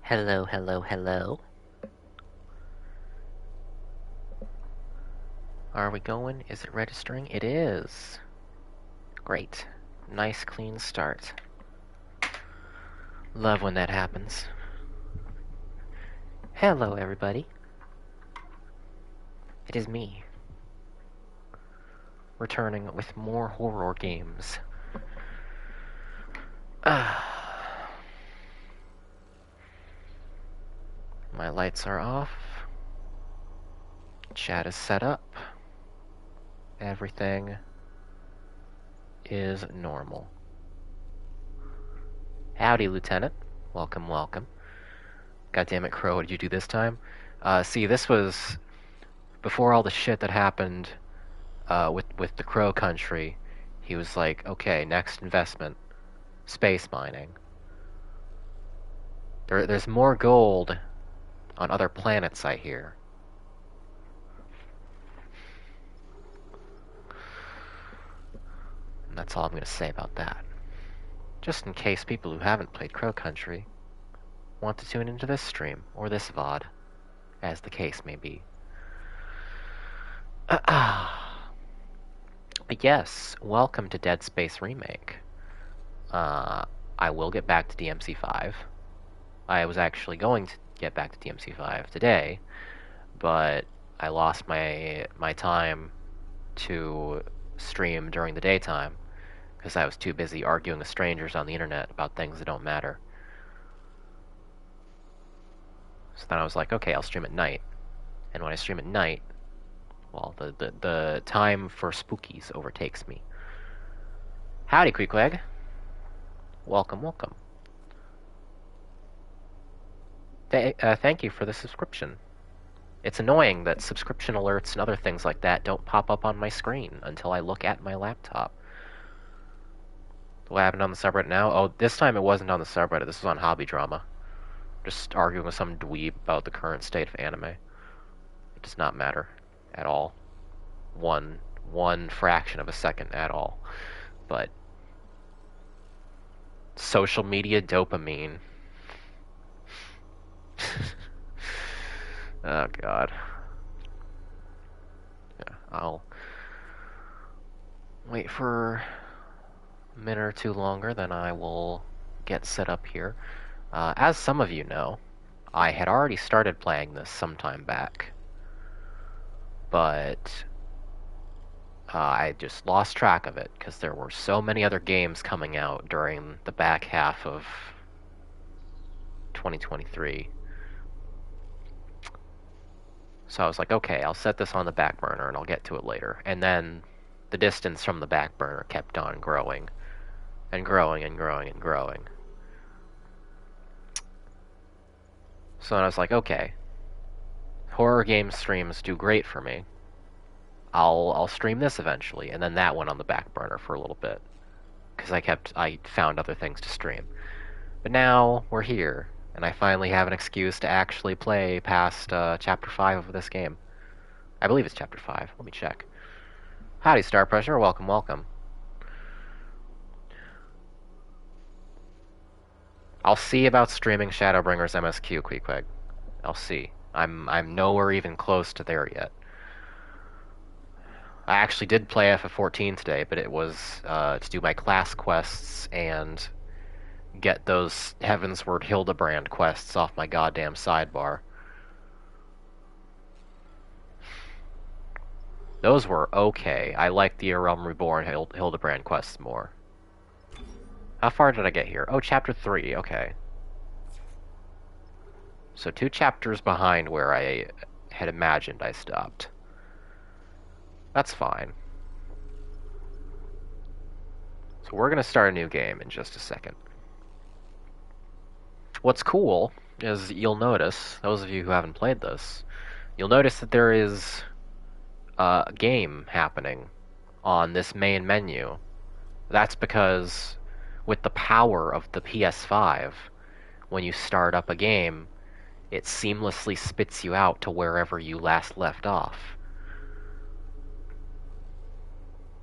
Hello, hello, hello. Are we going? Is it registering? It is. Great. Nice clean start. Love when that happens. Hello, everybody. It is me. Returning with more horror games. My lights are off. Chat is set up. Everything is normal. Howdy, Lieutenant. Welcome, welcome. God damn it, Crow, what did you do this time? See, this was before all the shit that happened with the Crow Country. He was like, okay, next investment, space mining. There's more gold on other planets, I hear. And that's all I'm going to say about that. Just in case people who haven't played Crow Country want to tune into this stream, or this VOD, as the case may be. But yes, welcome to Dead Space Remake. I will get back to DMC5. I was actually going to get back to DMC5 today, but I lost my time to stream during the daytime because I was too busy arguing with strangers on the internet about things that don't matter. So then I was like, okay, I'll stream at night. And when I stream at night, well, the time for spookies overtakes me. Howdy, Queequeg. Welcome, welcome. Thank you for the subscription. It's annoying that subscription alerts and other things like that don't pop up on my screen until I look at my laptop. What happened on the subreddit now? Oh, this time it wasn't on the subreddit. This was on Hobby Drama. Just arguing with some dweeb about the current state of anime. It does not matter at all. One fraction of a second at all. But social media dopamine. Oh god. Yeah, I'll wait for a minute or two longer, then I will get set up here. As some of you know, I had already started playing this some time back, but I just lost track of it because there were so many other games coming out during the back half of 2023. So I was like, okay, I'll set this on the back burner and I'll get to it later. And then the distance from the back burner kept on growing and growing and growing and growing. So then I was like, okay, horror game streams do great for me. I'll stream this eventually, and then that went on the back burner for a little bit because I found other things to stream. But now we're here, and I finally have an excuse to actually play past Chapter 5 of this game. I believe it's Chapter 5. Let me check. Howdy, Star Pressure. Welcome, welcome. I'll see about streaming Shadowbringers MSQ, Queequeg. I'll see. I'm nowhere even close to there yet. I actually did play FF14 today, but it was to do my class quests and get those Heavensward Hildebrand quests off my goddamn sidebar. Those were okay. I like the A Realm Reborn Hildebrand quests more. How far did I get here? Oh, Chapter 3, okay. So 2 chapters behind where I had imagined I stopped. That's fine. So we're going to start a new game in just a second. What's cool is you'll notice, those of you who haven't played this, you'll notice that there is a game happening on this main menu. That's because with the power of the PS5, when you start up a game, it seamlessly spits you out to wherever you last left off.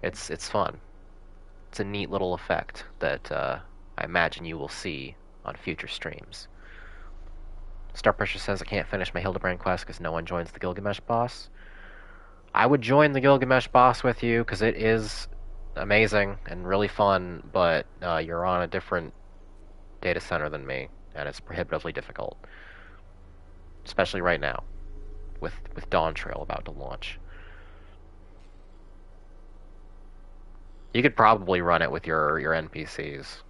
It's fun. It's a neat little effect that I imagine you will see on future streams. Star Pressure says I can't finish my Hildebrand quest because no one joins the Gilgamesh boss. I would join the Gilgamesh boss with you because it is amazing and really fun, but you're on a different data center than me, and it's prohibitively difficult. Especially right now, with Dawn Trail about to launch. You could probably run it with your NPCs.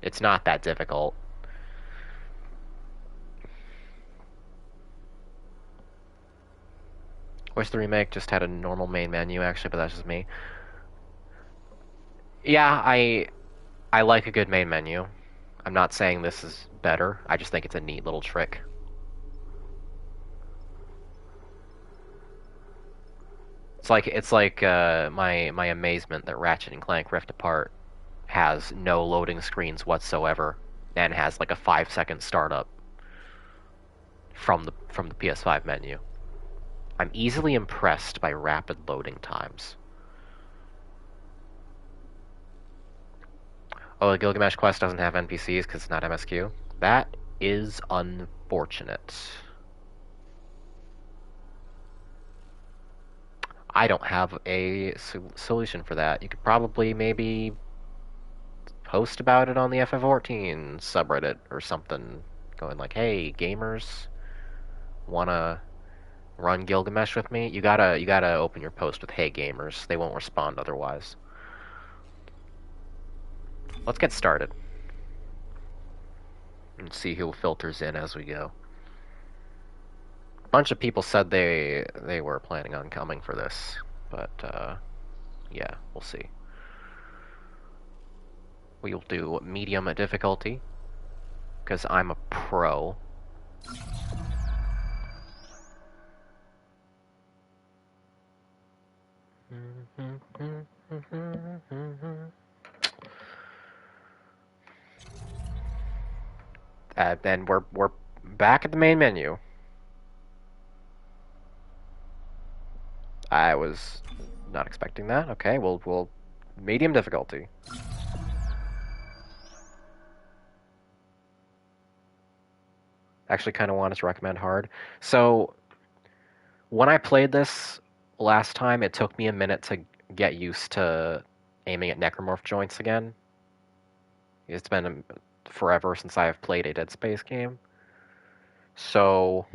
It's not that difficult. Wish the remake just had a normal main menu, actually, but that's just me. Yeah, I like a good main menu. I'm not saying this is better. I just think it's a neat little trick. It's like my amazement that Ratchet and Clank Rift Apart has no loading screens whatsoever and has like a 5-second startup from the PS5 menu. I'm easily impressed by rapid loading times. Oh, the Gilgamesh quest doesn't have NPCs because it's not MSQ? That is unfortunate. I don't have a solution for that. You could probably maybe post about it on the FF14 subreddit or something, going like, "Hey, gamers, wanna run Gilgamesh with me?" You gotta open your post with "Hey, gamers." They won't respond otherwise. Let's get started and see who filters in as we go. A bunch of people said they were planning on coming for this, but yeah, we'll see. We'll do medium difficulty because I'm a pro. Then we're back at the main menu. I was not expecting that. Okay, we'll medium difficulty. Actually, kind of wanted to recommend hard. So when I played this last time, it took me a minute to get used to aiming at necromorph joints again. It's been forever since I have played a Dead Space game. So,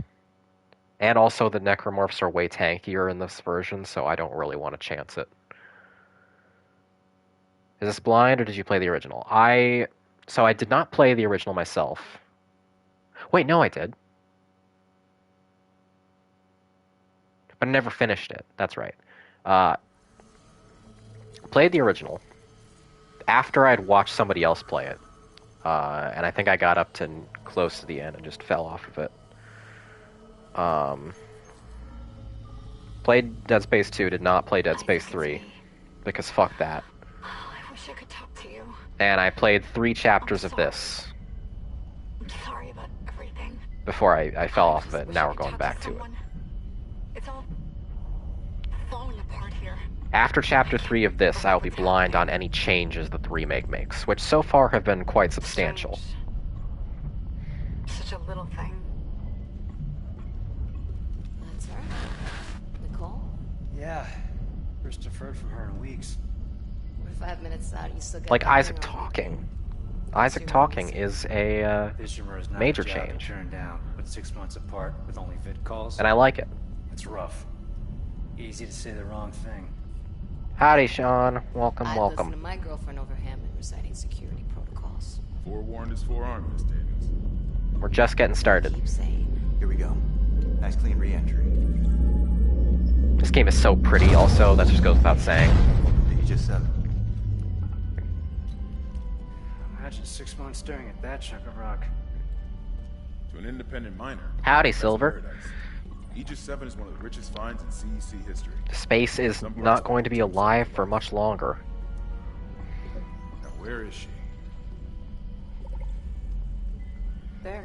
and also the necromorphs are way tankier in this version, so I don't really want to chance it. Is this blind, or did you play the original? So I did not play the original myself. Wait, no, I did. But I never finished it. That's right. Played the original after I'd watched somebody else play it. And I think I got up to close to the end and just fell off of it. Played Dead Space 2, did not play Dead Space 3, because fuck that. I wish I could talk to you. And I played 3 chapters of this. I'm sorry about everything. Before I fell off of it, and now we're going back to it. It's all falling apart here. After chapter 3 of this, I will be blind on any changes that the remake makes, which so far have been quite substantial. Such a little thing. That's her. Nicole? Yeah. First deferred from her in weeks. We're 5 minutes out. You still got Like Isaac talking. Isaac talking is a major change. Turned down, but 6 months apart with only vid calls. And I like it. It's rough. Easy to say the wrong thing. Howdy, Sean. Welcome, I'd welcome. listen to my girlfriend over Hammond reciting security protocols. Forewarned is forearmed, Miss Davis. We're just getting started. Keep saying. Here we go. Nice clean re-entry. This game is so pretty also, that just goes without saying. Did you just sell it? Imagine 6 months staring at that chunk of rock. To an independent miner. Howdy, that's Silver. paradise. Aegis 7 is one of the richest finds in CEC history. The space is not going to be alive for much longer. Now where is she? There.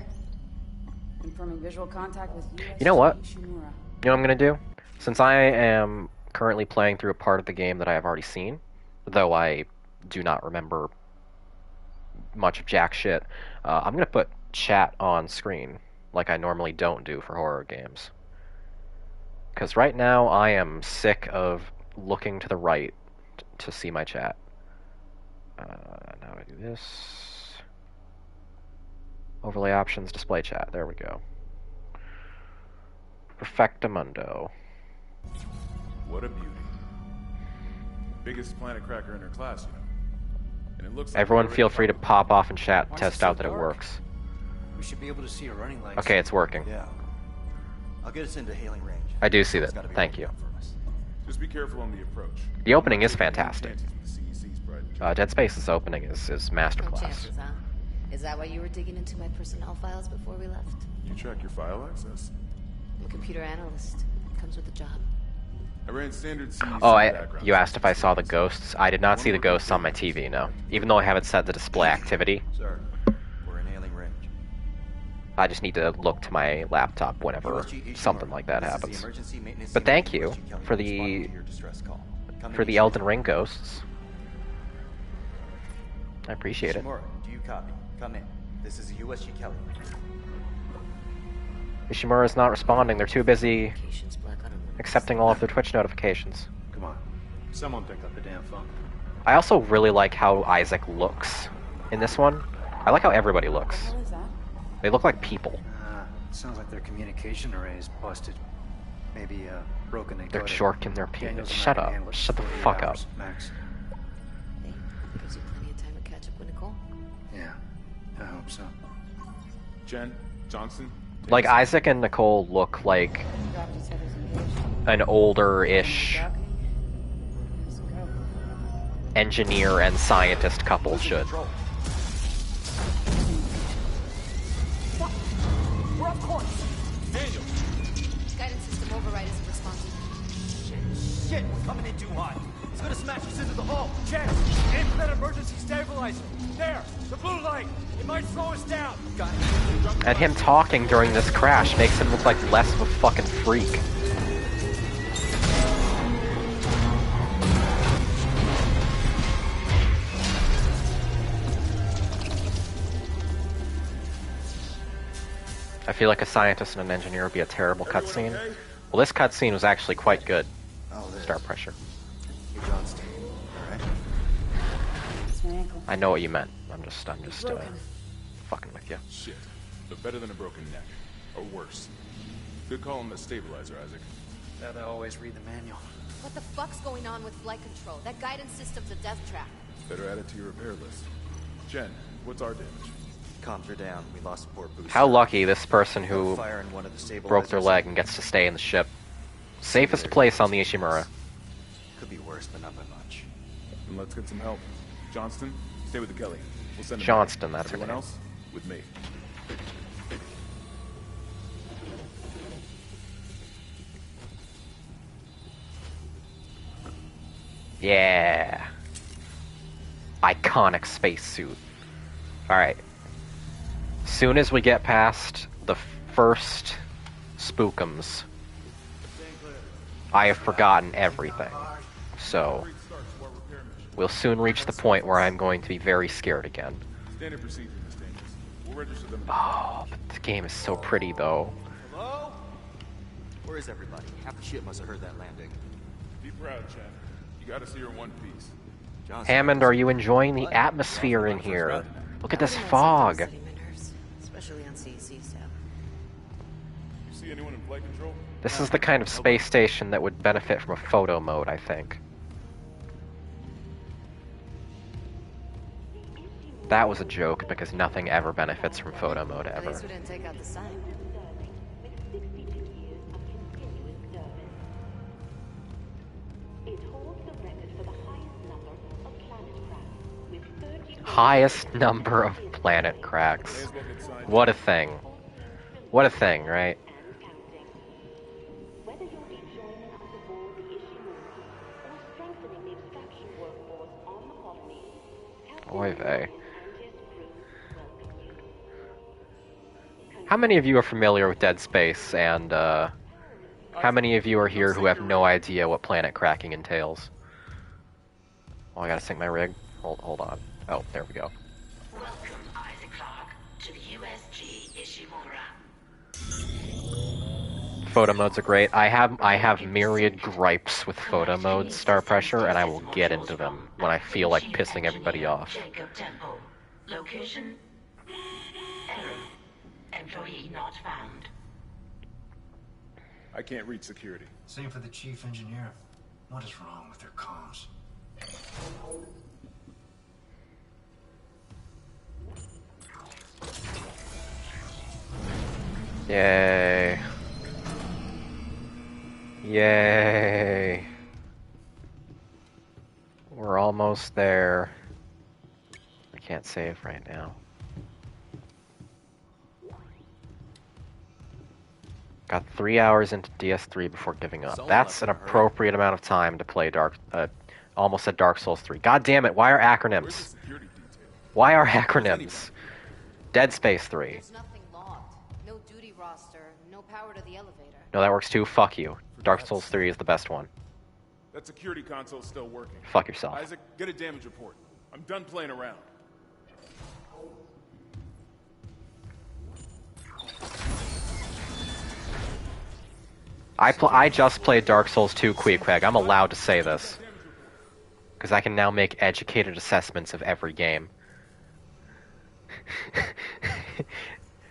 Confirming visual contact with US You know what? Shimura. You know what I'm going to do? Since I am currently playing through a part of the game that I have already seen, though I do not remember much of jack shit, I'm going to put chat on screen. like I normally don't do for horror games. Because right now I am sick of looking to the right to see my chat. Now I do this. Overlay options, display chat. There we go. Perfectamundo. What a beauty. Biggest planet cracker in her class, you know. And it looks like Everyone we feel already free to found pop off and chat, Why is test it so out that it dark? works. We should be able to see her running legs. Okay, it's working. Yeah. I'll get us into hailing range. I do see It's that. gotta be Thank working you. out for us. Just be careful on the approach. The opening is Not taking any fantastic. chances with the CEC's pride and joy. Dead Space's opening is No masterclass. chances, huh? Is that why you were digging into my personnel files before we left? You track your file access? I'm a computer analyst. Comes with the job. I ran standard CEC Oh, background you asked if I checks. saw the ghosts. I did not see the ghosts on my TV, no. Even though I have it set to display activity, Sir, we're in hailing range. I just need to look to my laptop whenever USG Ishimura, something like that this is the happens. emergency maintenance But unit thank of you USG Kelly for responding the to your distress call. Come for in, the Ishimura. Elden Ring ghosts. I appreciate it. Ishimura, do you copy? Come in. This is USG Kelly. Ishimura's not responding. They're too busy Locations black on a accepting all of their Twitch notifications. Come on. Someone pick up the damn phone. I also really like how Isaac looks in this one. I like how everybody looks. What is that? They look like people. Sounds like their communication array is busted. Maybe broken. They're jorking their penis. Daniels and I Shut can up. handle it Shut the 48 fuck up. hours, Max. Hey, gives you plenty of time to catch up with Nicole. Yeah, I hope so. Jen, Johnson. take Like us out. Isaac and Nicole look like Dropped each other's engaged. an older-ish Balcony. Let's go. engineer and scientist couple should. We're off course. Daniel! Guidance system override isn't responding. Shit, we're coming in too hot. It's gonna smash us into the hull. Jen, aim for that emergency stabilizer. There, the blue light. It might slow us down. Got And him talking during this crash makes him look like less of a fucking freak. I feel like a scientist and an engineer would be a terrible cutscene. Well, this cutscene was actually quite good. Oh, there. Start pressure. Hey, Johnston. All right. It's my ankle. I know what you meant. I'm just fucking with you. Shit. But better than a broken neck. Or worse. Good call on the stabilizer, Isaac. Gotta always read the manual. What the fuck's going on with flight control? That guidance system's a death trap. Better add it to your repair list. Jen, what's our damage? Comms are down. We lost port boost. How lucky this person who Fire in one of the stabilizers. broke their leg and gets to stay in the ship. Safest place on the Ishimura. Could be worse, but not by much. And let's get some help. Johnston, stay with the Kelly. We'll send him Johnston, back. that's her Everyone name. else, with me. Yeah. Iconic spacesuit. Alright. Soon as we get past the first spookums, I have forgotten everything. So, we'll soon reach the point where I'm going to be very scared again. Standard procedure, Miss Daniels. We'll register them. Oh, but the game is so pretty though. Hello? Where is everybody? Half the ship must have heard that landing. Be proud, Jen. You gotta see her in one piece. Johnson. Hammond, are you enjoying the atmosphere in here? Look at this Nobody knows fog. sometimes setting my nerves, especially on CEC stuff. You see anyone in flight control? This is the kind of space station that would benefit from a photo mode, I think. That was a joke because nothing ever benefits from photo mode At least ever. we didn't take out the sign. Highest number of planet cracks. What a thing. What a thing, right? Oy vey. How many of you are familiar with Dead Space, and how many of you are here who have no idea what planet cracking entails? Oh, I gotta sync my rig. Hold on. Oh, there we go. Welcome, Isaac Clarke, to the USG Ishimura. photo modes are great. I have myriad gripes with photo modes, Star Pressure, and I will get into them when I feel like pissing everybody off. Jacob Temple. Location? Error. Employee not found. I can't reach security. Same for the chief engineer. What is wrong with their comms? Yay. Yay. We're almost there. I can't save right now. Got 3 hours into DS3 before giving up. That's an appropriate amount of time to play almost at Dark Souls 3. God damn it, why are acronyms? Why are acronyms? Dead Space 3. There's nothing logged. No duty roster, no power to the elevator. No, that works too. Fuck you. Dark Souls 3 is the best one. That security console's still working. Fuck yourself. Isaac, get a damage report. I'm done playing around. I just played Dark Souls 2 Queequeg. I'm allowed to say this. Because I can now make educated assessments of every game.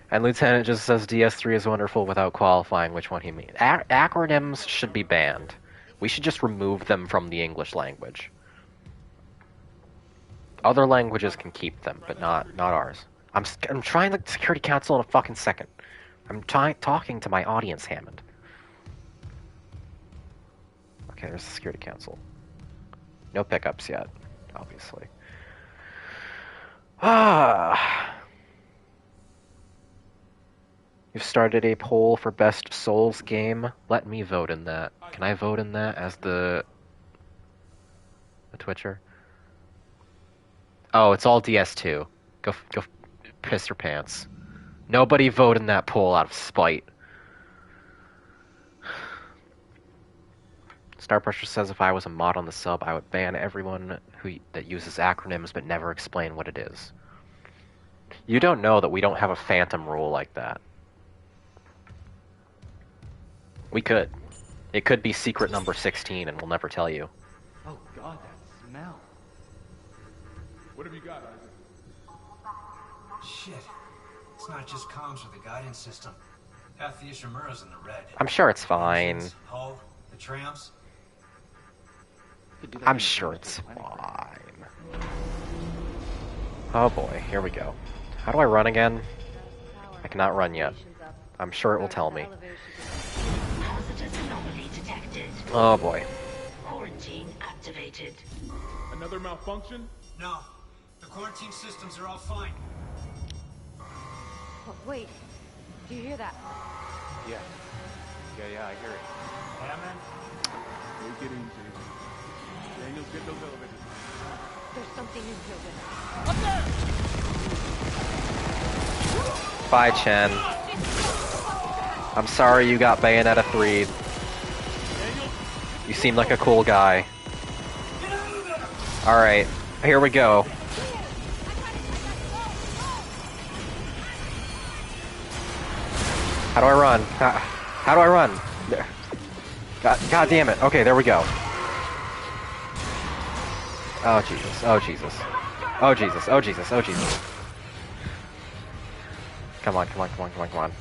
And Lieutenant just says DS3 is wonderful without qualifying which one he means. Acronyms should be banned. We should just remove them from the English language. Other languages can keep them, but not ours. I'm trying the Security Council in a fucking second. I'm talking to my audience, Hammond. Okay, there's the Security Council. No pickups yet, obviously. You've started a poll for best Souls game. Let me vote in that. Can I vote in that as the Twitcher? Oh, it's all DS2. Go piss your pants. Nobody vote in that poll out of spite. Star Pressure says if I was a mod on the sub, I would ban everyone that uses acronyms but never explain what it is. You don't know that we don't have a phantom rule like that. We could. It could be secret number 16 and we'll never tell you. Oh god, that smell. What have you got, Isaac? Shit. It's not just comms or the guidance system. Half the Ishimura's in the red. I'm sure it's fine. Hull, the trams. I'm sure it's fine. Oh boy, here we go. How do I run again? I cannot run yet. I'm sure it will tell me. Hazardous anomaly detected. Oh boy. Quarantine activated. Another malfunction? No. The quarantine systems are all fine. Oh, wait. Do you hear that? Yeah. Yeah, I hear it. Hammond? Take it easy. Daniels, get those elevators. There's something in here with... Bye, Chen. I'm sorry you got Bayonetta 3. You seem like a cool guy. Alright, here we go. How do I run? How do I run? There. God damn it. Okay, there we go. Oh Jesus. Oh Jesus. Oh Jesus. Oh Jesus. Oh Jesus. Come on, come on, come on, come on, come on.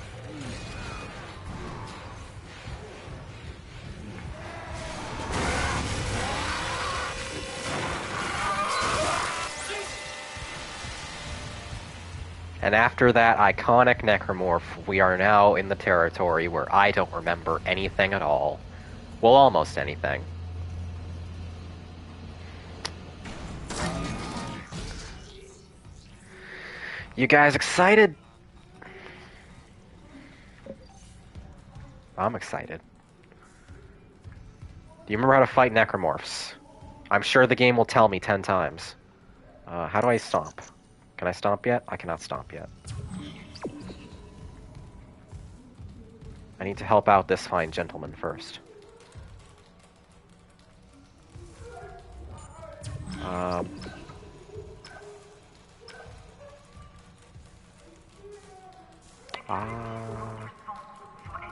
And after that iconic necromorph, we are now in the territory where I don't remember anything at all. Well, almost anything. You guys excited? I'm excited. Do you remember how to fight necromorphs? I'm sure the game will tell me 10 times. How do I stomp? Can I stomp yet? I cannot stomp yet. I need to help out this fine gentleman first.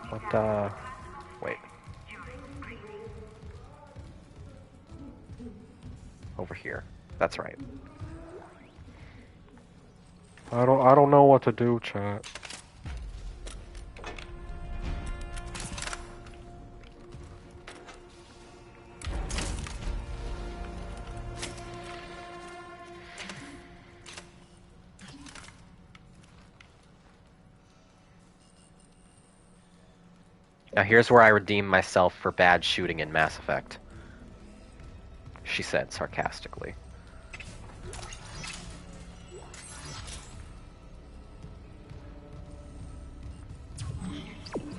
What over here. That's right. I don't know what to do, chat. Now here's where I redeem myself for bad shooting in Mass Effect. She said sarcastically.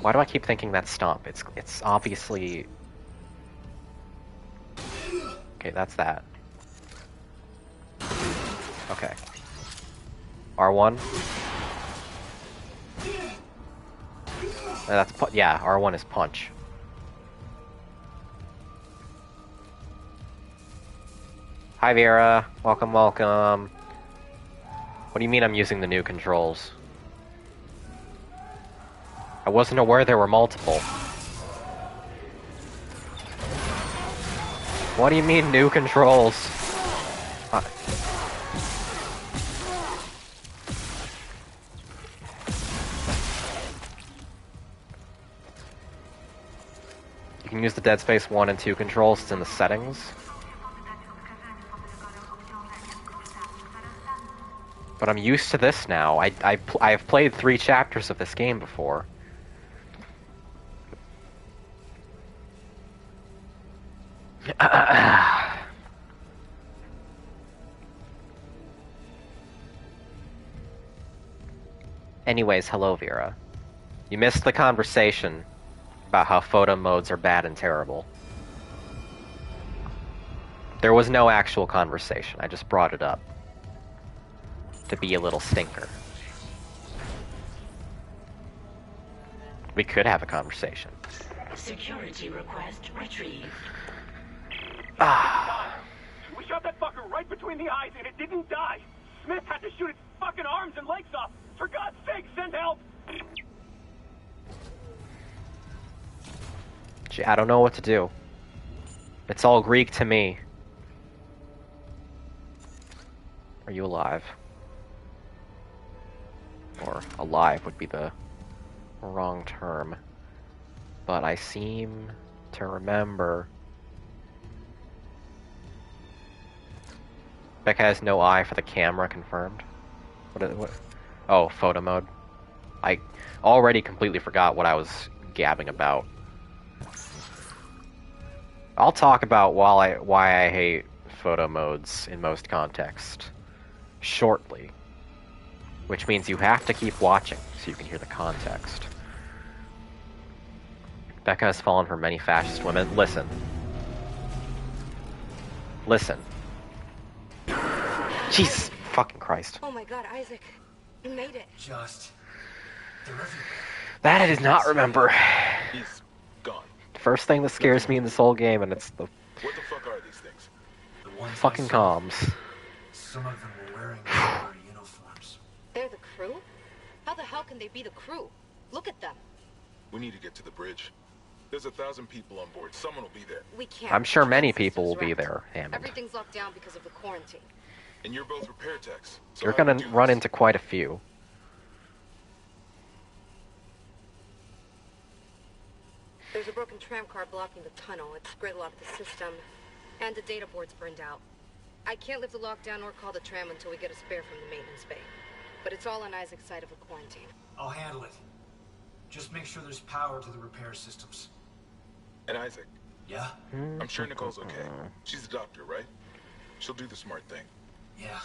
Why do I keep thinking that's Stomp? It's obviously... Okay, that's that. Okay. R1. That's yeah, R1 is punch. Hi Vera, welcome, welcome. What do you mean I'm using the new controls? I wasn't aware there were multiple. What do you mean new controls? You can use the Dead Space 1 and 2 controls, it's in the settings. But I'm used to this now. I've played 3 chapters of this game before. Anyways, hello Vera. You missed the conversation about how photo modes are bad and terrible. There was no actual conversation, I just brought it up. To be a little stinker. We could have a conversation. Security request retrieved. We shot that fucker right between the eyes and it didn't die. Smith had to shoot its fucking arms and legs off. For God's sake, send help! Gee, I don't know what to do. It's all Greek to me. Are you alive? Or alive would be the wrong term. But I seem to remember... Becca has no eye for the camera, confirmed. What? Oh, photo mode. I already completely forgot what I was gabbing about. I'll talk about why I hate photo modes in most contexts shortly. Which means you have to keep watching so you can hear the context. Becca has fallen for many fascist women. Listen. Listen. Jesus fucking Christ. Oh my god, Isaac. You made it. Just... they're everywhere. That I did not remember. He's gone. First thing that scares me in this whole game, and it's the What the fuck are these things? The ones fucking I saw, comms. some of them were wearing military uniforms. They're the crew? How the hell can they be the crew? Look at them. We need to get to the bridge. There's 1,000 people on board. Someone will be there. We can't. I'm sure many Transit people will system's be wrecked. there, Hammond. Everything's locked down because of the quarantine. And you're both repair techs. So You're how do gonna we do run this? into quite a few. There's a broken tram car blocking the tunnel. It's gridlocked the system. And the data board's burned out. I can't lift the lockdown or call the tram until we get a spare from the maintenance bay. But it's all on Isaac's side of the quarantine. I'll handle it. Just make sure there's power to the repair systems. And Isaac, Yeah? I'm sure Nicole's okay. She's a doctor, right? She'll do the smart thing. Yeah.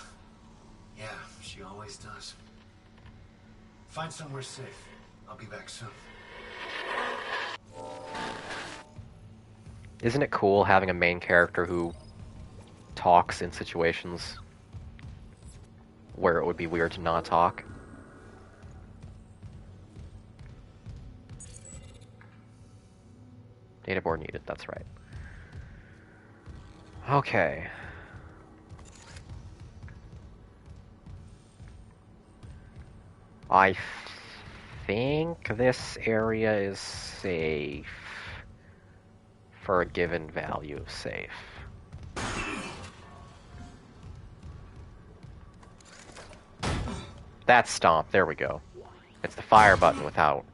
Yeah, she always does. Find somewhere safe. I'll be back soon. Isn't it cool having a main character who talks in situations where it would be weird to not talk? Data board needed, that's right. Okay. I think this area is safe. For a given value of safe. That's stomp. There we go. It's the fire button without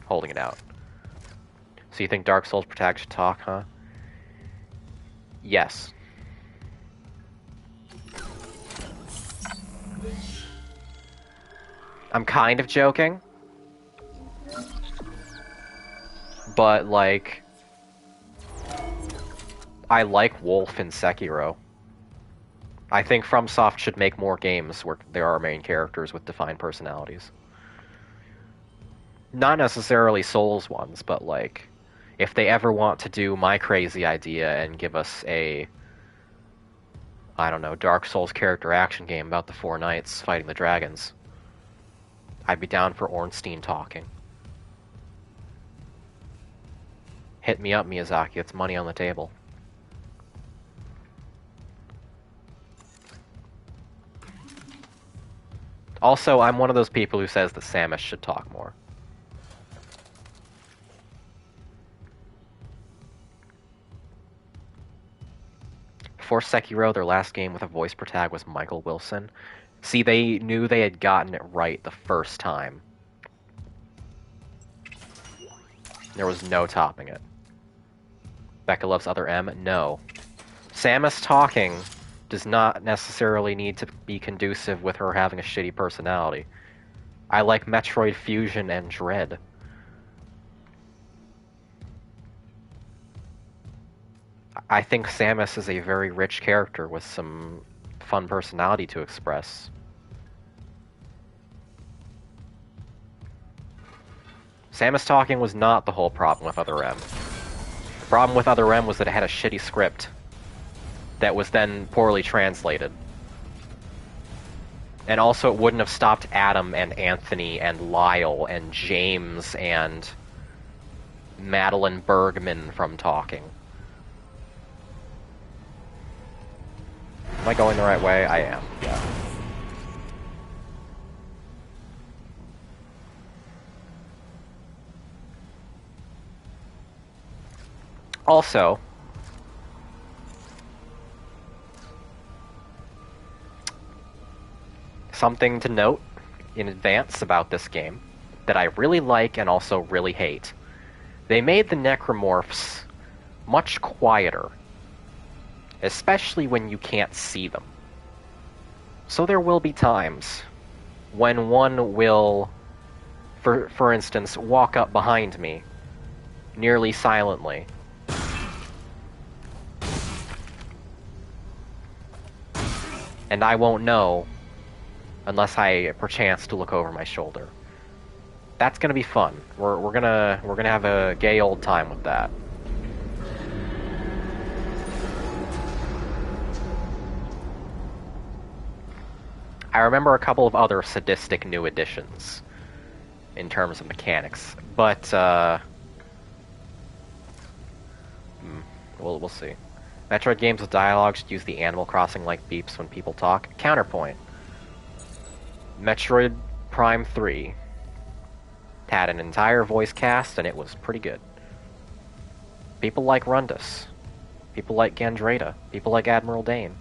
holding it out. So you think Dark Souls protagonist should talk, huh? Yes. I'm kind of joking. But, like... I like Wolf in Sekiro. I think FromSoft should make more games where there are main characters with defined personalities. Not necessarily Souls ones, but, like... If they ever want to do my crazy idea and give us a... I don't know, Dark Souls character action game about the four knights fighting the dragons, I'd be down for Ornstein talking. Hit me up, Miyazaki. It's money on the table. Also, I'm one of those people who says that Samus should talk more. For Sekiro, their last game with a voice protag was Michael Wilson. See, they knew they had gotten it right the first time. There was no topping it. Becca loves other M? No. Samus talking does not necessarily need to be conducive with her having a shitty personality. I like Metroid Fusion and Dread. I think Samus is a very rich character with some fun personality to express. Samus talking was not the whole problem with Other M. The problem with Other M was that it had a shitty script that was then poorly translated. And also it wouldn't have stopped Adam and Anthony and Lyle and James and Madeline Bergman from talking. Am I going the right way? I am, yeah. Also, something to note in advance about this game that I really like and also really hate. They made the necromorphs much quieter, especially when you can't see them. So there will be times when one will, for instance, walk up behind me, nearly silently, and I won't know unless I perchance to look over my shoulder. That's gonna be fun. We're gonna have a gay old time with that. I remember a couple of other sadistic new additions in terms of mechanics, but we'll see. Metroid games with dialogue should use the Animal Crossing-like beeps when people talk. Counterpoint. Metroid Prime 3 had an entire voice cast, and it was pretty good. People like Rundus. People like Gandreda. People like Admiral Dane.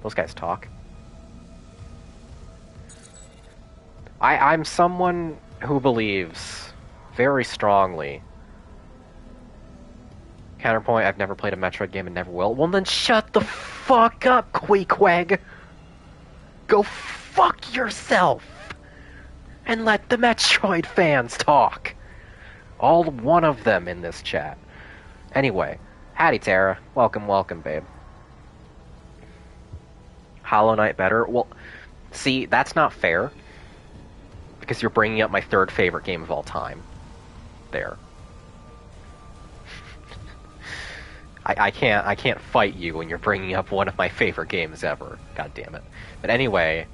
Those guys talk. I'm someone who believes very strongly. Counterpoint, I've never played a Metroid game and never will. Well, then shut the fuck up, Queequeg! Go fuck yourself! And let the Metroid fans talk! All one of them in this chat. Anyway, howdy Tara. Welcome, welcome, babe. Hollow Knight better? Well, see, that's not fair. Because you're bringing up my third favorite game of all time. There. I can't fight you when you're bringing up one of my favorite games ever. God damn it. But anyway,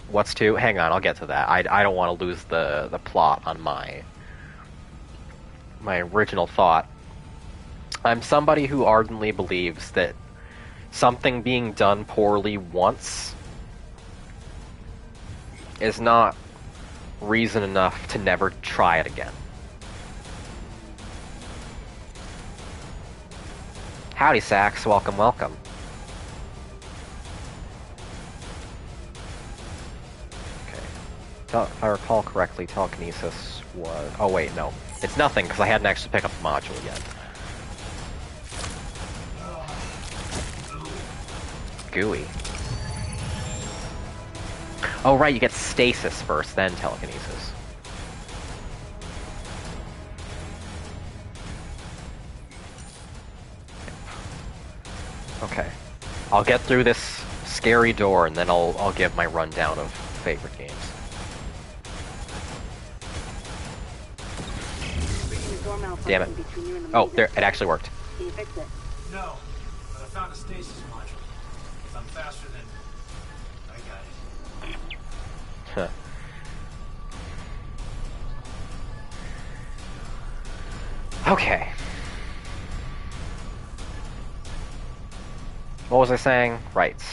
what's to? Hang on, I'll get to that. I don't want to lose the plot on my original thought. I'm somebody who ardently believes that something being done poorly once is not reason enough to never try it again. Howdy, Sax. Welcome, welcome. If I recall correctly, telekinesis was... Oh wait, no. It's nothing, because I hadn't actually picked up the module yet. Gooey. Oh right, you get stasis first, then telekinesis. Okay. I'll get through this scary door, and then I'll give my rundown of favorite games. Damn it. Oh, there, it actually worked. Can you fix it? No, but I found a stasis module. If I'm faster than... I got it. Huh. Okay. What was I saying? Right.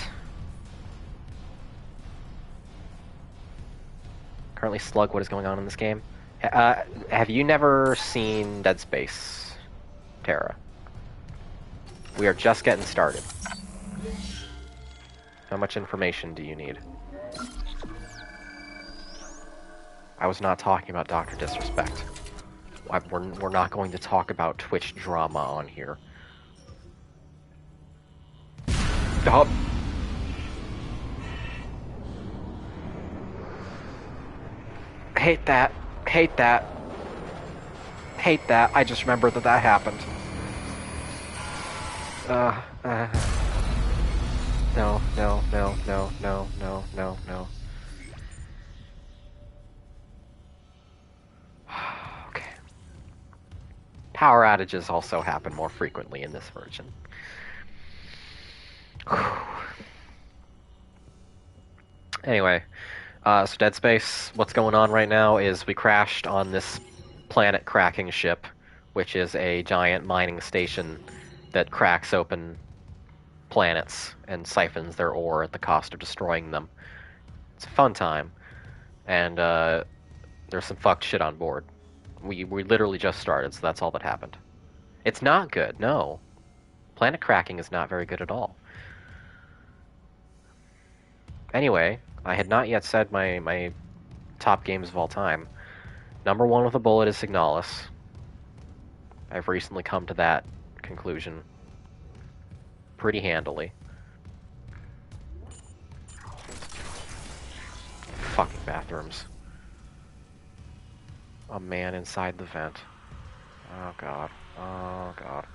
Currently slug what is going on in this game. Have you never seen Dead Space, Terra? We are just getting started. How much information do you need? I was not talking about Dr. Disrespect. We're not going to talk about Twitch drama on here. Stop. Hate that. Hate that. Hate that. I just remembered that that happened. No, no, no, no, no, no, no, no. Okay. Power outages also happen more frequently in this version. Anyway, so Dead Space, what's going on right now is we crashed on this planet cracking ship, which is a giant mining station that cracks open planets and siphons their ore at the cost of destroying them. It's a fun time, and there's some fucked shit on board. We literally just started, so that's all that happened. It's not good, no. Planet cracking is not very good at all. Anyway, I had not yet said my top games of all time. Number one with a bullet is Signalis. I've recently come to that conclusion pretty handily. Fucking bathrooms. A man inside the vent. Oh god. Oh god.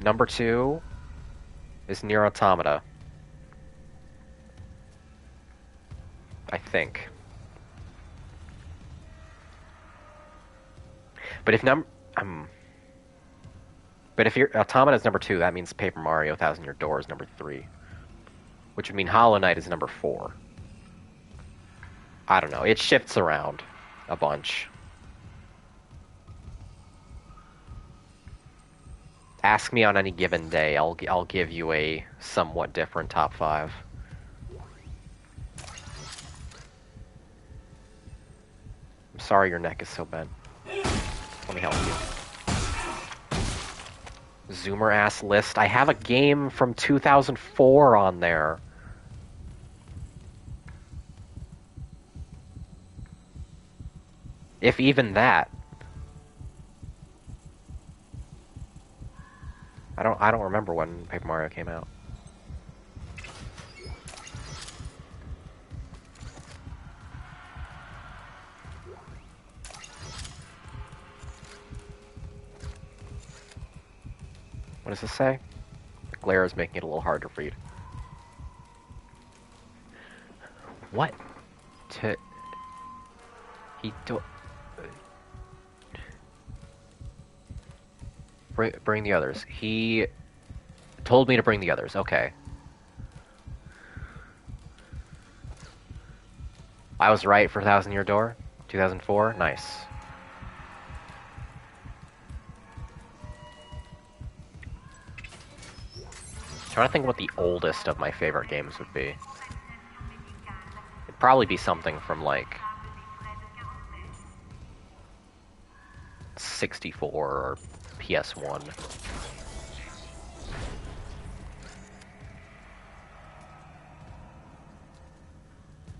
Number two is Nier Automata. I think. But if your Automata is number 2, that means Paper Mario 1000 Year Door is number 3. Which would mean Hollow Knight is number 4. I don't know. It shifts around a bunch. Ask me on any given day. I'll give you a somewhat different top 5. I'm sorry your neck is so bent. Let me help you. Zoomer ass list. I have a game from 2004 on there. If even that. I don't remember when Paper Mario came out. What does this say? The glare is making it a little hard to read. What? Bring the others. He told me to bring the others. Okay. I was right for 1000 Year Door? 2004? Nice. Trying to think what the oldest of my favorite games would be. It'd probably be something from like 64 or PS1.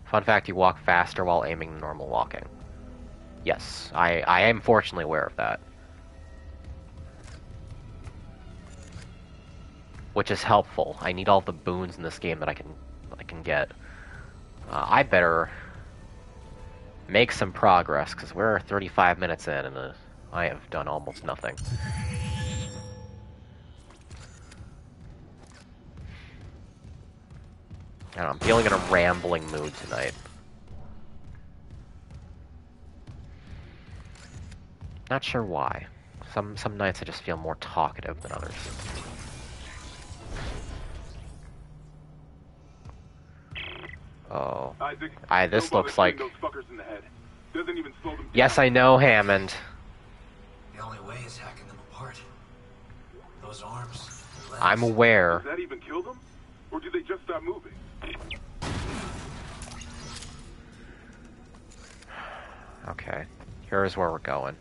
Fun fact, you walk faster while aiming than normal walking. Yes, I am fortunately aware of that. Which is helpful. I need all the boons in this game that I can get. I better make some progress, because we're 35 minutes in, and I have done almost nothing. I don't know, I'm feeling in a rambling mood tonight. Not sure why. Some nights I just feel more talkative than others. Oh. This looks like... Those fuckers in the head. Doesn't even slow them down. Yes, I know, Hammond. The only way is hacking them apart. Those arms, their legs. I'm aware. Does that even kill them? Or do they just stop moving? Okay. Here's where we're going.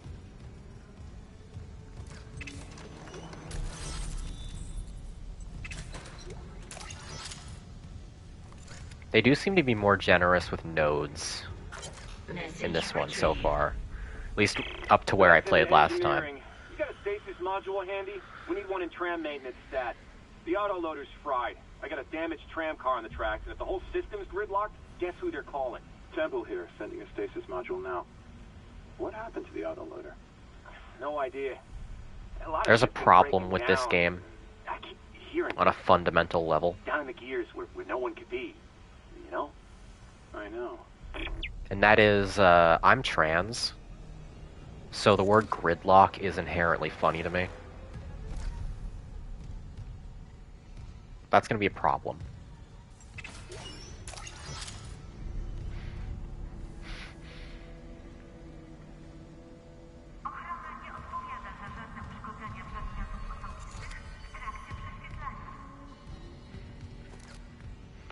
They do seem to be more generous with nodes in this one so far. At least up to where I played last time. You got a stasis module handy? We need one in tram maintenance stat. The autoloader's fried. I got a damaged tram car on the tracks, and if the whole system's gridlocked, guess who they're calling? Temple here, sending a stasis module now. What happened to the autoloader? No idea. There's a problem with this game I keep hearing on a fundamental level. down in the gears where no one could be. You know? I know. And that is, I'm trans, so the word gridlock is inherently funny to me. That's gonna be a problem.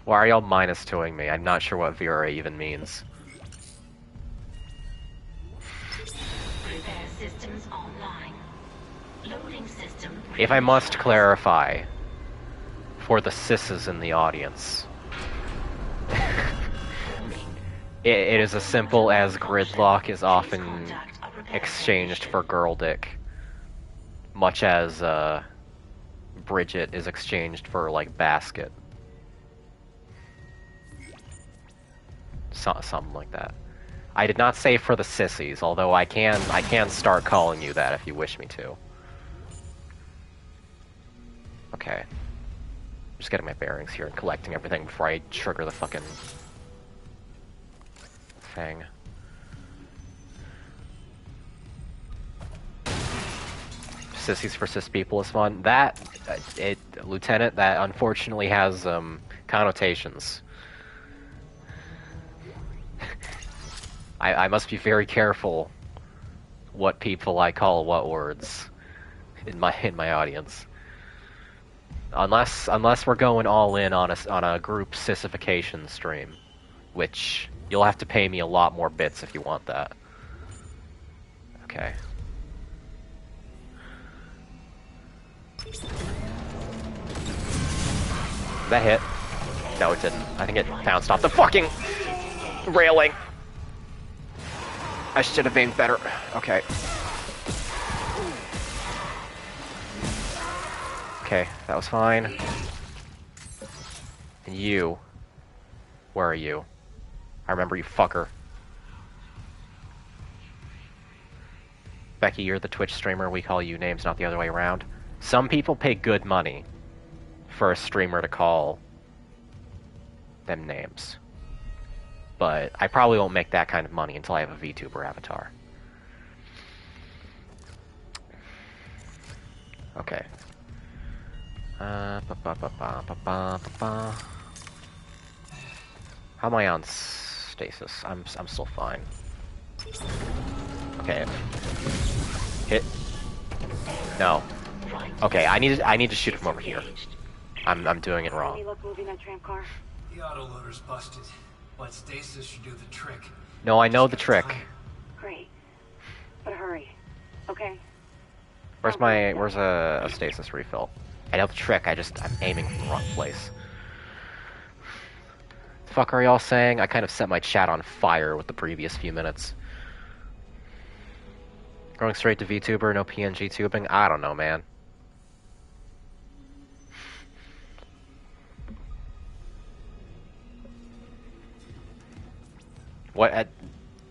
Why are y'all -2ing me? I'm not sure what Vera even means. Prepare systems online. Loading system. If I must clarify, for the sisses in the audience, it is as simple as gridlock is often exchanged for girl dick, much as Bridget is exchanged for, like, basket. Something like that. I did not say for the sissies, although I can start calling you that if you wish me to. Okay. Just getting my bearings here and collecting everything before I trigger the fucking thing. Sissies for cis people is fun. Lieutenant, that unfortunately has connotations. I must be very careful what people I call what words in my audience. Unless we're going all in on a group sissification stream, which you'll have to pay me a lot more bits if you want that. Okay. That hit? No, it didn't. I think it bounced off the fucking railing. I should have aimed better. Okay. Okay, that was fine. And you. Where are you? I remember you, fucker. Becky, you're the Twitch streamer. We call you names, not the other way around. Some people pay good money for a streamer to call them names. But I probably won't make that kind of money until I have a VTuber avatar. Okay. How am I on stasis? I'm still fine. Okay. Hit. No. Okay, I need to shoot from over here. I'm doing it wrong. Any luck moving that tram car? The autoloader's busted, but stasis should do the trick. No, I know the trick. Great. But hurry. Okay? Where's a stasis refill? I know the trick, I'm aiming from the wrong place. Fuck are y'all saying? I kind of set my chat on fire with the previous few minutes. Going straight to VTuber, no PNG tubing? I don't know, man.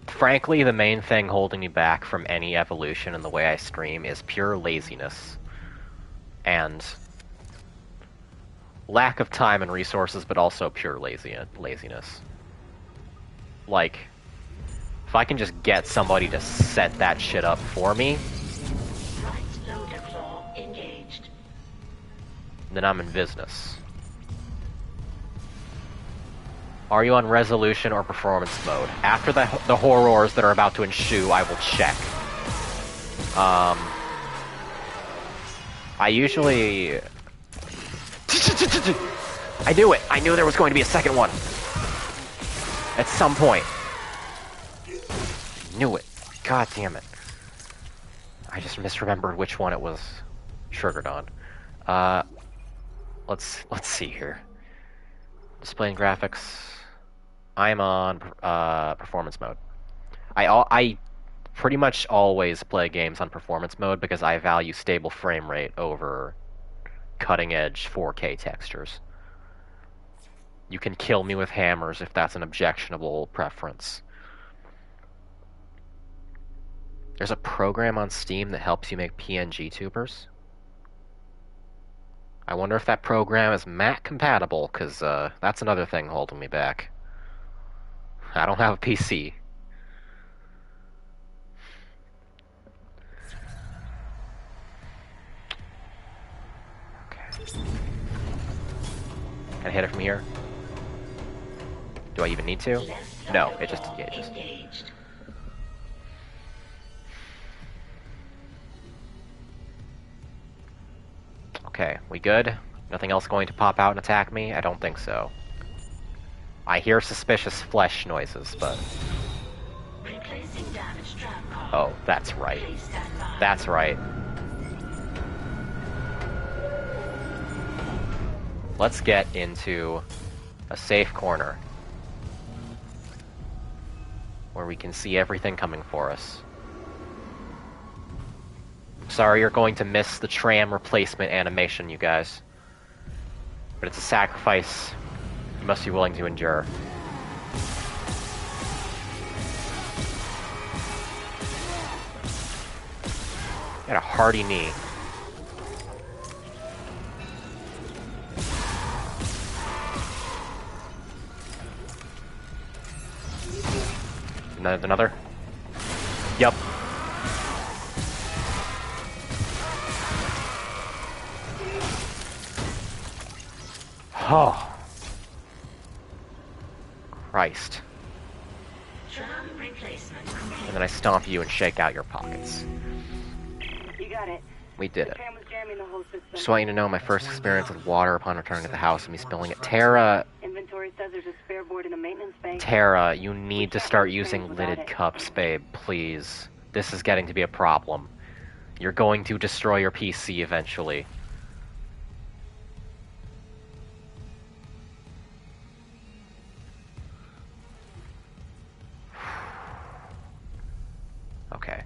Frankly, the main thing holding me back from any evolution in the way I stream is pure laziness. And lack of time and resources, but also pure laziness. Like, if I can just get somebody to set that shit up for me, then I'm in business. Are you on resolution or performance mode? After the horrors that are about to ensue, I will check. I usually... I knew it! I knew there was going to be a second one! At some point. Knew it. God damn it. I just misremembered which one it was triggered on. Let's see here. Displaying graphics. I'm on performance mode. I pretty much always play games on performance mode because I value stable frame rate over cutting-edge 4K textures. You can kill me with hammers if that's an objectionable preference. There's a program on Steam that helps you make PNG tubers. I wonder if that program is Mac compatible, because that's another thing holding me back. I don't have a PC. Okay. Can I hit it from here? Do I even need to? No, it just engages. Okay, we good? Nothing else going to pop out and attack me? I don't think so. I hear suspicious flesh noises, but... Oh, that's right. That's right. Let's get into a safe corner where we can see everything coming for us. Sorry you're going to miss the tram replacement animation, you guys. But it's a sacrifice you must be willing to endure. Got a hearty knee. Another? Yup. Oh. Christ. And then I stomp you and shake out your pockets. You got it. We did it. Tram was jamming the whole system. Just want you to know my first experience with water upon returning to the house and me spilling it. Tara, Inventory says there's a spare board in the maintenance bay. Tara, you need to start using lidded cups, babe, please. This is getting to be a problem. You're going to destroy your PC eventually. Okay.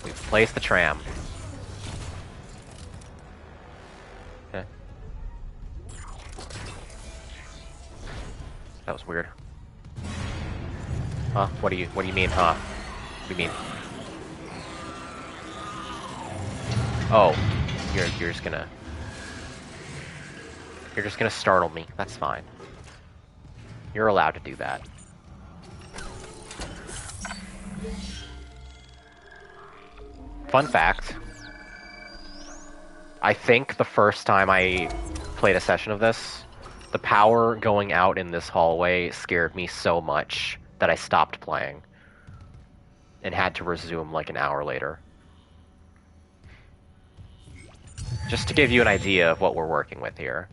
We've placed the tram. Okay. That was weird. Huh? What do you mean, huh? What do you mean? Oh, you're just gonna startle me. That's fine. You're allowed to do that. Fun fact, I think the first time I played a session of this, the power going out in this hallway scared me so much that I stopped playing and had to resume like an hour later. Just to give you an idea of what we're working with here.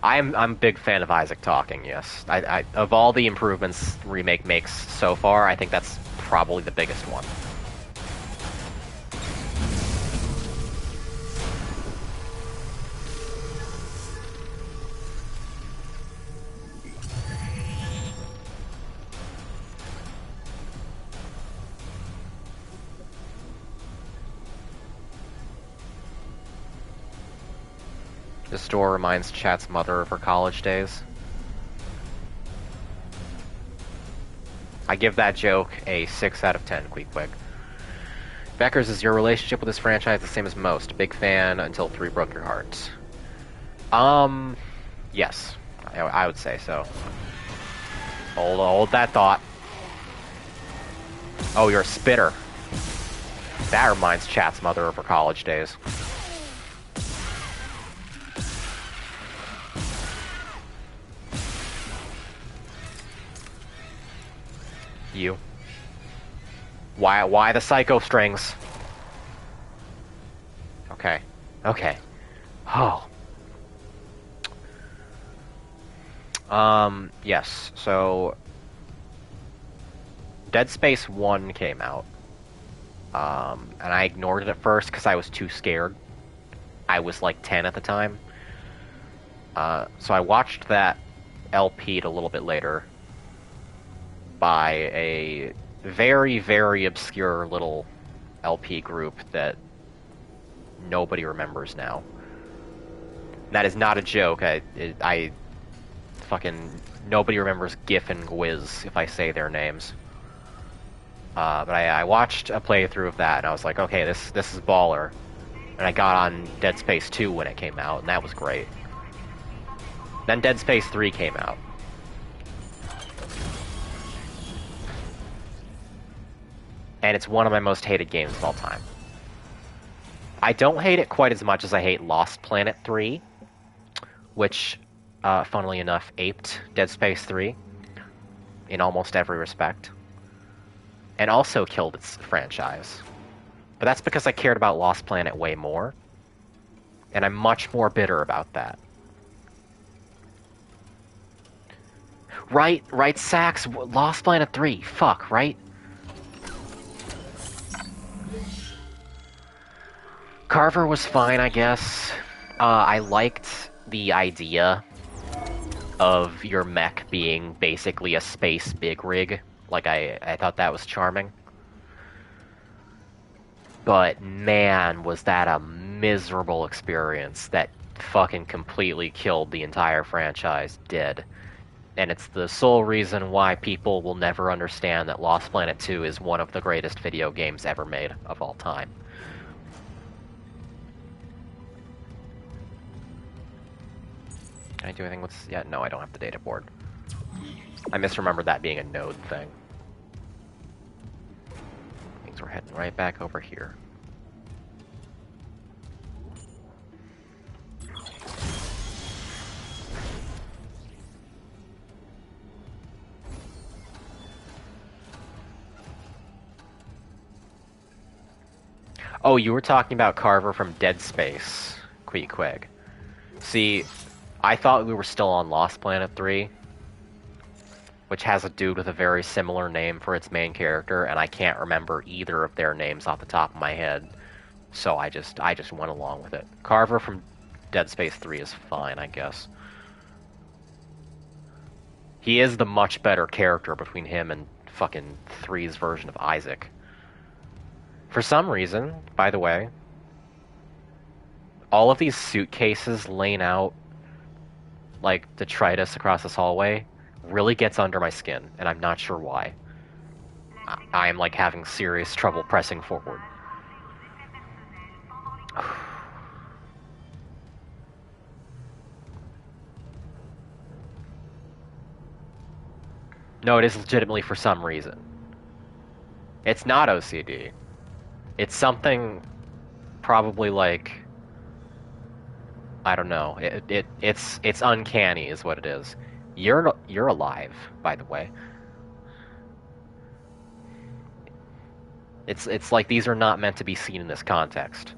I'm a big fan of Isaac talking, yes. I of all the improvements Remake makes so far, I think that's probably the biggest one. This door reminds Chat's mother of her college days. I give that joke a 6 out of 10, quick. Beckers, is your relationship with this franchise the same as most? Big fan until 3 broke your heart. Yes. I would say so. Hold that thought. Oh, you're a spitter. That reminds Chat's mother of her college days. You. Why the psycho strings? Okay. Oh. Yes, so Dead Space 1 came out. And I ignored it at first because I was too scared. I was like 10 at the time. So I watched that LP'd a little bit later by a very, very obscure little LP group that nobody remembers now. That is not a joke. I fucking... Nobody remembers GIF and Gwiz if I say their names. But I watched a playthrough of that, and I was like, okay, this is baller. And I got on Dead Space 2 when it came out, and that was great. Then Dead Space 3 came out. And it's one of my most hated games of all time. I don't hate it quite as much as I hate Lost Planet 3, which, funnily enough, aped Dead Space 3 in almost every respect. And also killed its franchise. But that's because I cared about Lost Planet way more. And I'm much more bitter about that. Right, Sax? Lost Planet 3. Fuck, right? Carver was fine, I guess. I liked the idea of your mech being basically a space big rig. Like, I thought that was charming. But, man, was that a miserable experience that fucking completely killed the entire franchise dead. And it's the sole reason why people will never understand that Lost Planet 2 is one of the greatest video games ever made of all time. Can I do anything with... Yeah, no, I don't have the data board. I misremembered that being a node thing. We're heading right back over here. Oh, you were talking about Carver from Dead Space, Queequeg. See, I thought we were still on Lost Planet 3, which has a dude with a very similar name for its main character, and I can't remember either of their names off the top of my head, so I just went along with it. Carver from Dead Space 3 is fine, I guess. He is the much better character between him and fucking 3's version of Isaac. For some reason, by the way, all of these suitcases laying out like detritus across this hallway really gets under my skin, and I'm not sure why. I am like having serious trouble pressing forward. No, it is legitimately for some reason. It's not OCD. It's something probably like, I don't know. It's uncanny is what it is. You're alive, by the way. It's like these are not meant to be seen in this context.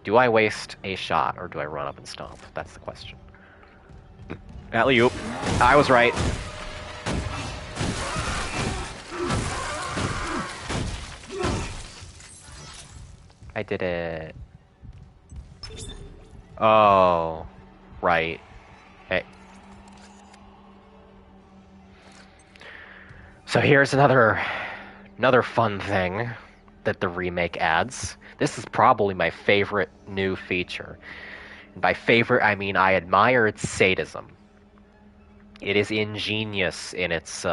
Do I waste a shot or do I run up and stomp? That's the question. Alley-oop. I was right. I did it. Oh, right. Hey. So here's another fun thing that the remake adds. This is probably my favorite new feature. And by favorite, I mean I admire its sadism. It is ingenious in its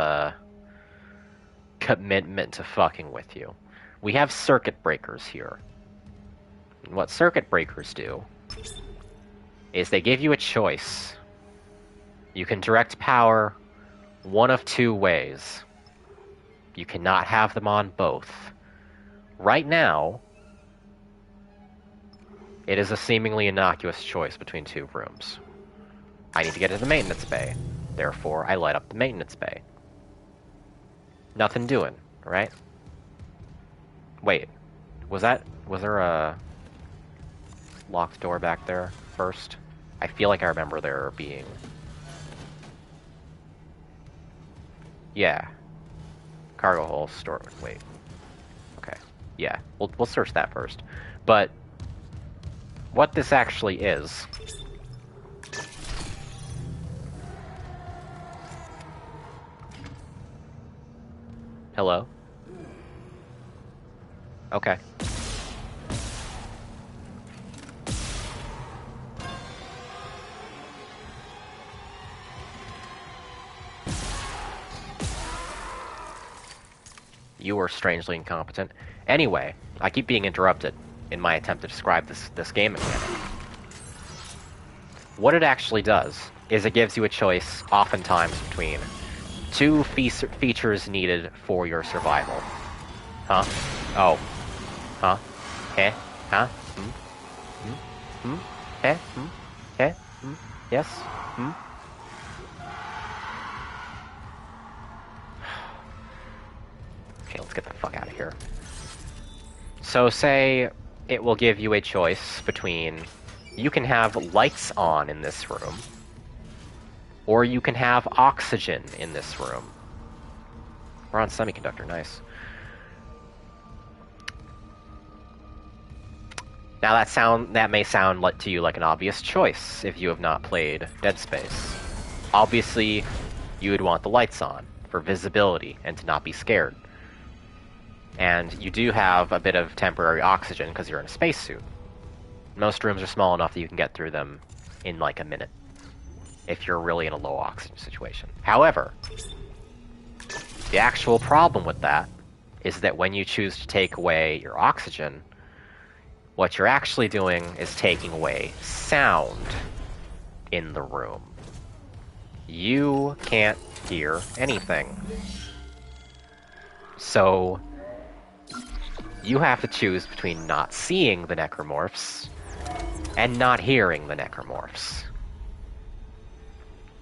commitment to fucking with you. We have circuit breakers here. And what circuit breakers do is they give you a choice. You can direct power one of two ways. You cannot have them on both. Right now, it is a seemingly innocuous choice between two rooms. I need to get to the maintenance bay. Therefore, I light up the maintenance bay. Nothing doing, right? Wait, was there a locked door back there first? I feel like I remember there being... Yeah. Cargo hold, store... Wait. Okay. Yeah, we'll search that first. But what this actually is... Hello? Okay. You were strangely incompetent. Anyway, I keep being interrupted in my attempt to describe this game mechanic. What it actually does is it gives you a choice, oftentimes, between two features needed for your survival. Huh? Oh. Huh? Eh? Huh? Hmm? Hmm? Hmm? Eh? Hmm? Eh? Hmm? Yes? Hmm? Okay, let's get the fuck out of here. So say it will give you a choice between you can have lights on in this room, or you can have oxygen in this room. We're on semiconductor, nice. Now that may sound to you like an obvious choice if you have not played Dead Space. Obviously, you would want the lights on for visibility and to not be scared. And you do have a bit of temporary oxygen because you're in a spacesuit. Most rooms are small enough that you can get through them in like a minute, if you're really in a low oxygen situation. However, the actual problem with that is that when you choose to take away your oxygen, what you're actually doing is taking away sound in the room. You can't hear anything. So you have to choose between not seeing the necromorphs and not hearing the necromorphs.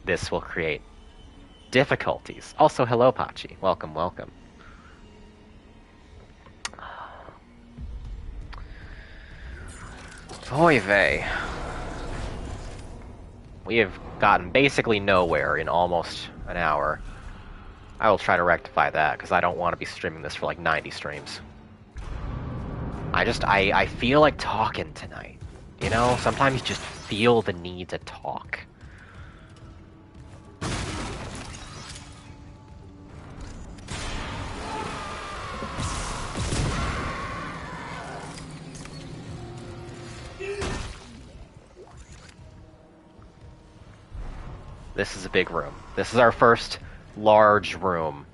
This will create difficulties. Also, hello, Pachi. Welcome, welcome. Oy vey. We have gotten basically nowhere in almost an hour. I will try to rectify that, because I don't want to be streaming this for like 90 streams. I feel like talking tonight. You know, sometimes you just feel the need to talk. This is a big room. This is our first large room.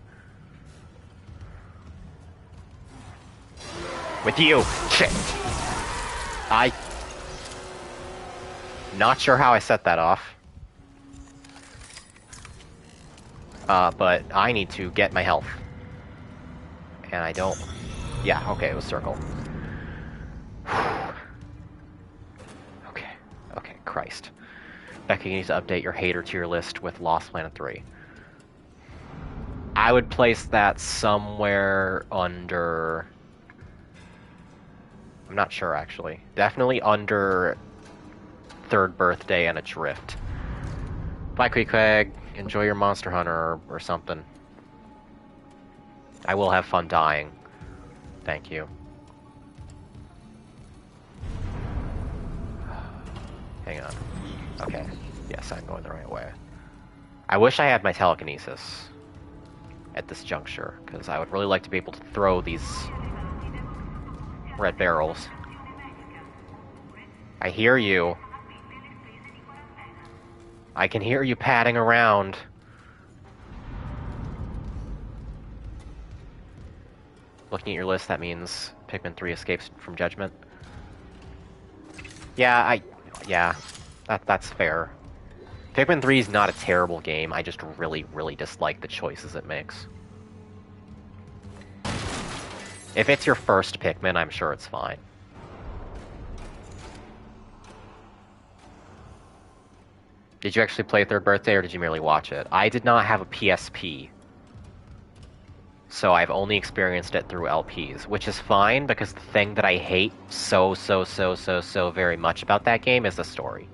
With you! Shit! Not sure how I set that off. But I need to get my health. And I don't... Yeah, okay, it was circle. Okay, Christ. Becky, you need to update your hater tier list with Lost Planet 3. I would place that somewhere under... I'm not sure, actually. Definitely under Third Birthday and Adrift. Bye, Queequeg. Enjoy your Monster Hunter or something. I will have fun dying. Thank you. Hang on. Okay. Yes, I'm going the right way. I wish I had my telekinesis at this juncture, because I would really like to be able to throw these red barrels. I hear you. I can hear you padding around. Looking at your list, that means Pikmin 3 escapes from judgment. Yeah, that's fair. Pikmin 3 is not a terrible game, I just really, really dislike the choices it makes. If it's your first Pikmin, I'm sure it's fine. Did you actually play Third Birthday, or did you merely watch it? I did not have a PSP, so I've only experienced it through LPs, which is fine, because the thing that I hate so very much about that game is the story.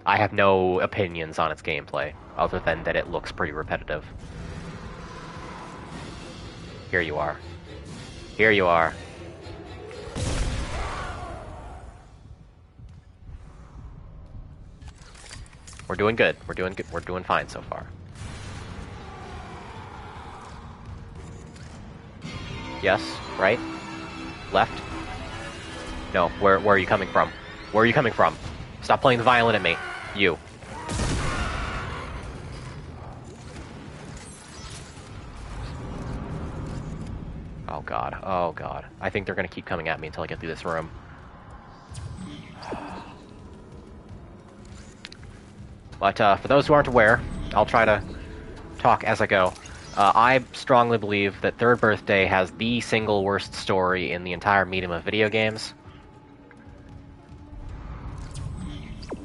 I have no opinions on its gameplay, other than that it looks pretty repetitive. Here you are. Here you are. We're doing good. We're doing good. We're doing fine so far. Yes, right? Left? No, where are you coming from? Where are you coming from? Stop playing the violin at me. You. Oh god, oh god. I think they're gonna keep coming at me until I get through this room. But for those who aren't aware, I'll try to talk as I go. I strongly believe that Third Birthday has the single worst story in the entire medium of video games.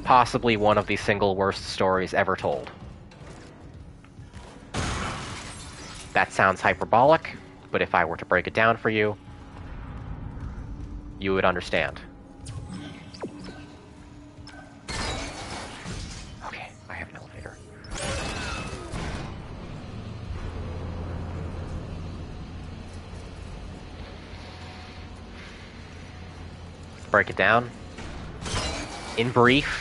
Possibly one of the single worst stories ever told. That sounds hyperbolic, but if I were to break it down for you, you would understand. Okay, I have an elevator. Break it down. In brief,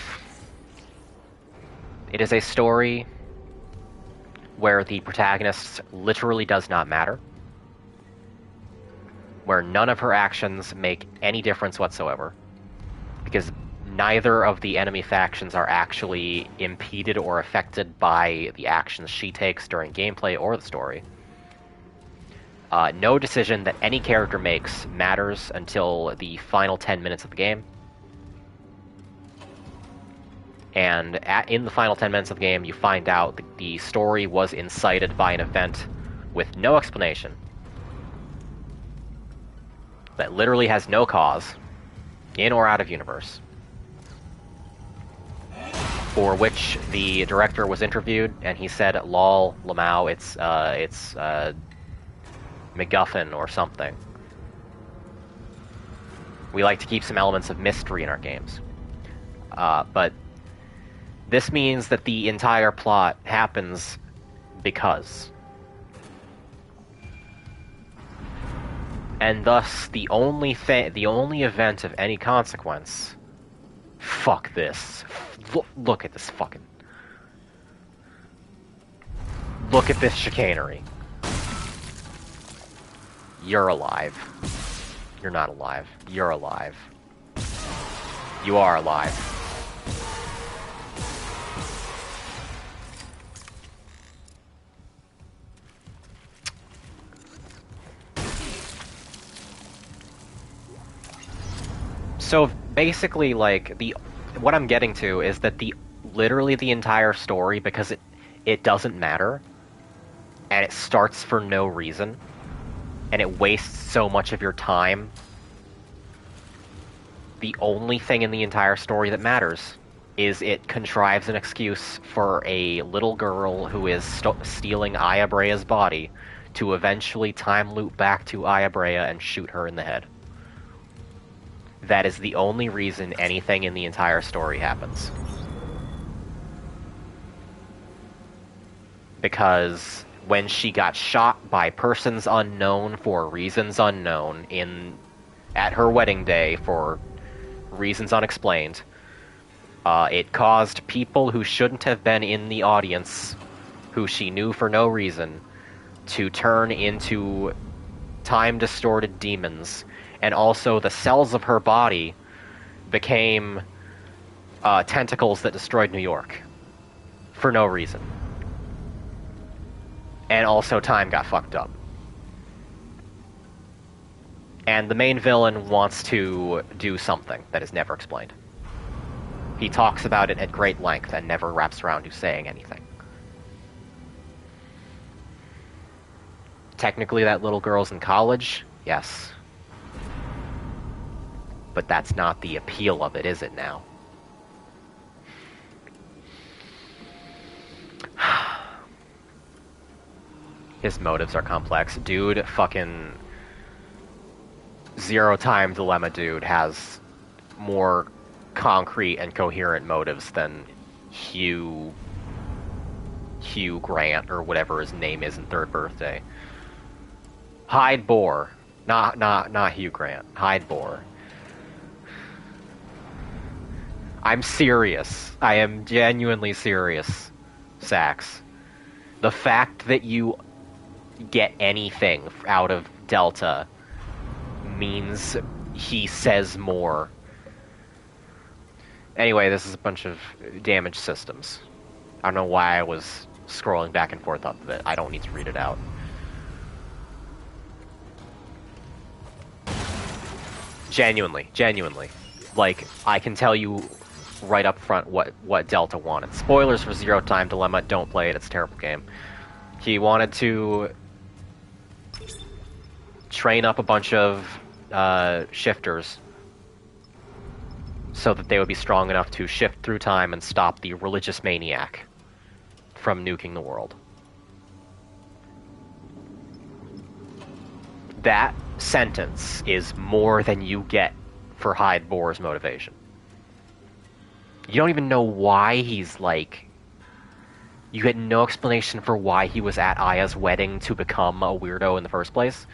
it is a story where the protagonist literally does not matter, where none of her actions make any difference whatsoever, because neither of the enemy factions are actually impeded or affected by the actions she takes during gameplay or the story. No decision that any character makes matters until the final 10 minutes of the game. And in the final 10 minutes of the game, you find out that the story was incited by an event with no explanation, that literally has no cause, in or out of universe, for which the director was interviewed, and he said, lol, Lamau, it's MacGuffin or something. We like to keep some elements of mystery in our games. But this means that the entire plot happens because. And thus, the only event of any consequence... Fuck this. Look at this fucking... Look at this chicanery. You're alive. You're not alive. You're alive. You are alive. So basically, like, what I'm getting to is that literally the entire story, because it doesn't matter, and it starts for no reason, and it wastes so much of your time. The only thing in the entire story that matters is it contrives an excuse for a little girl who is stealing Aya Brea's body to eventually time loop back to Aya Brea and shoot her in the head. That is the only reason anything in the entire story happens. Because when she got shot by persons unknown for reasons unknown at her wedding day for reasons unexplained, it caused people who shouldn't have been in the audience, who she knew for no reason, to turn into time-distorted demons and also the cells of her body became tentacles that destroyed New York for no reason. And also time got fucked up. And the main villain wants to do something that is never explained. He talks about it at great length and never wraps around to saying anything. Technically, that little girl's in college, yes. But that's not the appeal of it, is it now? His motives are complex. Dude, fucking... Zero Time Dilemma dude has more concrete and coherent motives than Hugh Grant, or whatever his name is in Third Birthday. Hyde Boar. Not Hugh Grant. Hyde Boar. I'm serious. I am genuinely serious, Sax. The fact that you get anything out of Delta means he says more. Anyway, this is a bunch of damaged systems. I don't know why I was scrolling back and forth up of it. I don't need to read it out. Genuinely. Like, I can tell you right up front what Delta wanted. Spoilers for Zero Time Dilemma, don't play it, it's a terrible game. He wanted to train up a bunch of shifters so that they would be strong enough to shift through time and stop the religious maniac from nuking the world. That sentence is more than you get for Hyde Boar's motivation. You don't even know why he's like... You get no explanation for why he was at Aya's wedding to become a weirdo in the first place.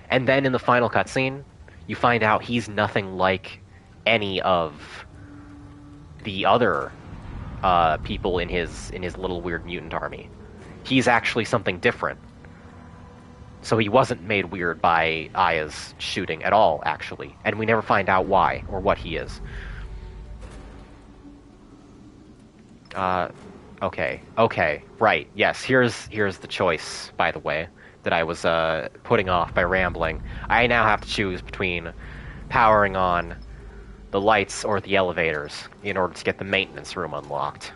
And then in the final cutscene, you find out he's nothing like any of the other people in his little weird mutant army. He's actually something different. So he wasn't made weird by Aya's shooting at all, actually. And we never find out why, or what he is. Okay, right, yes, here's the choice, by the way, that I was putting off by rambling. I now have to choose between powering on the lights or the elevators in order to get the maintenance room unlocked.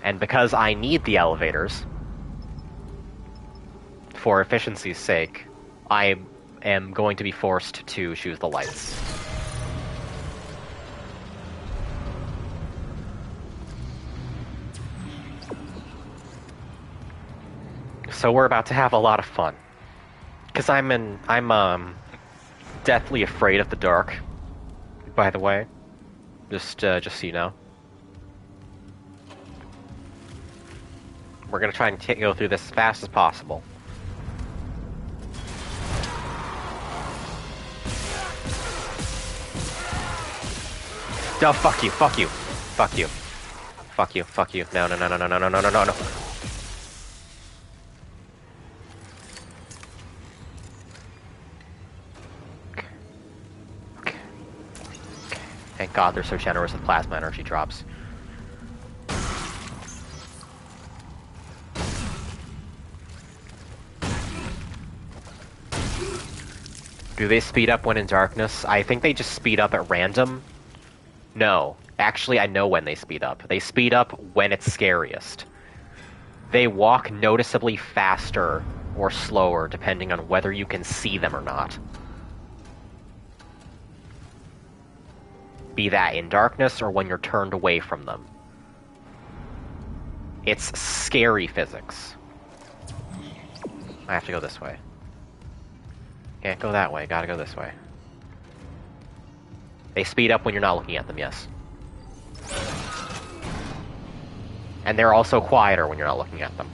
And because I need the elevators, for efficiency's sake, I am going to be forced to choose the lights. So we're about to have a lot of fun. Because I'm deathly afraid of the dark, by the way. Just so you know. We're gonna try and go through this as fast as possible. Oh, fuck you. No. Thank God they're so generous with plasma energy drops. Do they speed up when in darkness? I think they just speed up at random. No. Actually, I know when they speed up. They speed up when it's scariest. They walk noticeably faster or slower depending on whether you can see them or not. Be that in darkness or when you're turned away from them. It's scary physics. I have to go this way. Can't go that way, gotta go this way. They speed up when you're not looking at them, yes. And they're also quieter when you're not looking at them.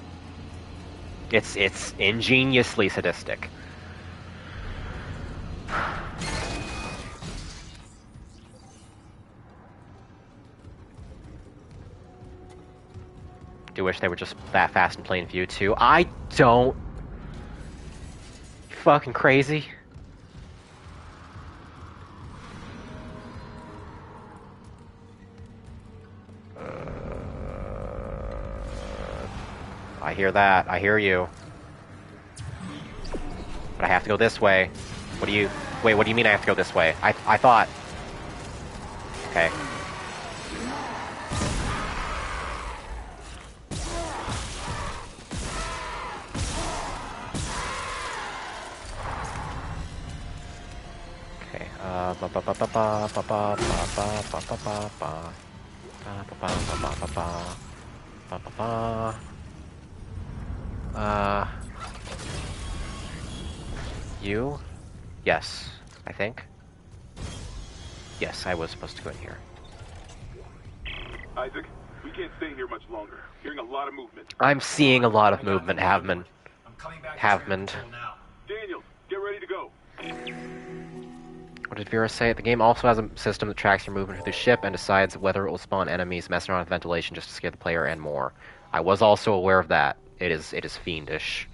It's ingeniously sadistic. Do wish they were just that fast in plain view too. I don't... You fucking crazy? I hear that. I hear you. But I have to go this way. What do you... Wait, what do you mean I have to go this way? I thought... Okay. Okay, you? Yes, I think. Yes, I was supposed to go in here. Isaac, we can't stay here much longer. Hearing a lot of movement. I'm seeing a lot of movement, Havman. I'm coming back Havman. now. Daniels, get ready to go. What did Vera say? The game also has a system that tracks your movement through the ship and decides whether it will spawn enemies, messing around with ventilation just to scare the player, and more. I was also aware of that. It is fiendish.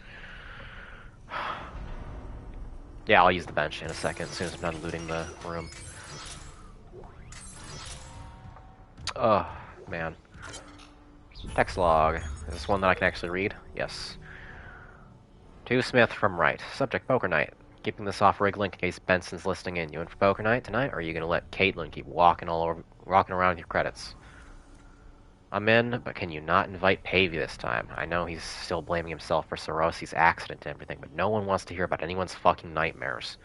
Yeah, I'll use the bench in a second, as soon as I'm done looting the room. Oh, man. Text log. Is this one that I can actually read? Yes. To Smith from Wright. Subject, poker night. Keeping this off rig link in case Benson's listening in. You in for poker night tonight, or are you gonna let Caitlin keep walking around with your credits? I'm in, but can you not invite Pavey this time? I know he's still blaming himself for Sorosi's accident and everything, but no one wants to hear about anyone's fucking nightmares.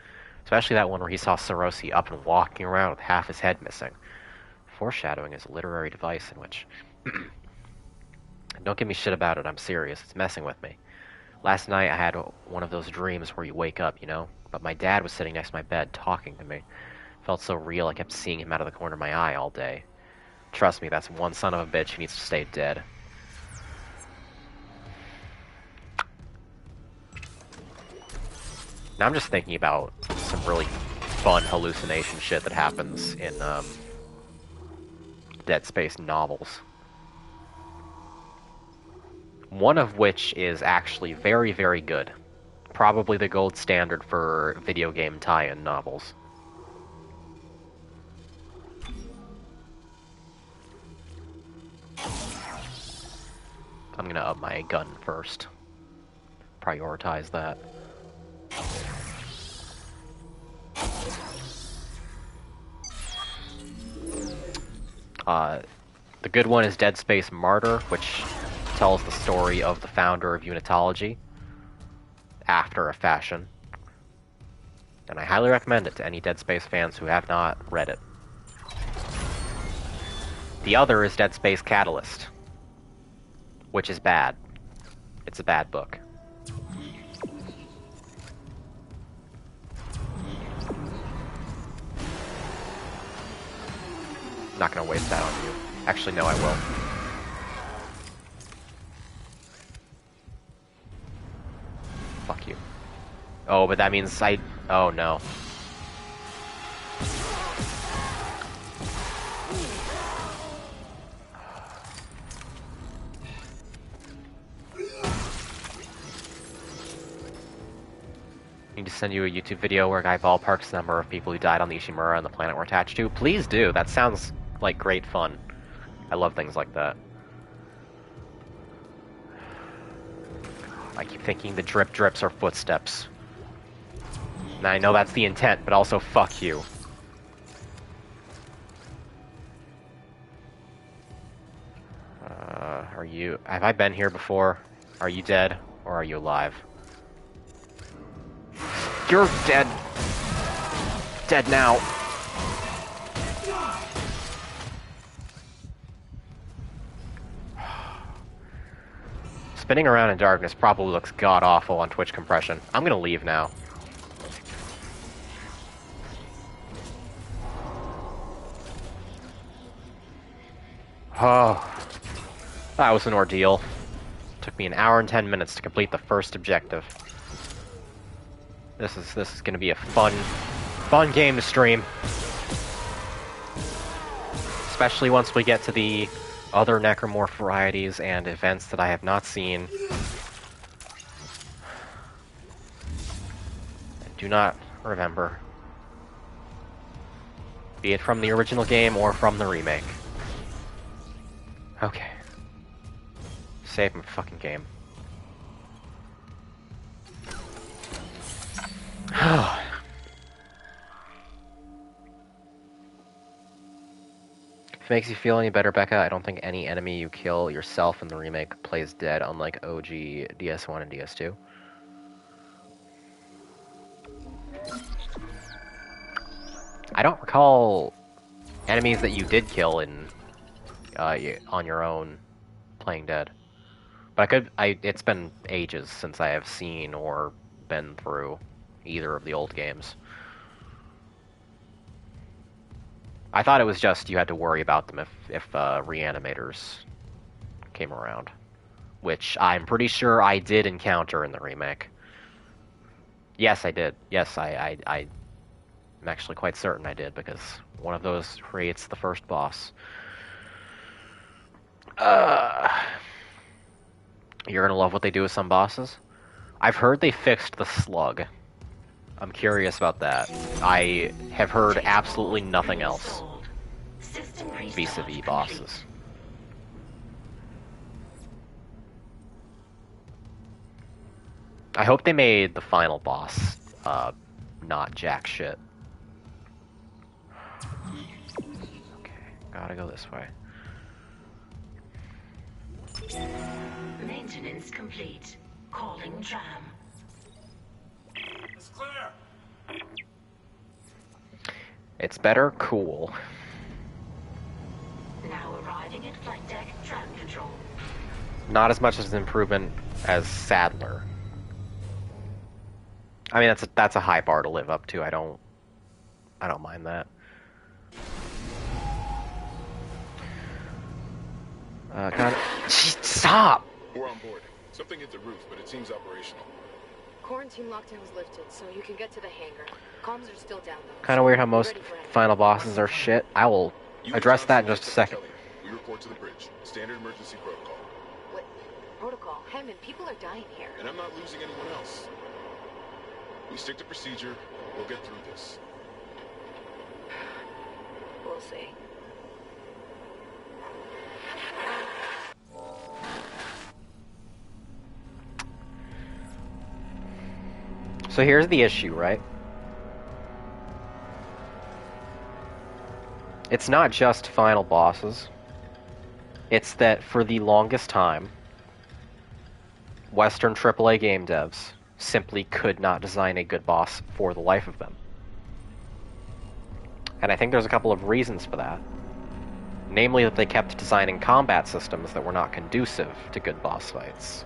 Especially that one where he saw Sorosi up and walking around with half his head missing. Foreshadowing is a literary device in which... Don't give me shit about it, I'm serious. It's messing with me. Last night I had one of those dreams where you wake up, you know? But my dad was sitting next to my bed talking to me. Felt so real I kept seeing him out of the corner of my eye all day. Trust me, that's one son of a bitch who needs to stay dead. Now I'm just thinking about some really fun hallucination shit that happens in Dead Space novels. One of which is actually very, very good. Probably the gold standard for video game tie-in novels. I'm gonna up my gun first. Prioritize that. The good one is Dead Space Martyr, which tells the story of the founder of Unitology after a fashion. And I highly recommend it to any Dead Space fans who have not read it. The other is Dead Space Catalyst, which is bad. It's a bad book. I'm not gonna waste that on you. Actually, no, I will. Fuck you. Oh, but that means I... Oh, no. Need to send you a YouTube video where a guy ballparks the number of people who died on the Ishimura and the planet we're attached to. Please do. That sounds like great fun. I love things like that. I keep thinking the drip drips are footsteps. Now I know that's the intent, but also fuck you. Are you... Have I been here before? Are you dead, or are you alive? You're dead. Dead now. Spinning around in darkness probably looks god-awful on Twitch compression. I'm gonna leave now. Oh, that was an ordeal. Took me an hour and 10 minutes to complete the first objective. This is gonna be a fun game to stream. Especially once we get to the other necromorph varieties and events that I have not seen. And do not remember. Be it from the original game or from the remake. Okay. Save my fucking game. If it makes you feel any better, Becca, I don't think any enemy you kill yourself in the remake plays dead, unlike OG, DS1, and DS2. I don't recall enemies that you did kill in on your own playing dead. But it's been ages since I have seen or been through either of the old games. I thought it was just you had to worry about them if reanimators came around, which I'm pretty sure I did encounter in the remake. Yes, I did. Yes, I'm actually quite certain I did, because one of those creates the first boss. You're gonna love what they do with some bosses? I've heard they fixed the slug. I'm curious about that. I have heard absolutely nothing else vis-a-vis bosses. I hope they made the final boss not jack shit. Okay, gotta go this way. Maintenance complete. Calling tram. It's clear. It's better cool. Now arriving at flight deck tram control. Not as much as an improvement as Sadler. I mean, that's a high bar to live up to. I don't mind that. Stop! We're on board. Something hit the roof, but it seems operational. Quarantine lockdown was lifted, so you can get to the hangar. Comms are still down, though. Kind of weird how most final bosses are shit. I will address that in just a second. We report to the bridge. Standard emergency protocol. What? Protocol? Hammond, people are dying here. And I'm not losing anyone else. We stick to procedure. We'll get through this. We'll see. So here's the issue, right? It's not just final bosses. It's that for the longest time, Western AAA game devs simply could not design a good boss for the life of them. And I think there's a couple of reasons for that. Namely that they kept designing combat systems that were not conducive to good boss fights.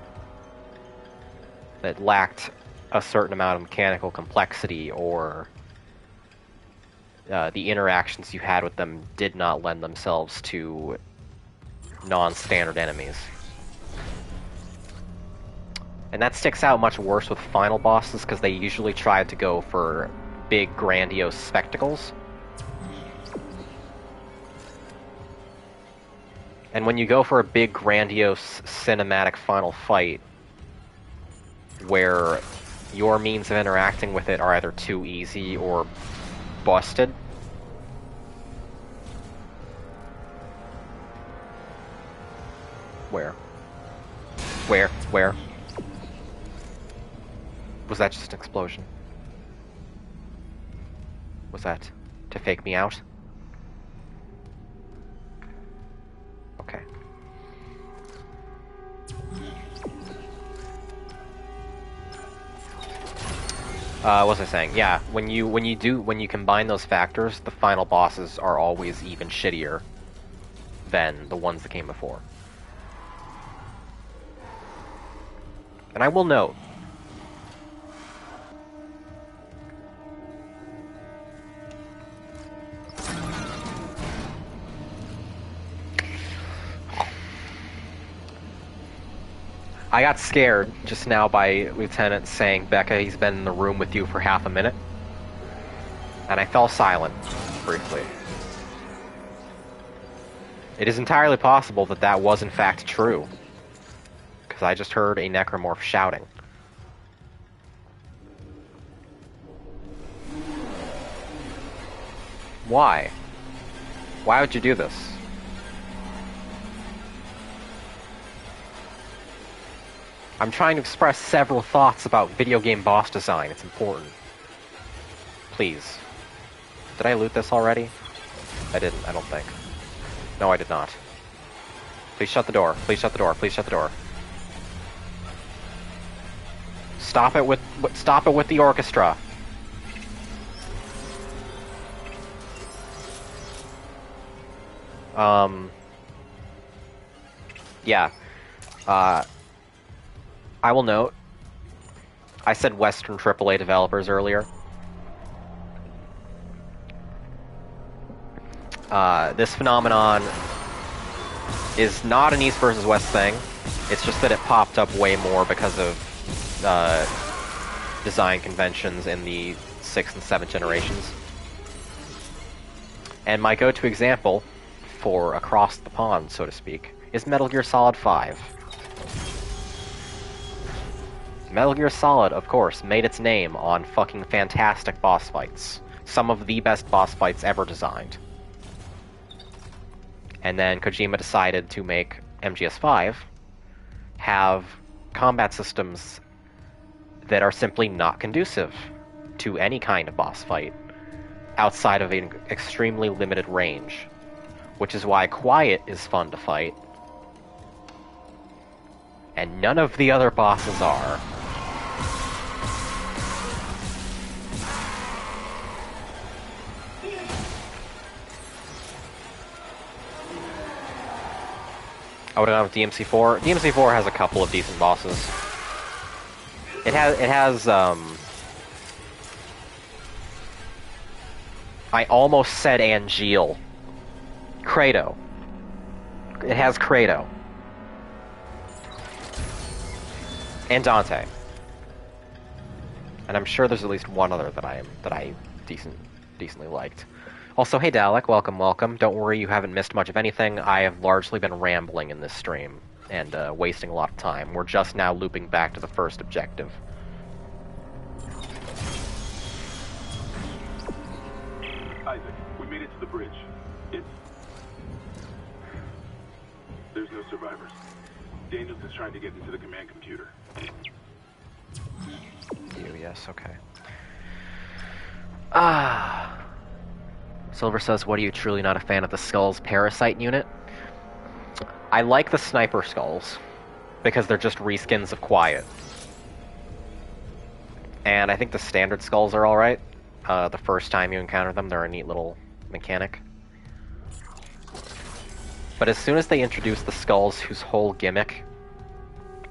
That lacked a certain amount of mechanical complexity, or the interactions you had with them did not lend themselves to non-standard enemies. And that sticks out much worse with final bosses, because they usually tried to go for big, grandiose spectacles. And when you go for a big, grandiose, cinematic final fight, where your means of interacting with it are either too easy or busted, Where? Was that just an explosion? Was that to fake me out? Okay. What was I saying? Yeah, when you combine those factors, the final bosses are always even shittier than the ones that came before. And I will note, I got scared just now by Lieutenant saying, "Becca, he's been in the room with you for half a minute." And I fell silent, briefly. It is entirely possible that that was in fact true, because I just heard a necromorph shouting. Why? Why would you do this? I'm trying to express several thoughts about video game boss design. It's important. Please. Did I loot this already? I didn't, I don't think. No, I did not. Please shut the door. Please shut the door. Please shut the door. Stop it with the orchestra. Yeah. I will note, I said Western AAA developers earlier. This phenomenon is not an East versus West thing. It's just that it popped up way more because of design conventions in the 6th and 7th generations. And my go-to example for across the pond, so to speak, is Metal Gear Solid 5. Metal Gear Solid, of course, made its name on fucking fantastic boss fights. Some of the best boss fights ever designed. And then Kojima decided to make MGS5 have combat systems that are simply not conducive to any kind of boss fight outside of an extremely limited range. Which is why Quiet is fun to fight, and none of the other bosses are. I would have gone with DMC4. DMC4 has a couple of decent bosses. It has, I almost said Angeal. Kratos. It has Kratos. And Dante. And I'm sure there's at least one other that I decently liked. Also, hey Dalek, welcome, welcome. Don't worry, you haven't missed much of anything. I have largely been rambling in this stream and wasting a lot of time. We're just now looping back to the first objective. Isaac, we made it to the bridge. There's no survivors. Daniels is trying to get into the command computer. Yes, okay. Silver says, what are you truly not a fan of the Skulls Parasite unit? I like the Sniper Skulls, because they're just reskins of Quiet. And I think the standard Skulls are alright. The first time you encounter them, they're a neat little mechanic. But as soon as they introduce the Skulls whose whole gimmick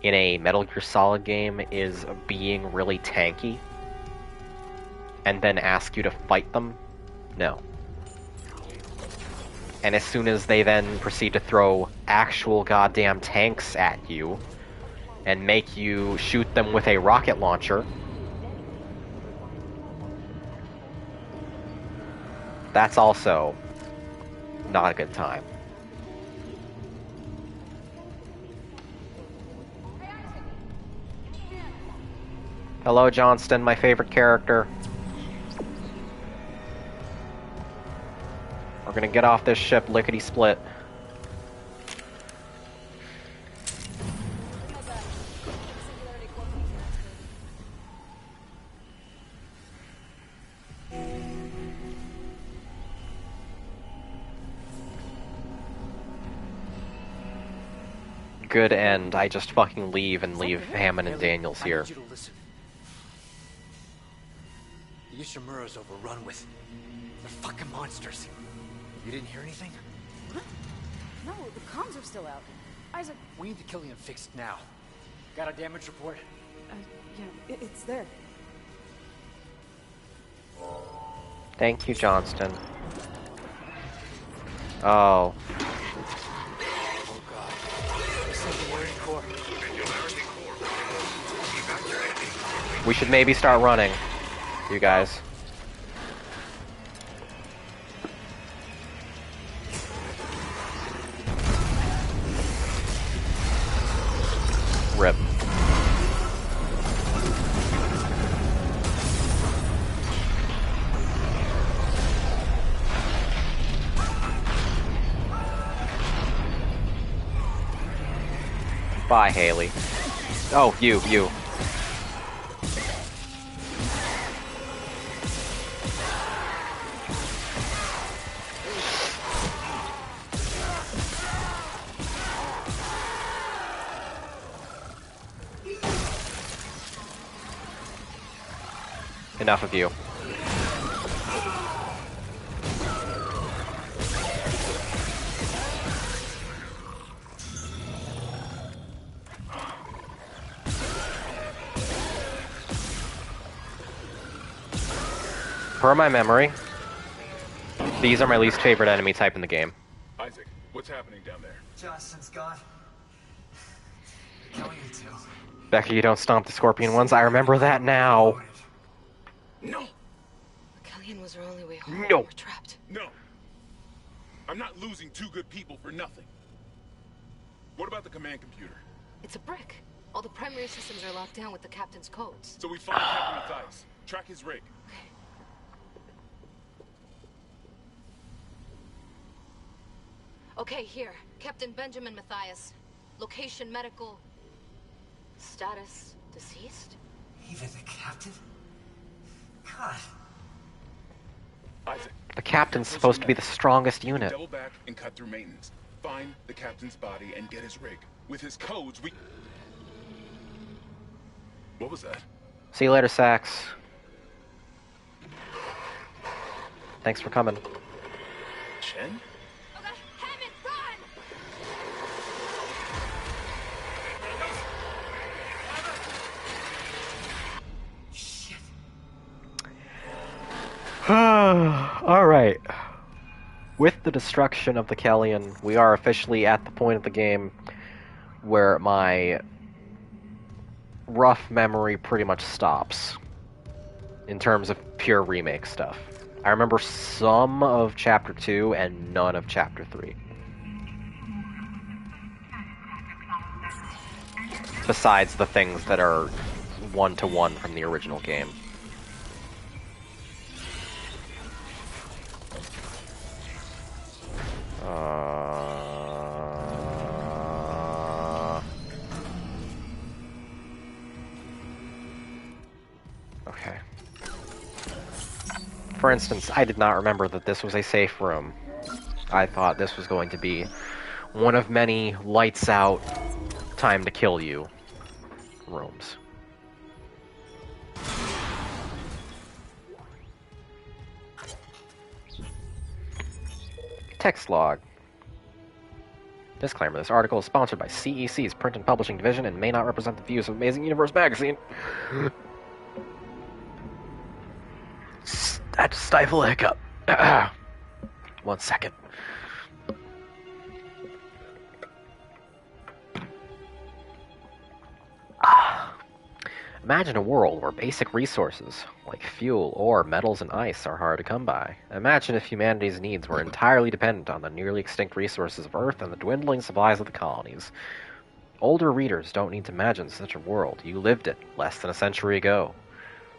in a Metal Gear Solid game is being really tanky, and then ask you to fight them, no. And as soon as they then proceed to throw actual goddamn tanks at you, and make you shoot them with a rocket launcher, that's also not a good time. Hello, Johnston, my favorite character. We're gonna get off this ship lickety-split. Good end. I just fucking leave and leave Hammond and Daniels here. The Ishimura's overrun with... they're fucking monsters. You didn't hear anything? What? No, the comms are still out. Isaac... We need to kill him fixed now. Got a damage report? Yeah, it's there. Thank you, Johnston. Oh. Oh god. This is the Marine Corps. We should maybe start running, you guys. Rip. Bye, Haley. Oh, you. Enough of you. Per my memory, these are my least favorite enemy type in the game. Isaac, what's happening down there? Johnson's gone. Killing you two. Becky, you don't stomp the scorpion ones. I remember that now. No! Kellyan was our only way home. No. We're trapped. No! I'm not losing two good people for nothing. What about the command computer? It's a brick. All the primary systems are locked down with the captain's codes. So we find Captain Mathias. Track his rig. Okay, here. Captain Benjamin Mathias. Location medical. Status deceased? Even the captain? God. Isaac. The captain's supposed to be the strongest unit. Double back and cut through maintenance. Find the captain's body and get his rig. With his codes, we... What was that? See you later, Sax. Thanks for coming. Chen? Okay, Hammond, run! Shit. Alright. With the destruction of the Kellyan, we are officially at the point of the game where my rough memory pretty much stops in terms of pure remake stuff. I remember some of Chapter 2 and none of Chapter 3. Besides the things that are one-to-one from the original game. Okay. For instance, I did not remember that this was a safe room. I thought this was going to be one of many lights out, time to kill you rooms. Text log. Disclaimer, this article is sponsored by CEC's Print and Publishing Division and may not represent the views of Amazing Universe magazine. I had to stifle a hiccup. 1 second. Imagine a world where basic resources, like fuel, ore, metals, and ice, are hard to come by. Imagine if humanity's needs were entirely dependent on the nearly extinct resources of Earth and the dwindling supplies of the colonies. Older readers don't need to imagine such a world. You lived it less than a century ago.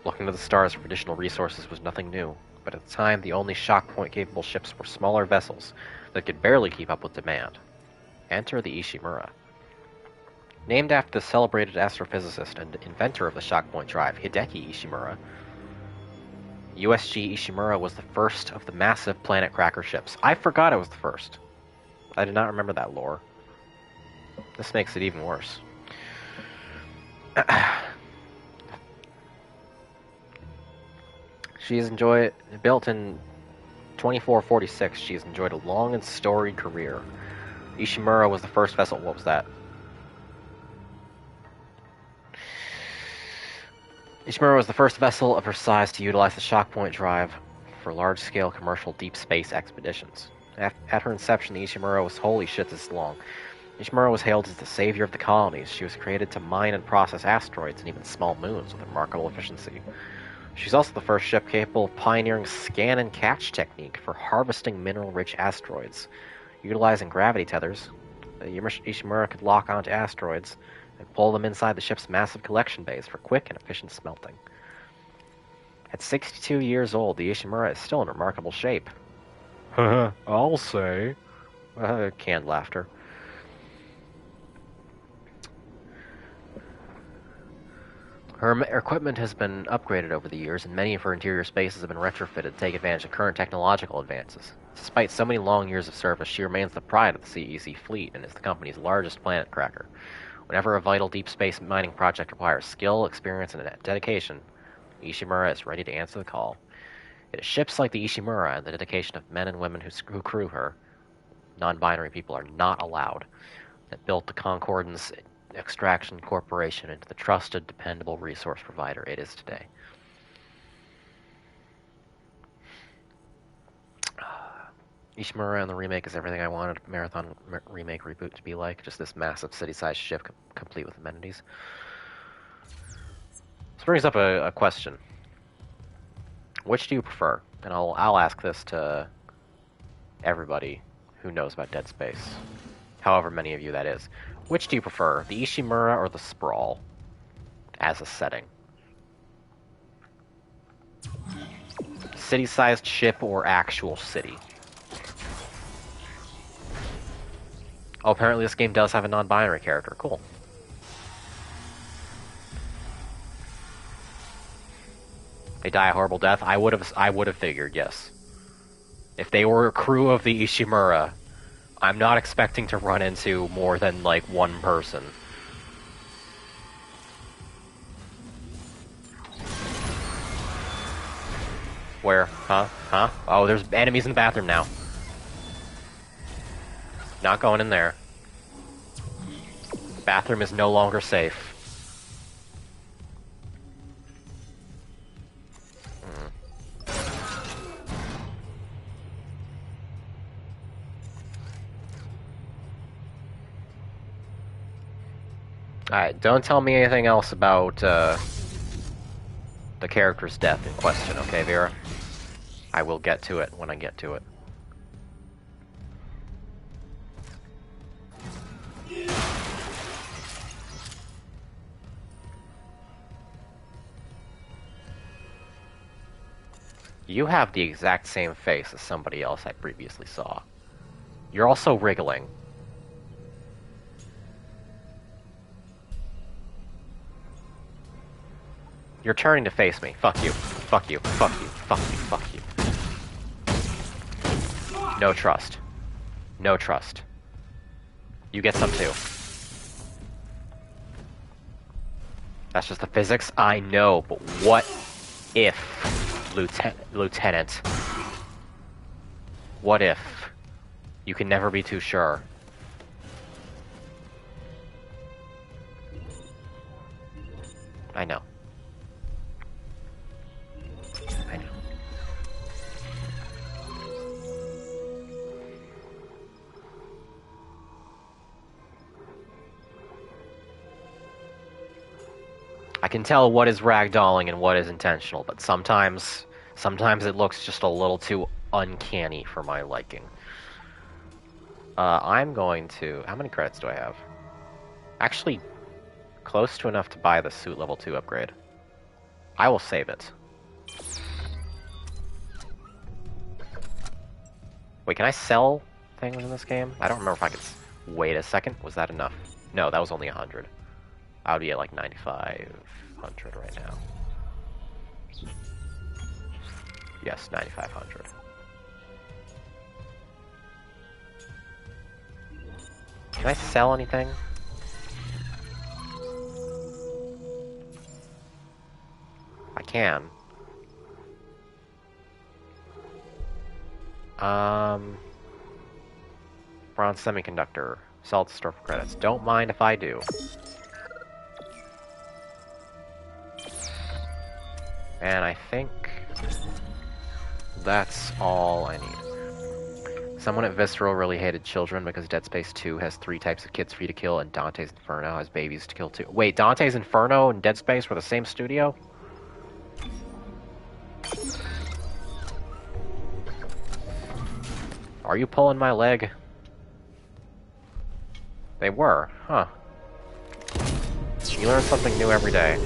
Looking to the stars for additional resources was nothing new, but at the time the only shock point-capable ships were smaller vessels that could barely keep up with demand. Enter the Ishimura. Named after the celebrated astrophysicist and inventor of the shockpoint drive, Hideki Ishimura, USG Ishimura was the first of the massive planet cracker ships. I forgot it was the first. I did not remember that lore. This makes it even worse. Built in 2446, she has enjoyed a long and storied career. Ishimura was the first vessel. What was that? Ishimura was the first vessel of her size to utilize the shockpoint drive for large-scale commercial deep space expeditions. At her inception, the Ishimura was holy shit this long. Ishimura was hailed as the savior of the colonies. She was created to mine and process asteroids and even small moons with remarkable efficiency. She's also the first ship capable of pioneering scan and catch technique for harvesting mineral-rich asteroids. Utilizing gravity tethers, the Ishimura could lock onto asteroids and pull them inside the ship's massive collection bays for quick and efficient smelting. At 62 years old, the Ishimura is still in remarkable shape. I'll say. Canned laughter. Her equipment has been upgraded over the years, and many of her interior spaces have been retrofitted to take advantage of current technological advances. Despite so many long years of service, she remains the pride of the CEC fleet and is the company's largest planet cracker. Whenever a vital deep space mining project requires skill, experience, and dedication, Ishimura is ready to answer the call. It is ships like the Ishimura and the dedication of men and women who crew her, non-binary people are not allowed, that built the Concordance Extraction Corporation into the trusted, dependable resource provider it is today. Ishimura and the remake is everything I wanted a Marathon remake reboot to be like. Just this massive city-sized ship complete with amenities. This brings up a question. Which do you prefer? And I'll ask this to everybody who knows about Dead Space. However many of you that is. Which do you prefer? The Ishimura or the Sprawl? As a setting. City-sized ship or actual city? Oh, apparently this game does have a non-binary character. Cool. They die a horrible death. I would have figured, yes. If they were a crew of the Ishimura, I'm not expecting to run into more than like one person. Where? Huh? Huh? Oh, there's enemies in the bathroom now. Not going in there. Bathroom is no longer safe. Alright, don't tell me anything else about the character's death in question, okay, Vera? I will get to it when I get to it. You have the exact same face as somebody else I previously saw. You're also wriggling. You're turning to face me. Fuck you. Fuck you. Fuck you. Fuck you. Fuck you. No trust. No trust. You get some too. That's just the physics? I know, but what if, Lieutenant? What if? You can never be too sure. I know. I know. I can tell what is ragdolling and what is intentional, but sometimes it looks just a little too uncanny for my liking. I'm going to... How many credits do I have? Actually, close to enough to buy the suit level 2 upgrade. I will save it. Wait, can I sell things in this game? I don't remember if I could... Wait a second, was that enough? No, that was only 100. I would be at like 9,500 right now. Yes, 9,500. Can I sell anything? I can. Bronze semiconductor. Sell to store for credits. Don't mind if I do. And I think that's all I need. Someone at Visceral really hated children because Dead Space 2 has 3 types of kids for you to kill, and Dante's Inferno has babies to kill too. Wait, Dante's Inferno and Dead Space were the same studio? Are you pulling my leg? They were, huh. You learn something new every day.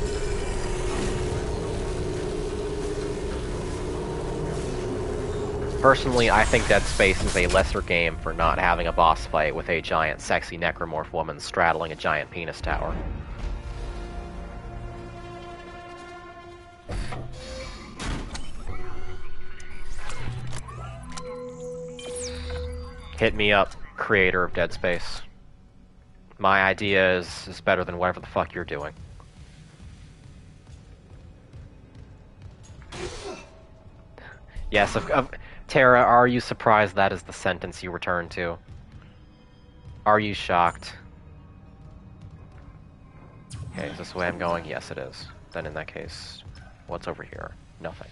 Personally, I think Dead Space is a lesser game for not having a boss fight with a giant, sexy necromorph woman straddling a giant penis tower. Hit me up, creator of Dead Space. My idea is better than whatever the fuck you're doing. Yes, Tara, are you surprised that is the sentence you return to? Are you shocked? Okay, is this the way I'm going? Yes, it is. Then in that case, what's over here? Nothing.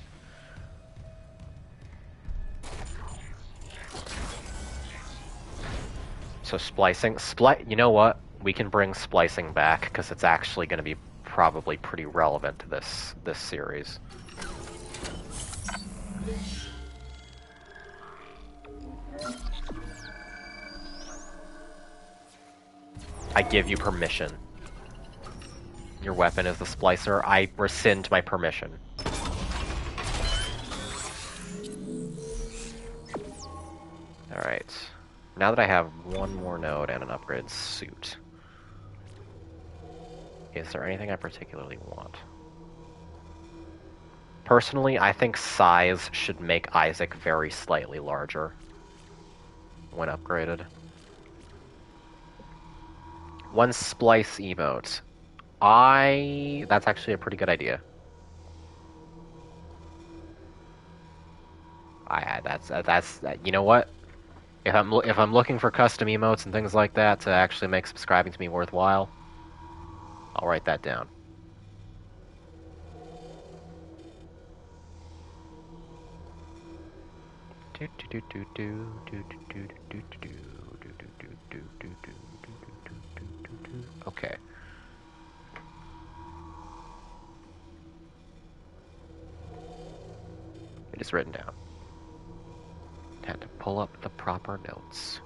So splicing, you know what? We can bring splicing back because it's actually going to be probably pretty relevant to this series. I give you permission. Your weapon is the splicer. I rescind my permission. Alright. Now that I have one more node and an upgraded suit, is there anything I particularly want? Personally, I think size should make Isaac very slightly larger when upgraded. One splice emote. That's actually a pretty good idea. That's you know what? If I'm looking for custom emotes and things like that to actually make subscribing to me worthwhile, I'll write that down. Okay. It is written down. Had to pull up the proper notes.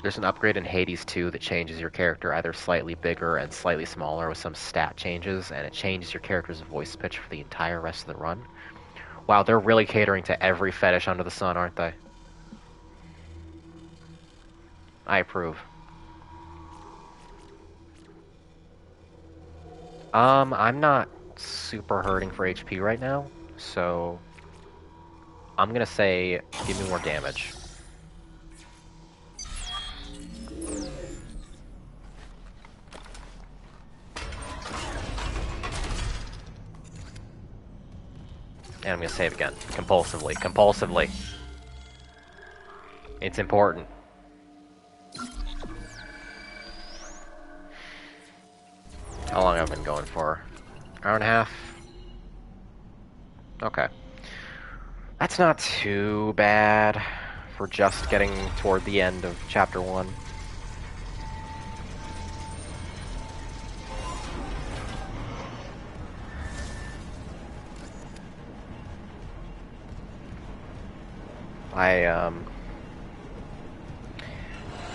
There's an upgrade in Hades 2 that changes your character either slightly bigger and slightly smaller with some stat changes, and it changes your character's voice pitch for the entire rest of the run. Wow, they're really catering to every fetish under the sun, aren't they? I approve. I'm not super hurting for HP right now, so I'm gonna say give me more damage. And I'm gonna save again. Compulsively. Compulsively. It's important. How long have I been going for? Hour and a half? Okay. That's not too bad for just getting toward the end of Chapter 1.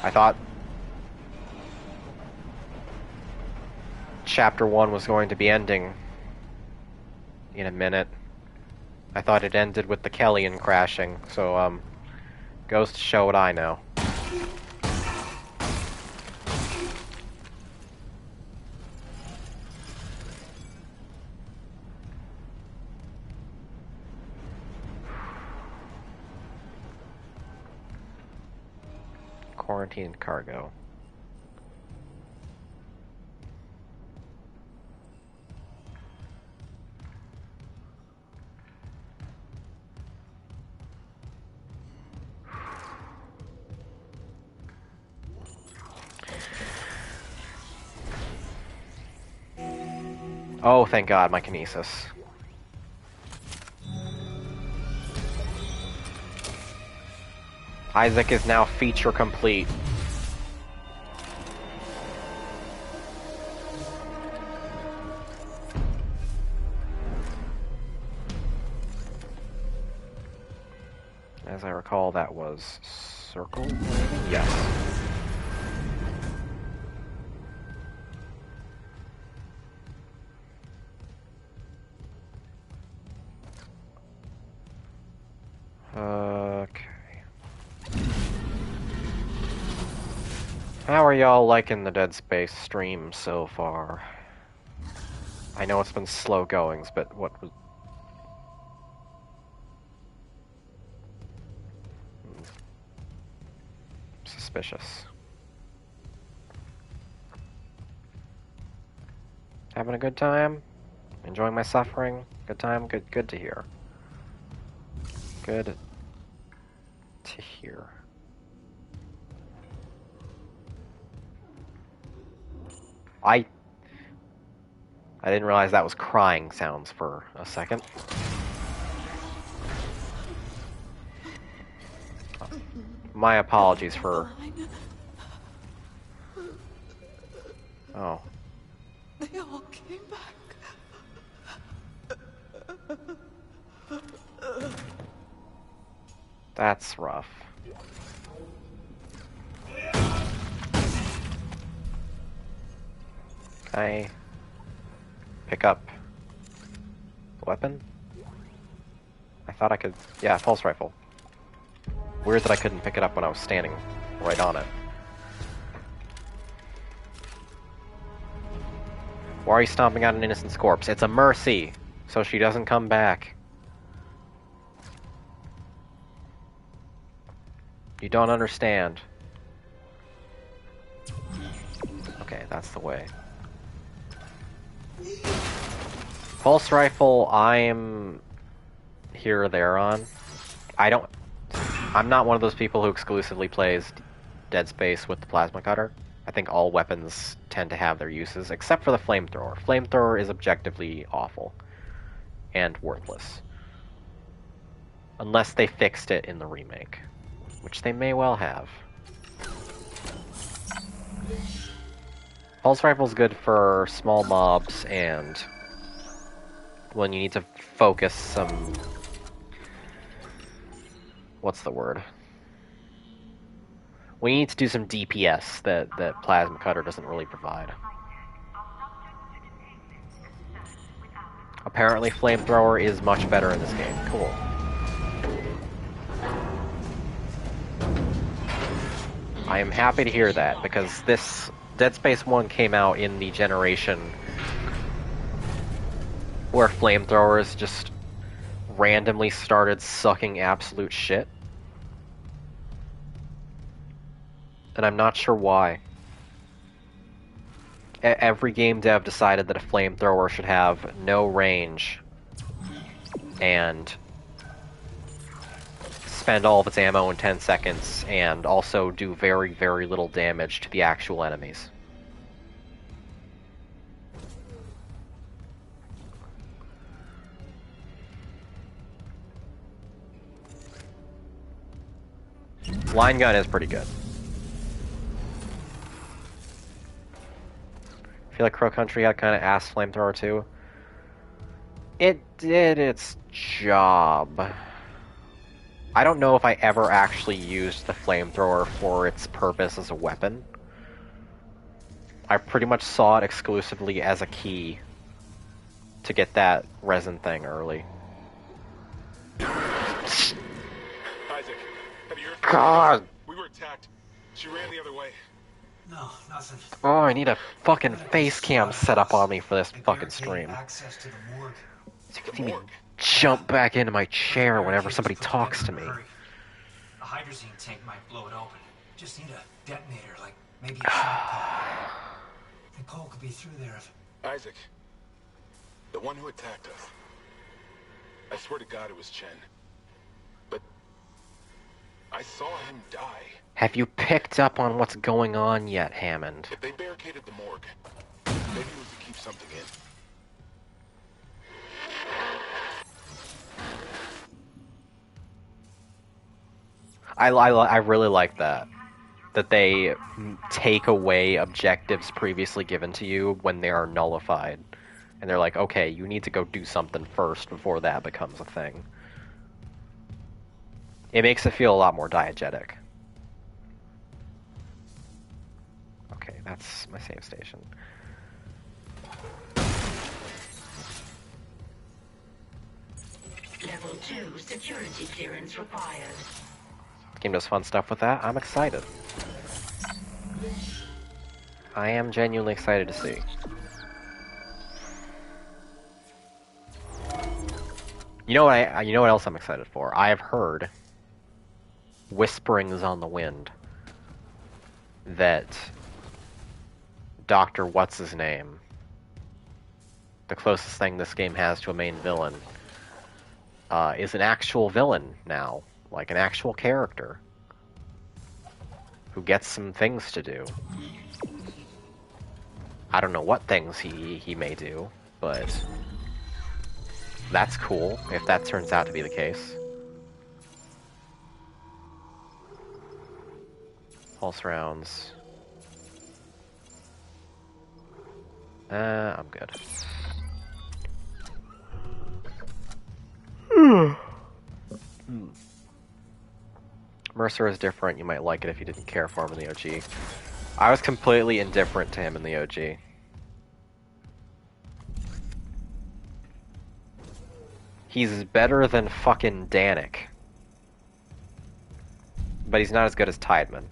I thought Chapter 1 was going to be ending in a minute. I thought it ended with the Kellyan crashing, so, goes to show what I know. Quarantined cargo. Oh, thank God, my kinesis. Isaac is now feature complete. As I recall, that was circle? Yes. Okay. How are y'all liking the Dead Space stream so far? I know it's been slow goings, but what was... Suspicious. Having a good time? Enjoying my suffering? Good time? Good to hear. Good to hear. I didn't realize that was crying sounds for a second. My apologies for... Oh. They all came back. That's rough. Can I pick up the weapon? I thought I could... Yeah, pulse rifle. Weird that I couldn't pick it up when I was standing right on it. Why are you stomping out an innocent corpse? It's a mercy, so she doesn't come back. You don't understand. Okay, that's the way. Pulse rifle, I'm here or there on. I'm not one of those people who exclusively plays Dead Space with the plasma cutter. I think all weapons tend to have their uses, except for the flamethrower. Flamethrower is objectively awful and worthless. Unless they fixed it in the remake, which they may well have. Pulse rifle's good for small mobs and when you need to focus some... What's the word? We need to do some DPS that plasma cutter doesn't really provide. Apparently flamethrower is much better in this game. Cool. I am happy to hear that, because this Dead Space 1 came out in the generation where flamethrowers just randomly started sucking absolute shit. And I'm not sure why. Every game dev decided that a flamethrower should have no range and spend all of its ammo in 10 seconds and also do very, very little damage to the actual enemies. Line gun is pretty good. I feel like Crow Country had kind of ass flamethrower too. It did its job. I don't know if I ever actually used the flamethrower for its purpose as a weapon. I pretty much saw it exclusively as a key to get that resin thing early. Isaac, have you heard from God! We were attacked. She ran the other way. No, nothing. Oh, I need a fucking face cam set up on me for this fucking stream. Access to the morgue. So you can see me jump back into my chair whenever somebody talks to me. A hydrazine tank might blow it open. Just need a detonator, like maybe a shot pad. Nicole could be through there if... Isaac, the one who attacked us. I swear to God it was Chen. But I saw him die. Have you picked up on what's going on yet, Hammond? If they barricaded the morgue, maybe we could keep something in. I really like that. That they take away objectives previously given to you when they are nullified. And they're like, okay, you need to go do something first before that becomes a thing. It makes it feel a lot more diegetic. Okay, that's my save station. Level 2 security clearance required. Game does fun stuff with that. I'm excited. I am genuinely excited to see. You know what else I'm excited for? I have heard whisperings on the wind that Dr. What's-His-Name the closest thing this game has to a main villain, is an actual villain now. Like an actual character. Who gets some things to do. I don't know what things he may do, but that's cool if that turns out to be the case. Pulse rounds. I'm good. Mercer is different. You might like it if you didn't care for him in the OG. I was completely indifferent to him in the OG. He's better than fucking Danik. But he's not as good as Tideman.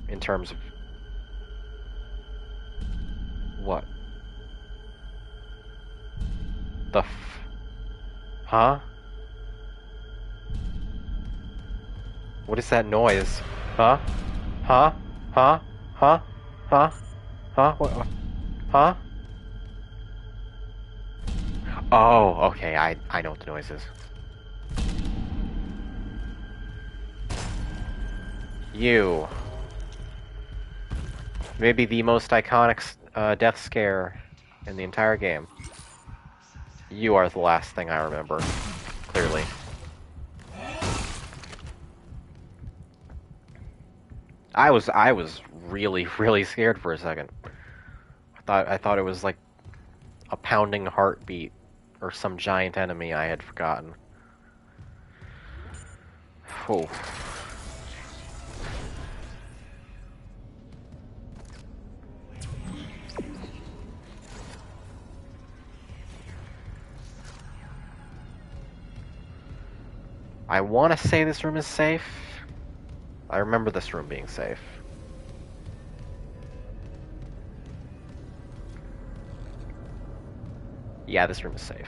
In terms of... What? The f... Huh? What is that noise? Huh? Huh? Huh? Huh? Huh? Huh? What? Huh? Oh, okay, I know what the noise is. You. Maybe the most iconic death scare in the entire game. You are the last thing I remember, clearly. I was really, really scared for a second. I thought it was like a pounding heartbeat or some giant enemy I had forgotten. Oh. I want to say this room is safe. I remember this room being safe. Yeah, this room is safe.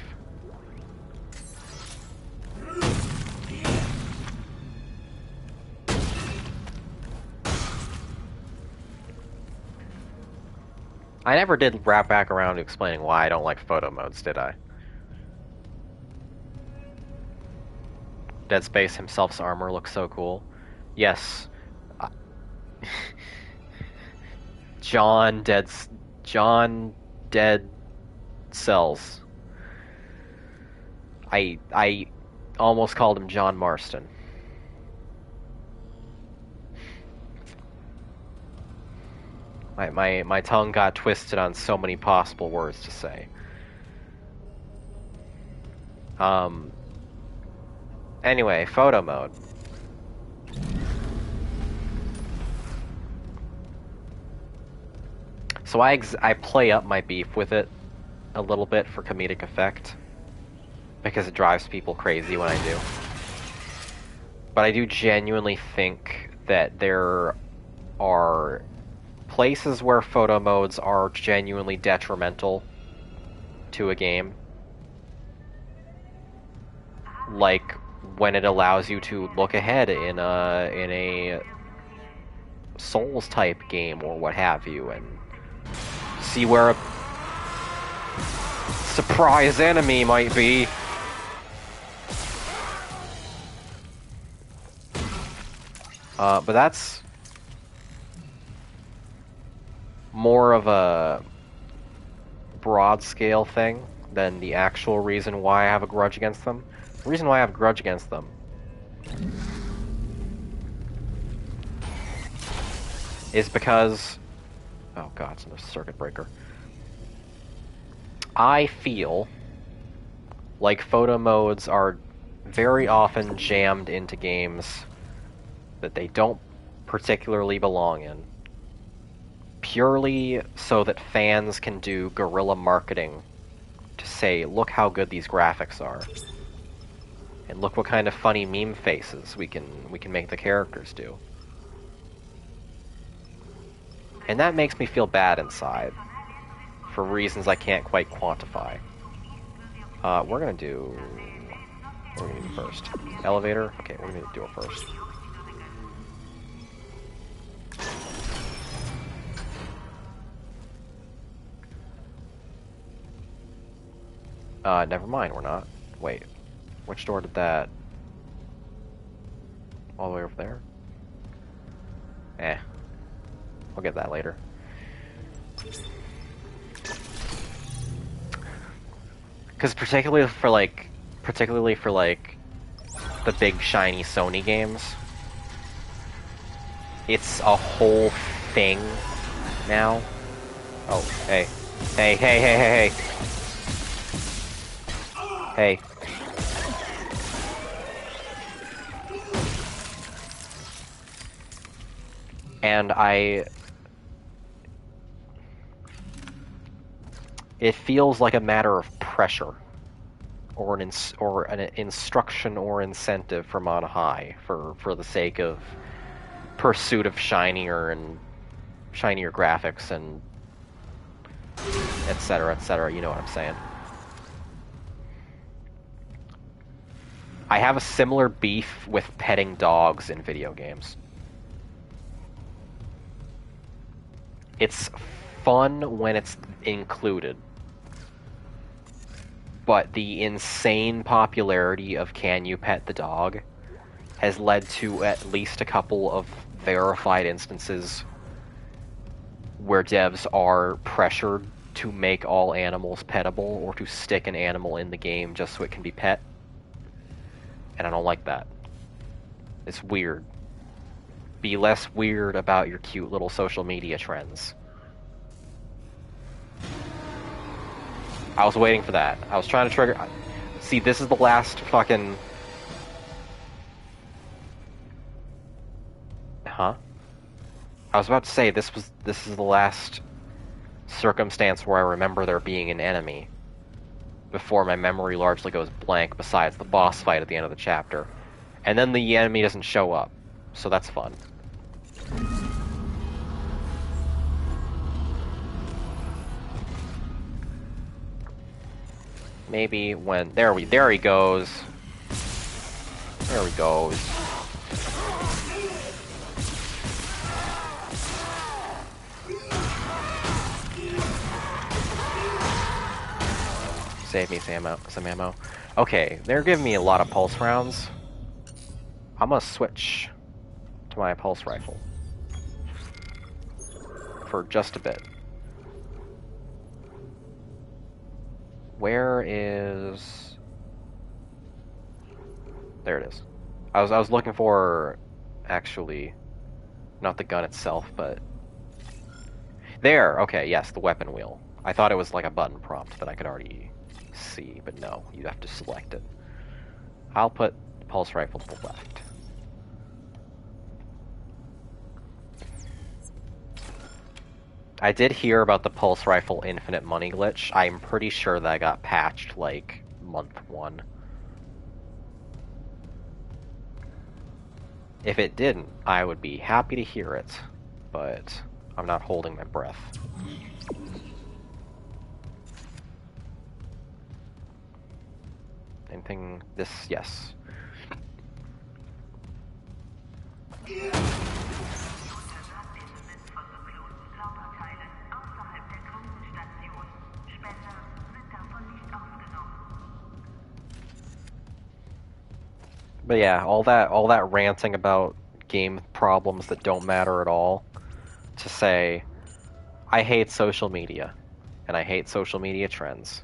I never did wrap back around to explaining why I don't like photo modes, did I? Dead Space himself's armor looks so cool. Yes. John Dead Cells. I almost called him John Marston. My tongue got twisted on so many possible words to say. Anyway, photo mode. So I play up my beef with it a little bit for comedic effect, because it drives people crazy when I do. But I do genuinely think that there are places where photo modes are genuinely detrimental to a game. Like when it allows you to look ahead in a Souls type game or what have you, and see where a surprise enemy might be. But that's more of a broad scale thing than the actual reason why I have a grudge against them. The reason why I have a grudge against them is because... Oh god, it's a circuit breaker. I feel like photo modes are very often jammed into games that they don't particularly belong in, purely so that fans can do guerrilla marketing to say, look how good these graphics are, and look what kind of funny meme faces we can make the characters do. And that makes me feel bad inside, for reasons I can't quite quantify. We're gonna do first. Elevator? Okay, we're gonna do it first. Never mind, we're not. Wait, which door did that... All the way over there? Eh. I'll get that later. Because particularly for like the big shiny Sony games, it's a whole thing now. Oh, hey. Hey, hey, hey, hey, hey. Hey. And it feels like a matter of pressure, or an instruction or incentive from on high for the sake of pursuit of shinier graphics and etc., etc. You know what I'm saying. I have a similar beef with petting dogs in video games. It's fun when it's included, but the insane popularity of Can You Pet the Dog has led to at least a couple of verified instances where devs are pressured to make all animals pettable or to stick an animal in the game just so it can be pet. And I don't like that. It's weird. Be less weird about your cute little social media trends. I was waiting for that. I was trying to trigger... See, this is the last fucking... Huh? I was about to say, this is the last circumstance where I remember there being an enemy before my memory largely goes blank, besides the boss fight at the end of the chapter. And then the enemy doesn't show up, so that's fun. Maybe when... There he goes. There he goes. Save me some ammo. Okay, they're giving me a lot of pulse rounds. I'm gonna switch to my pulse rifle. For just a bit. Where is... There it is. I was looking for... Actually... Not the gun itself, but... There! Okay, yes, the weapon wheel. I thought it was like a button prompt that I could already see, but no, you have to select it. I'll put pulse rifle to the left. I did hear about the pulse rifle infinite money glitch. I'm pretty sure that got patched like month 1. If it didn't, I would be happy to hear it, but I'm not holding my breath. Anything... This... Yes. But yeah, all that ranting about game problems that don't matter at all, to say, I hate social media, and I hate social media trends.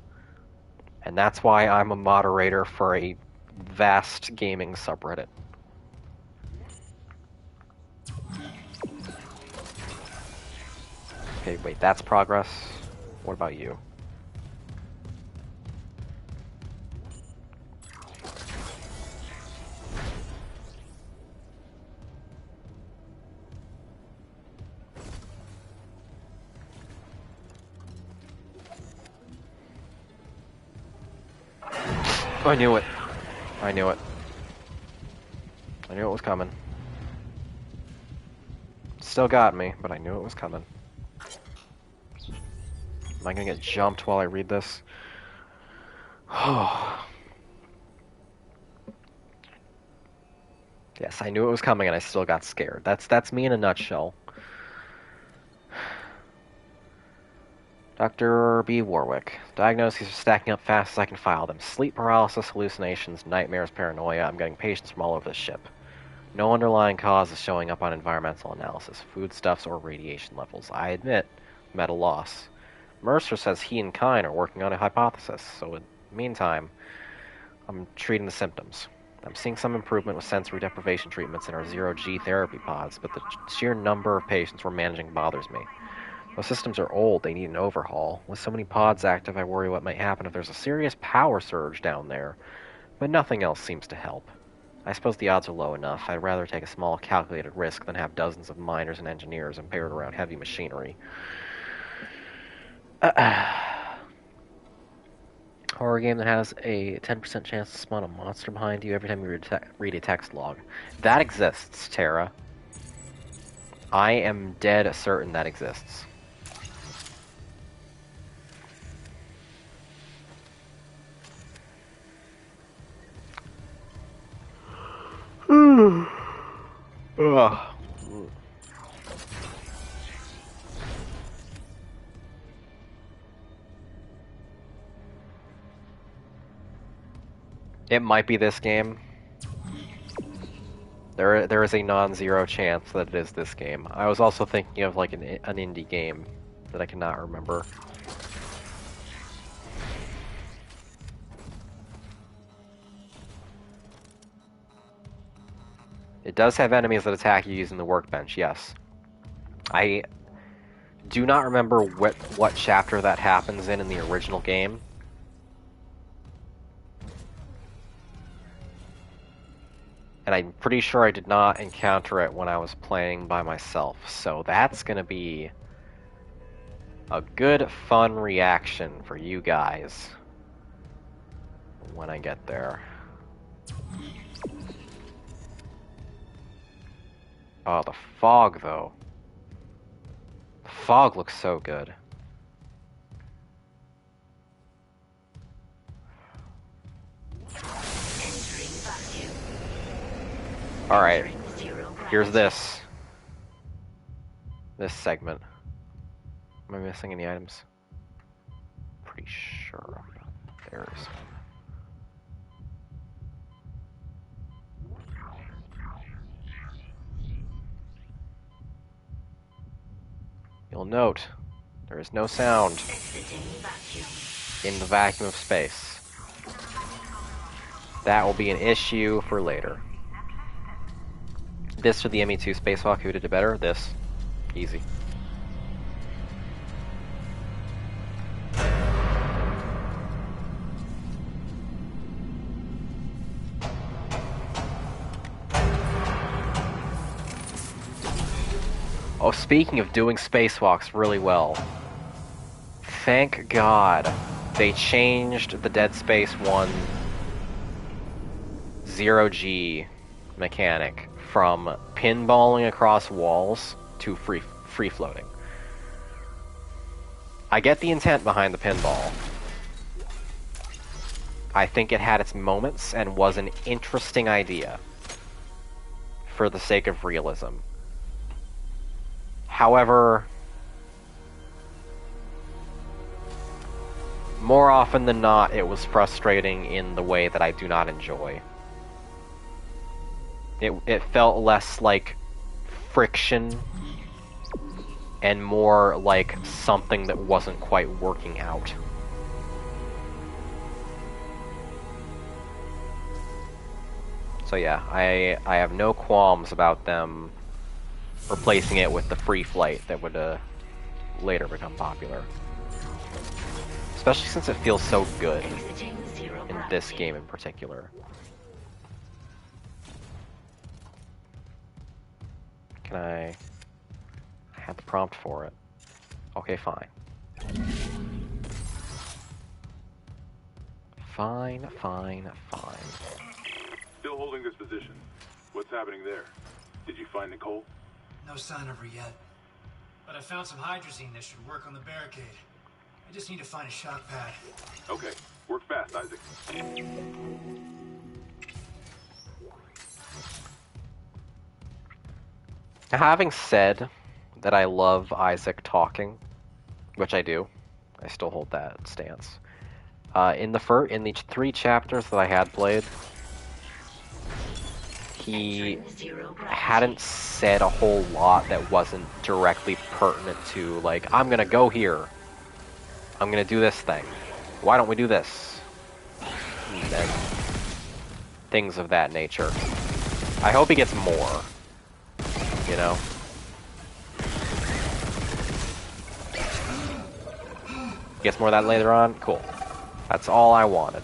And that's why I'm a moderator for a vast gaming subreddit. Okay, wait, that's progress. What about you? I knew it. I knew it. I knew it was coming. Still got me, but I knew it was coming. Am I gonna get jumped while I read this? Yes, I knew it was coming and I still got scared. That's me in a nutshell. Dr. B. Warwick. Diagnoses are stacking up fast as I can file them. Sleep paralysis, hallucinations, nightmares, paranoia. I'm getting patients from all over the ship. No underlying cause is showing up on environmental analysis, foodstuffs, or radiation levels. I admit, I'm at a loss. Mercer says he and Kine are working on a hypothesis, so in the meantime, I'm treating the symptoms. I'm seeing some improvement with sensory deprivation treatments in our zero-G therapy pods, but the sheer number of patients we're managing bothers me. Those systems are old, they need an overhaul. With so many pods active, I worry what might happen if there's a serious power surge down there, but nothing else seems to help. I suppose the odds are low enough. I'd rather take a small, calculated risk than have dozens of miners and engineers impaired around heavy machinery. Horror game that has a 10% chance to spawn a monster behind you every time you read a text log. That exists, Tara. I am dead certain that exists. Ugh. It might be this game. There is a non-zero chance that it is this game. I was also thinking of like an indie game that I cannot remember. It does have enemies that attack you using the workbench, yes. I do not remember what chapter that happens in the original game. And I'm pretty sure I did not encounter it when I was playing by myself. So that's going to be a good, fun reaction for you guys when I get there. Oh, the fog, though. The fog looks so good. Alright, here's this segment. Am I missing any items? Pretty sure there's... You'll note, there is no sound in the vacuum of space. That will be an issue for later. This or the ME2 spacewalk, who did it better? This. Easy. Oh, speaking of doing spacewalks really well, thank God they changed the Dead Space 1 zero-G mechanic from pinballing across walls to free floating. I get the intent behind the pinball. I think it had its moments and was an interesting idea for the sake of realism. However, more often than not, it was frustrating in the way that I do not enjoy. It felt less like friction and more like something that wasn't quite working out. So yeah, I have no qualms about them replacing it with the free flight that would later become popular. Especially since it feels so good in this game in particular. Can I have the prompt for it? Okay, fine. Fine. Still holding this position. What's happening there? Did you find Nicole? No sign of her yet. But I found some hydrazine that should work on the barricade. I just need to find a shock pad. Okay. Work fast, Isaac. Having said that I love Isaac talking, which I do, I still hold that stance. In the 3 chapters that I had played, he hadn't said a whole lot that wasn't directly pertinent to, like, I'm gonna go here. I'm gonna do this thing. Why don't we do this? And things of that nature. I hope he gets more. You know? Gets more of that later on? Cool. That's all I wanted.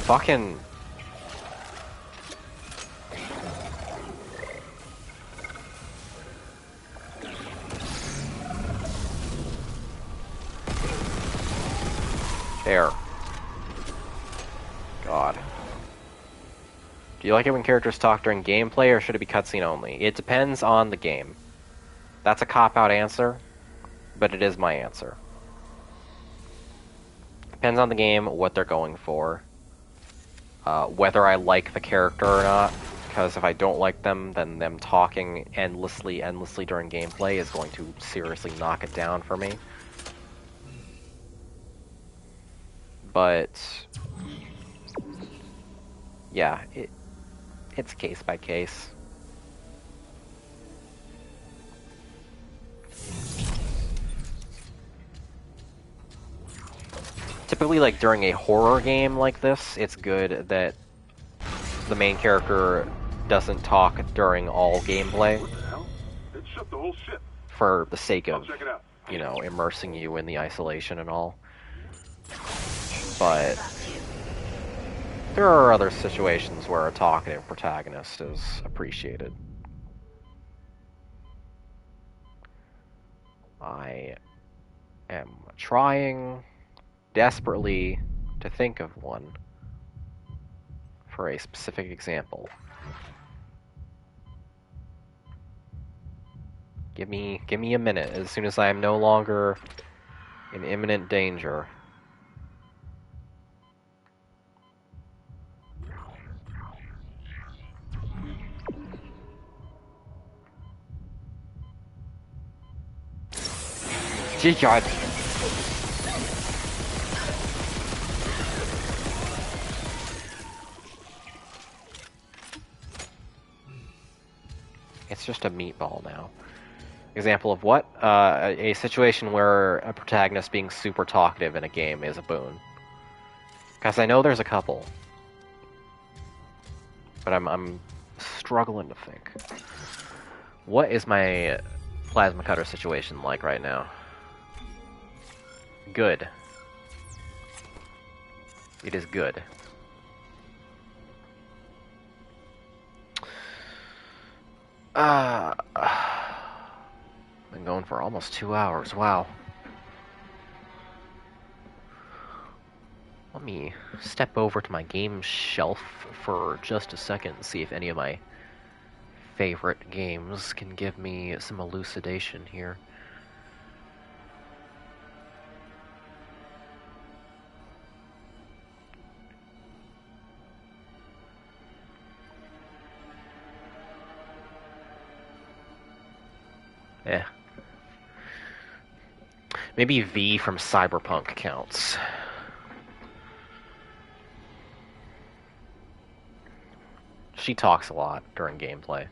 Fucking... There. God. Do you like it when characters talk during gameplay, or should it be cutscene only? It depends on the game. That's a cop-out answer, but it is my answer. Depends on the game, what they're going for. Whether I like the character or not, because if I don't like them, then them talking endlessly during gameplay is going to seriously knock it down for me. But... yeah, it's case by case. Typically, like, during a horror game like this, it's good that the main character doesn't talk during all gameplay. What the hell? It shut the whole ship. For the sake of, check it out. you know, immersing you in the isolation and all. But there are other situations where a talkative protagonist is appreciated. I am trying desperately to think of one for a specific example. Give me a minute. As soon as I am no longer in imminent danger. God. It's just a meatball now. Example of what? A situation where a protagonist being super talkative in a game is a boon. Because I know there's a couple. But I'm struggling to think. What is my plasma cutter situation like right now? Good. It is good. Been going for almost 2 hours. Wow. Let me step over to my game shelf for just a second and see if any of my favorite games can give me some elucidation here. Eh. Maybe V from Cyberpunk counts. She talks a lot during gameplay.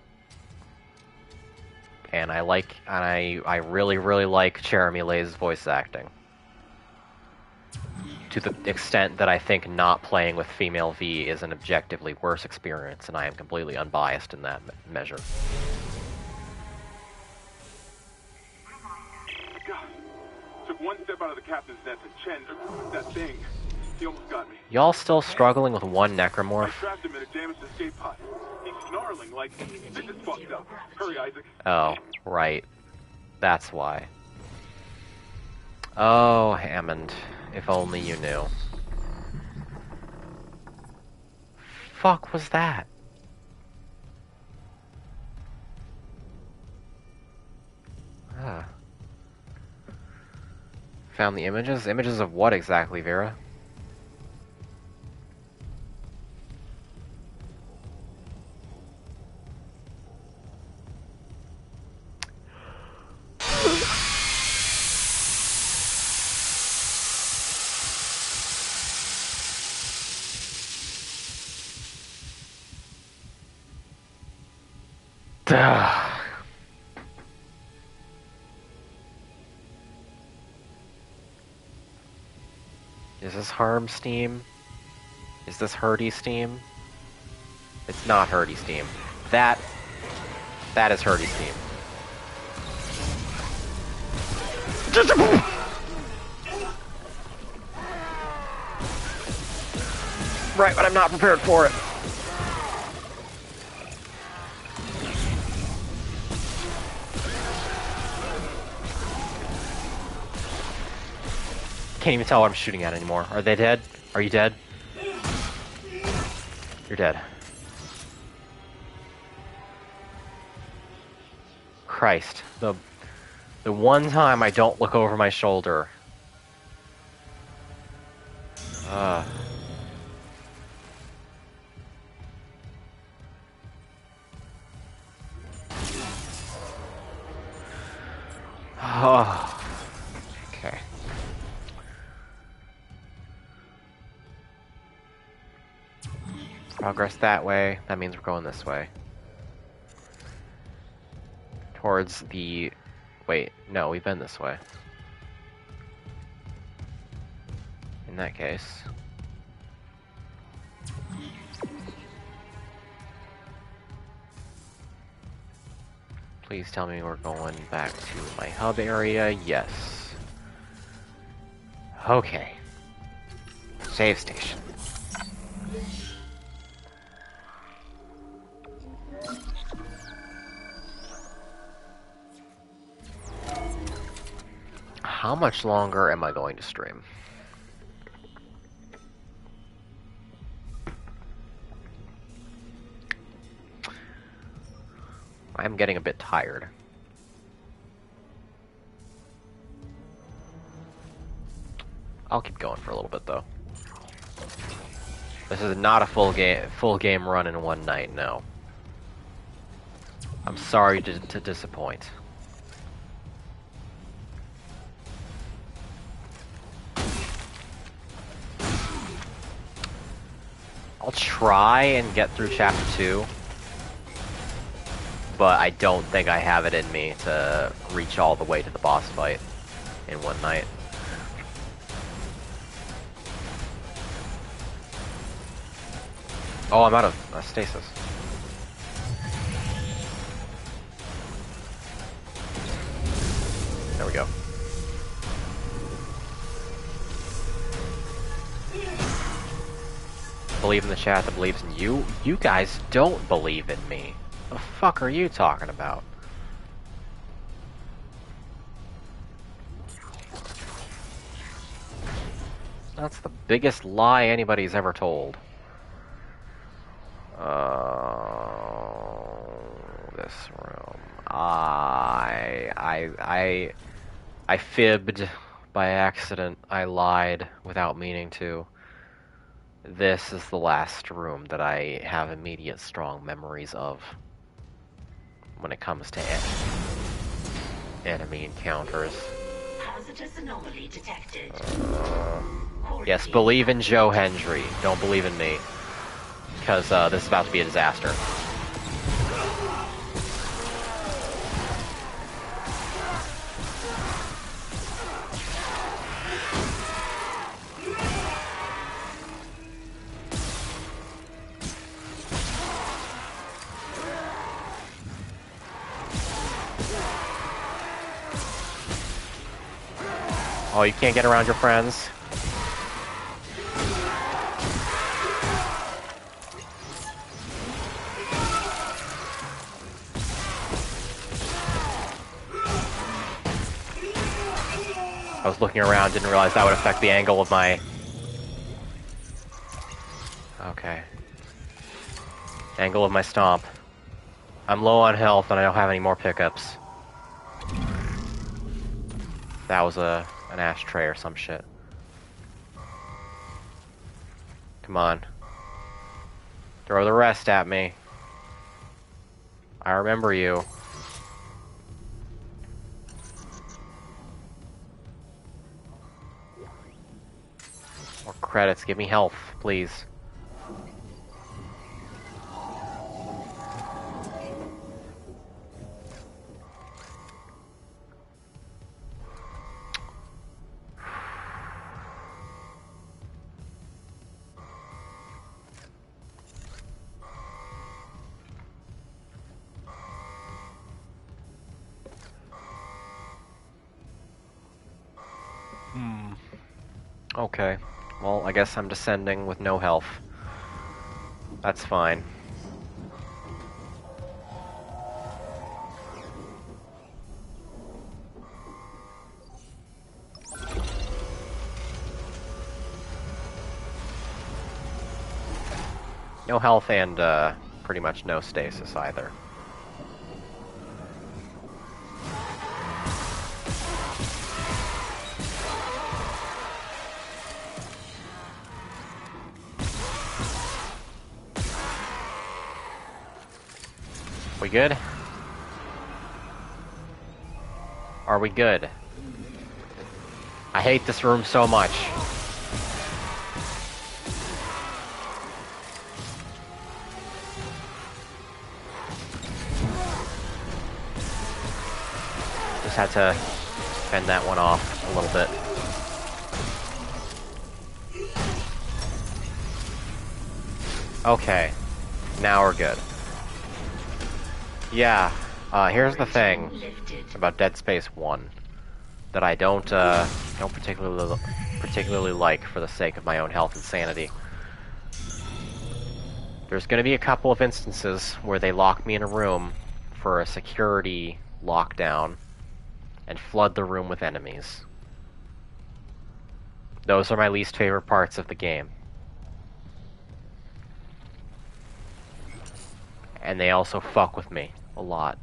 And I really, really like Jeremy Lay's voice acting. To the extent that I think not playing with female V is an objectively worse experience, and I am completely unbiased in that measure. God. Took one step out of the captain's net and Chen, that thing, he almost got me. Y'all still struggling with one I necromorph? trapped him in a damaged escape pod. He's snarling like, this is fucked up. Hurry, Isaac. Oh, right. That's why. Oh, Hammond. If only you knew. Fuck was that? Ah. Found the images? Images of what exactly, Vera? Is this harm steam? Is this hurdy steam? It's not hurdy steam. That is hurdy steam. Right, but I'm not prepared for it. Can't even tell what I'm shooting at anymore. Are they dead? Are you dead? You're dead. Christ. The one time I don't look over my shoulder. Okay. Progress that way. That means we're going this way. Towards the... Wait, no, we've been this way. In that case... Please tell me we're going back to my hub area. Yes. Okay. Save station. How much longer am I going to stream? I'm getting a bit tired. I'll keep going for a little bit though. This is not a full game run in one night, no. I'm sorry to disappoint. I'll try and get through chapter 2. But I don't think I have it in me to reach all the way to the boss fight in one night. Oh, I'm out of stasis. There we go. Believe in the chat that believes in you. You guys don't believe in me. The fuck are you talking about? That's the biggest lie anybody's ever told. This room. I fibbed by accident. I lied without meaning to. This is the last room that I have immediate strong memories of when it comes to enemy encounters. Hazardous anomaly detected. Yes, believe in Joe Hendry. Don't believe in me. Because this is about to be a disaster. Oh, you can't get around your friends? I was looking around, didn't realize that would affect the angle of my... Okay. Angle of my stomp. I'm low on health and I don't have any more pickups. That was an ashtray or some shit. Come on. Throw the rest at me. I remember you. More credits. Give me health, please. Okay. Well, I guess I'm descending with no health. That's fine. No health and, pretty much no stasis either. We good? Are we good? I hate this room so much. Just had to fend that one off a little bit. Okay. Now we're good. Yeah, here's the thing about Dead Space 1 that I don't particularly like for the sake of my own health and sanity. There's gonna be a couple of instances where they lock me in a room for a security lockdown and flood the room with enemies. Those are my least favorite parts of the game. And they also fuck with me a lot.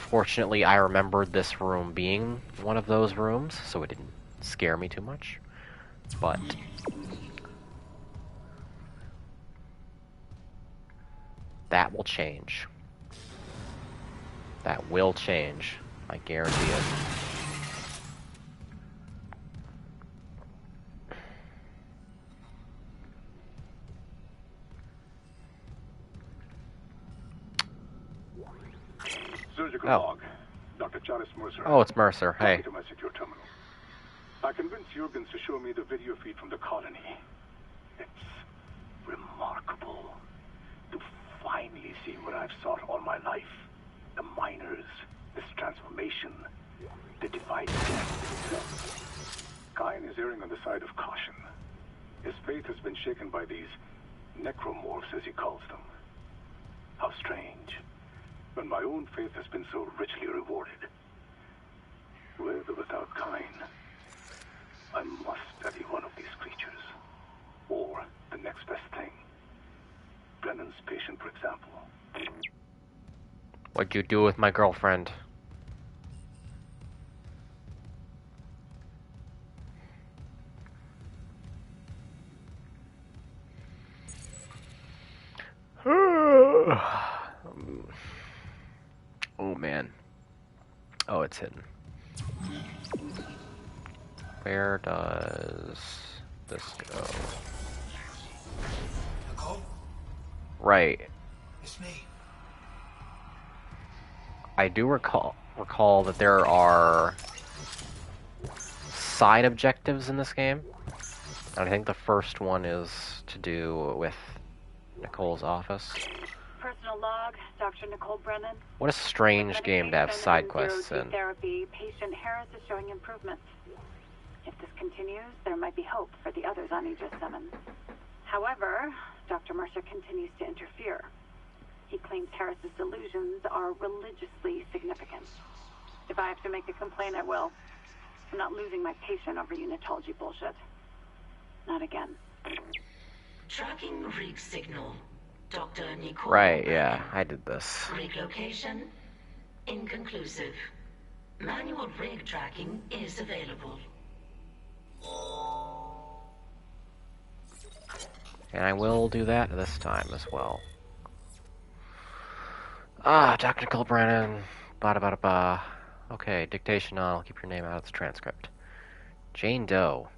Fortunately, I remembered this room being one of those rooms, so it didn't scare me too much. But that will change. That will change. I guarantee it. Surgical log. Dr. Charles Mercer. Oh, it's Mercer. Hey. To my secure terminal. I convinced Jurgens to show me the video feed from the colony. It's remarkable to finally see what I've sought all my life. The miners, this transformation, the divide death. Kine is erring on the side of caution. His faith has been shaken by these necromorphs, as he calls them. How strange. When my own faith has been so richly rewarded. With or without Kine, I must study one of these creatures. Or the next best thing. Brennan's patient, for example. What'd you do with my girlfriend? Oh man. Oh, it's hidden. Where does this go? Nicole? Right. It's me. I do recall that there are side objectives in this game. And I think the first one is to do with Nicole's office. Personal log, Dr. Nicole Brennan. What a strange game to have side quests in. Therapy. Patient Harris is showing improvements. If this continues, there might be hope for the others on Aegis 7. However, Dr. Mercer continues to interfere. He claims Harris's delusions are religiously significant. If I have to make a complaint, I will. I'm not losing my patient over unitology bullshit. Not again. Tracking rig signal. Dr. Nicole. Right, yeah, I did this. Rig location inconclusive. Manual rig tracking is available. And I will do that this time as well. Ah, Dr. Nicole Brennan. Ba-da-ba-da-ba. Okay, dictation on. I'll keep your name out of the transcript. Jane Doe.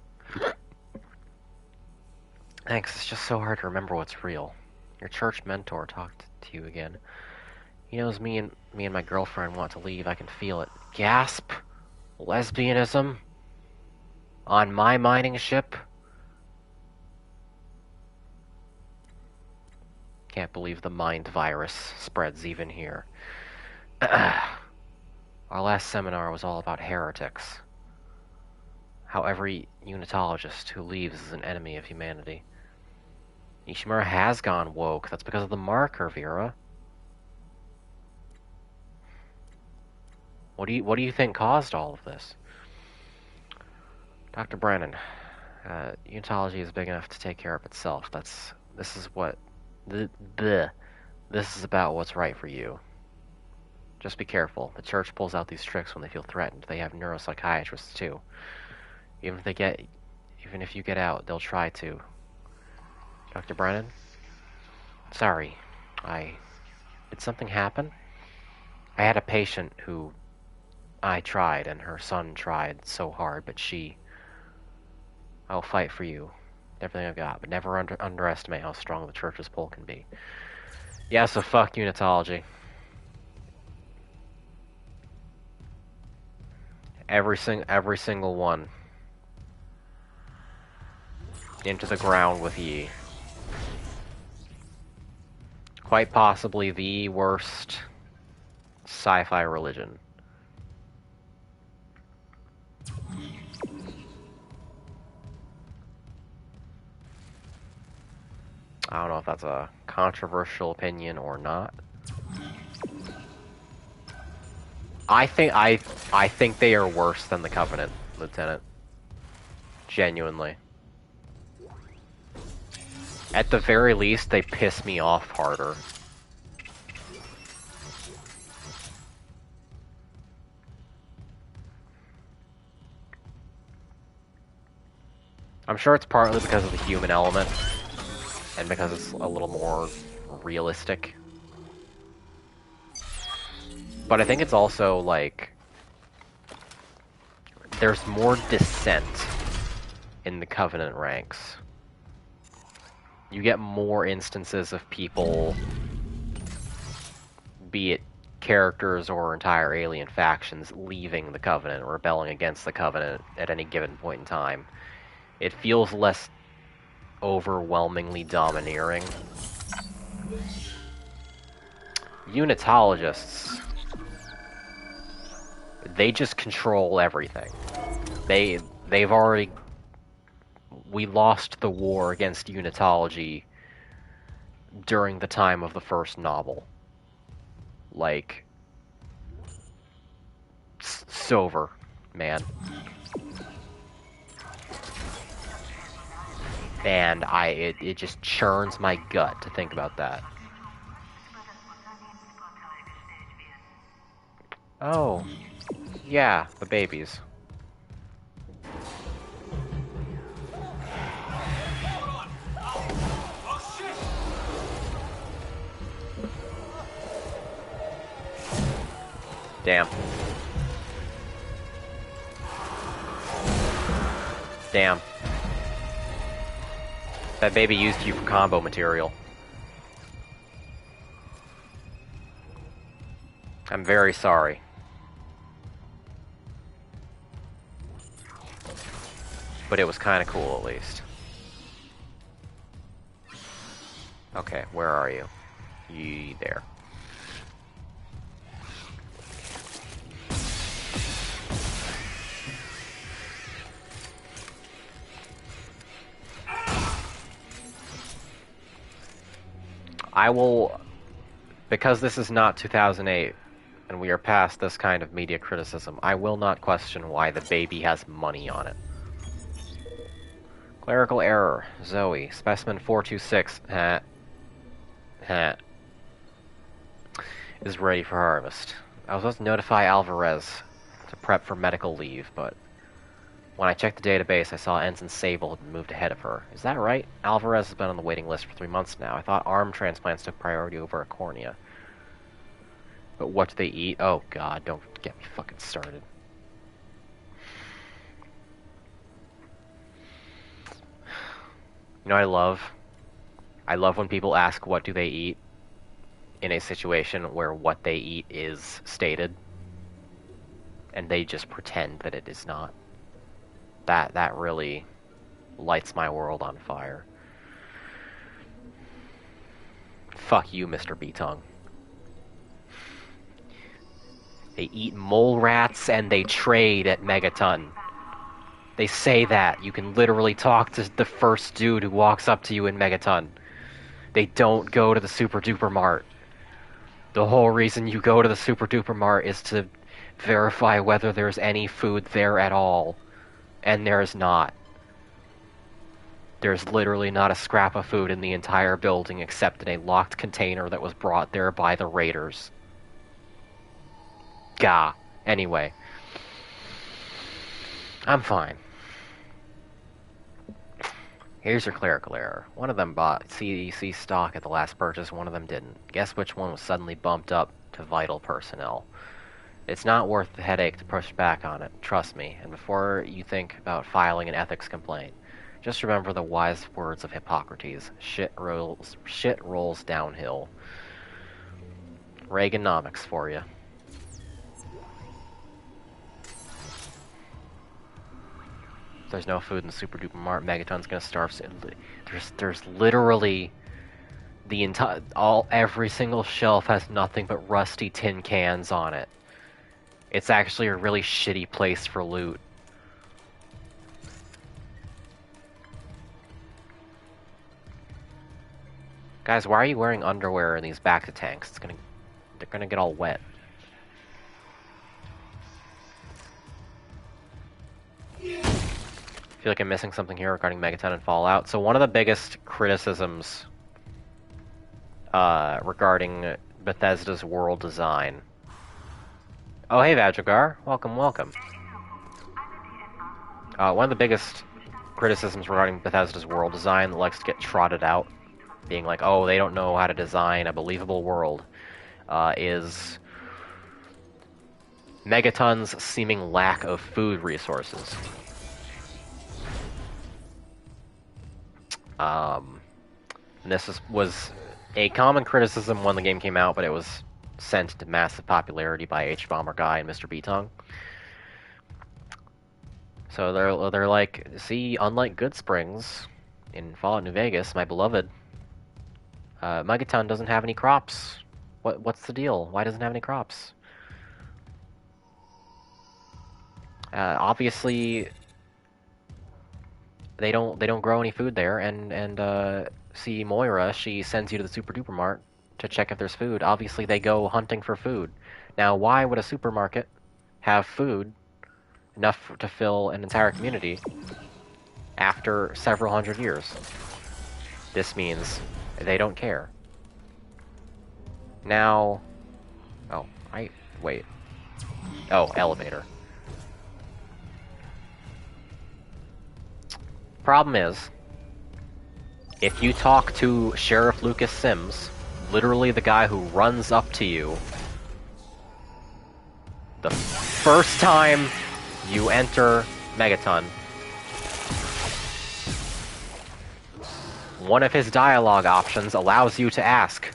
Thanks, it's just so hard to remember what's real. Your church mentor talked to you again. He knows me and my girlfriend want to leave. I can feel it. Gasp! Lesbianism? On my mining ship? Can't believe the mind virus spreads even here. Our last seminar was all about heretics. how every unitologist who leaves is an enemy of humanity. Ishimura has gone woke. That's because of the marker, Vera. What do you think caused all of this? Dr. Brennan, unitology is big enough to take care of itself. This is about what's right for you. Just be careful. The church pulls out these tricks when they feel threatened. They have neuropsychiatrists too. Even if you get out, they'll try to. Dr. Brennan? Sorry. Did something happen? I had a patient who I tried, and her son tried so hard, but I'll fight for you. Everything I've got, but never underestimate how strong the church's pull can be. Yeah, so fuck unitology. Every single one. Into the ground with ye. Quite possibly the worst sci-fi religion. I don't know if that's a controversial opinion or not. I think they are worse than the Covenant, Lieutenant. Genuinely. At the very least, they piss me off harder. I'm sure it's partly because of the human element, and because it's a little more realistic. But I think it's also, like, there's more dissent in the Covenant ranks. You get more instances of people, be it characters or entire alien factions, leaving the Covenant, rebelling against the Covenant at any given point in time. It feels less overwhelmingly domineering. Unitologists, they just control everything. They've already... We lost the war against unitology during the time of the first novel. Like, it's over, man. And it just churns my gut to think about that. Oh, yeah, the babies. Damn. Damn. That baby used you for combo material. I'm very sorry. But it was kind of cool, at least. Okay, where are you? You there. I will, because this is not 2008, and we are past this kind of media criticism, I will not question why the baby has money on it. Clerical error. Zoe. Specimen 426. Is ready for harvest. I was supposed to notify Alvarez to prep for medical leave, but when I checked the database, I saw Ensign Sable had been moved ahead of her. Is that right? Alvarez has been on the waiting list for 3 months now. I thought arm transplants took priority over a cornea. But what do they eat? Oh god, don't get me fucking started. You know what I love when people ask what do they eat in a situation where what they eat is stated. And they just pretend that it is not. That really lights my world on fire. Fuck you, Mr. B-Tongue. They eat mole rats and they trade at Megaton. They say that. You can literally talk to the first dude who walks up to you in Megaton. They don't go to the Super Duper Mart. The whole reason you go to the Super Duper Mart is to verify whether there's any food there at all. And there's not. There's literally not a scrap of food in the entire building except in a locked container that was brought there by the raiders. Gah. Anyway. I'm fine. Here's your clerical error. One of them bought CDC stock at the last purchase, one of them didn't. Guess which one was suddenly bumped up to vital personnel. It's not worth the headache to push back on it, trust me, and before you think about filing an ethics complaint, just remember the wise words of Hippocrates. Shit rolls downhill. Reaganomics for you. If there's no food in the Super Duper Mart, Megaton's gonna starve soon. There's literally the every single shelf has nothing but rusty tin cans on it. It's actually a really shitty place for loot. Guys, why are you wearing underwear in these back to tanks? They're gonna get all wet. I feel like I'm missing something here regarding Megaton and Fallout. So one of the biggest criticisms regarding Bethesda's world design. Oh, hey, Vajogar. Welcome, welcome. One of the biggest criticisms regarding Bethesda's world design that likes to get trotted out, being like, oh, they don't know how to design a believable world, is Megaton's seeming lack of food resources. And this was a common criticism when the game came out, but it was sent to massive popularity by H-Bomber Guy and Mr. Beatong. So they're like, see, unlike Good Springs in Fallout New Vegas, my beloved, Megaton doesn't have any crops. What's the deal? Why doesn't it have any crops? Obviously, they don't grow any food there, and see Moira, she sends you to the Super Duper Mart to check if there's food. Obviously, they go hunting for food. Now, why would a supermarket have food enough to fill an entire community after several hundred years? This means they don't care. Now, wait. Oh, elevator. Problem is, if you talk to Sheriff Lucas Sims, literally the guy who runs up to you the first time you enter Megaton, one of his dialogue options allows you to ask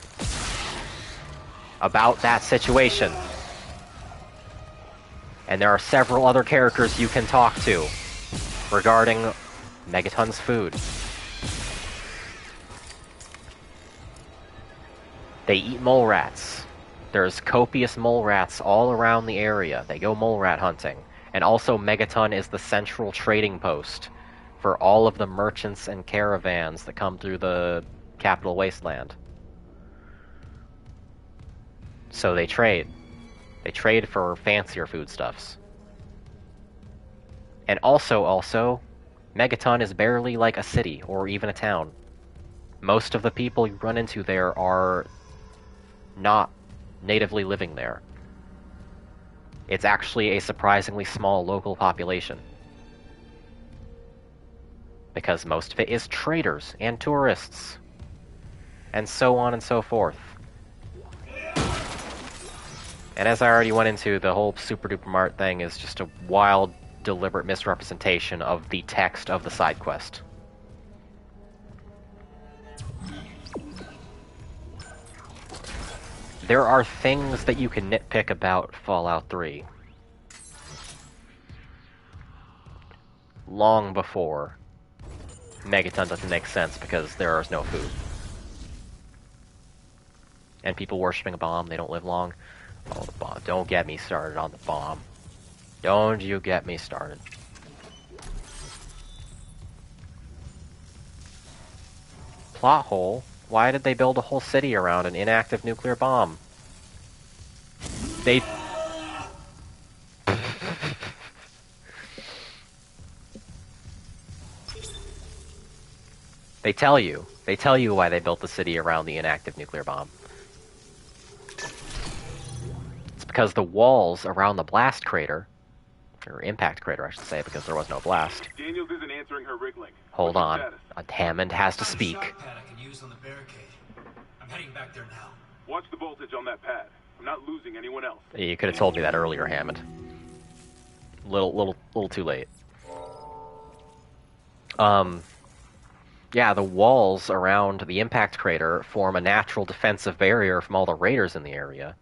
about that situation. And there are several other characters you can talk to regarding Megaton's food. They eat mole rats. There's copious mole rats all around the area. They go mole rat hunting. And also Megaton is the central trading post for all of the merchants and caravans that come through the Capital Wasteland. So they trade. They trade for fancier foodstuffs. And also, Megaton is barely like a city or even a town. Most of the people you run into there are not natively living there. It's actually a surprisingly small local population. Because most of it is traders and tourists. And so on and so forth. And as I already went into, the whole Super Duper Mart thing is just a wild, deliberate misrepresentation of the text of the side quest. There are things that you can nitpick about Fallout 3 long before Megaton doesn't make sense because there is no food. And people worshipping a bomb, they don't live long. Oh, the bomb. Don't get me started on the bomb. Don't you get me started. plot hole. Why did they build a whole city around an inactive nuclear bomb? They... They tell you. They tell you why they built the city around the inactive nuclear bomb. It's because the walls around the blast crater, or impact crater, I should say, because there was no blast. Daniels isn't answering her rig link. Hold on. Hammond has to speak. Pad I can use on the barricade. I'm heading back there now. Watch the voltage on that pad. I'm not losing anyone else. You could have told me that earlier, Hammond. Little too late. Yeah, the walls around the impact crater form a natural defensive barrier from all the raiders in the area.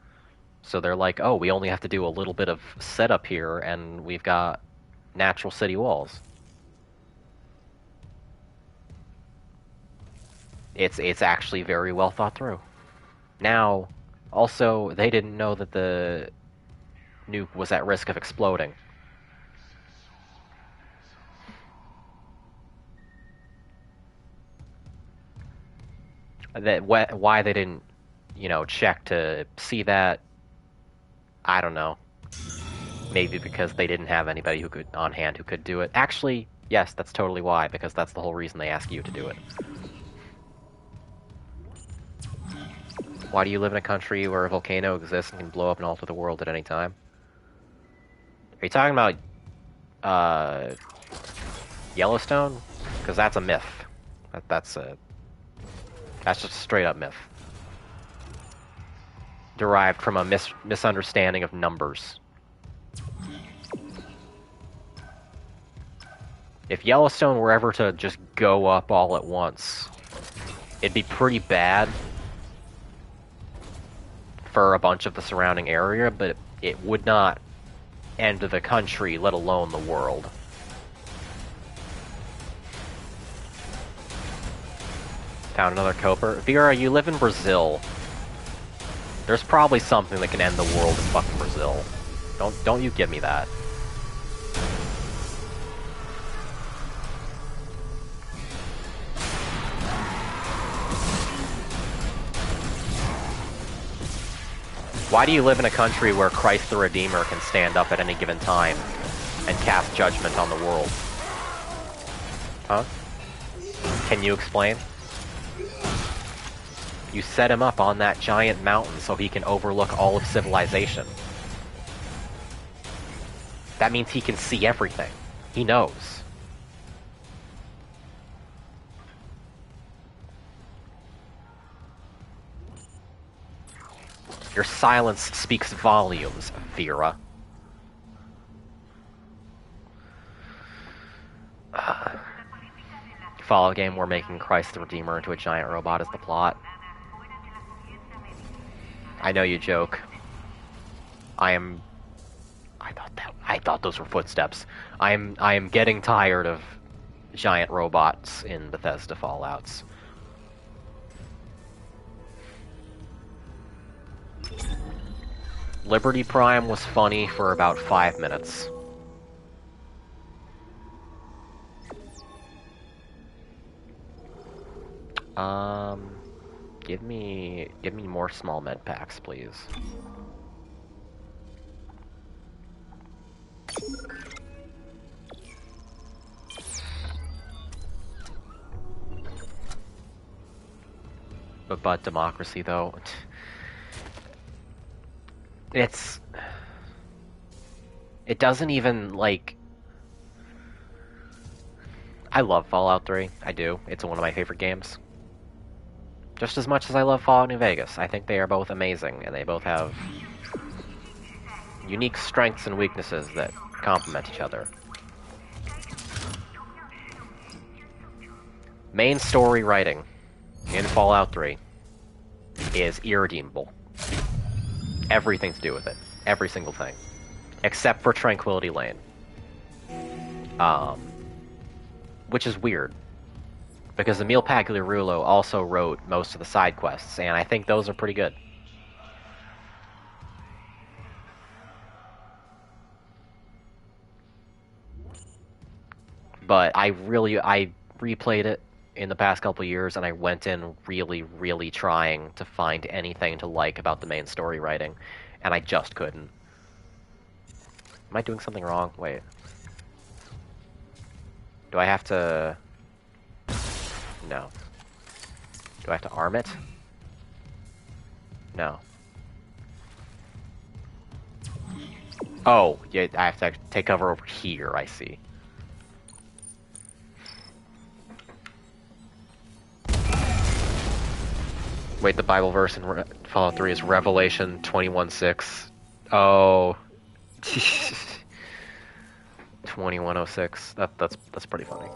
So they're like, oh, we only have to do a little bit of setup here, and we've got natural city walls. It's actually very well thought through. Now, also, they didn't know that the nuke was at risk of exploding. Why they didn't, check to see that, I don't know. Maybe because they didn't have anybody on hand who could do it. Actually, yes, that's totally why, because that's the whole reason they ask you to do it. Why do you live in a country where a volcano exists and can blow up and alter the world at any time? Are you talking about, Yellowstone? Because that's a myth. That's just a straight-up myth. Derived from a misunderstanding of numbers. If Yellowstone were ever to just go up all at once, it'd be pretty bad for a bunch of the surrounding area, but it would not end the country, let alone the world. Found another Coper. Vera, you live in Brazil. There's probably something that can end the world in fucking Brazil. Don't you give me that. Why do you live in a country where Christ the Redeemer can stand up at any given time and cast judgment on the world? Huh? Can you explain? You set him up on that giant mountain so he can overlook all of civilization. That means he can see everything. He knows. Your silence speaks volumes, Vera. Fallout game, we're making Christ the Redeemer into a giant robot is the plot. I know you joke. I thought those were footsteps. I am getting tired of giant robots in Bethesda Fallouts. Liberty Prime was funny for about 5 minutes. Give me more small med packs, please. But democracy, though, it doesn't even, like... I love Fallout 3, I do. It's one of my favorite games. Just as much as I love Fallout New Vegas. I think they are both amazing, and they both have unique strengths and weaknesses that complement each other. Main story writing in Fallout 3 is irredeemable. Everything to do with it. Every single thing. Except for Tranquility Lane. Which is weird. Because Emil Pagliarulo also wrote most of the side quests, and I think those are pretty good. But I replayed it in the past couple years, and I went in really, really trying to find anything to like about the main story writing, and I just couldn't. Am I doing something wrong? Wait. Do I have to... No. Do I have to arm it? No. Oh, yeah, I have to take cover over here, I see. Wait, the Bible verse in Fallout 3 is Revelation 21:6. Oh. 21:06. That's pretty funny.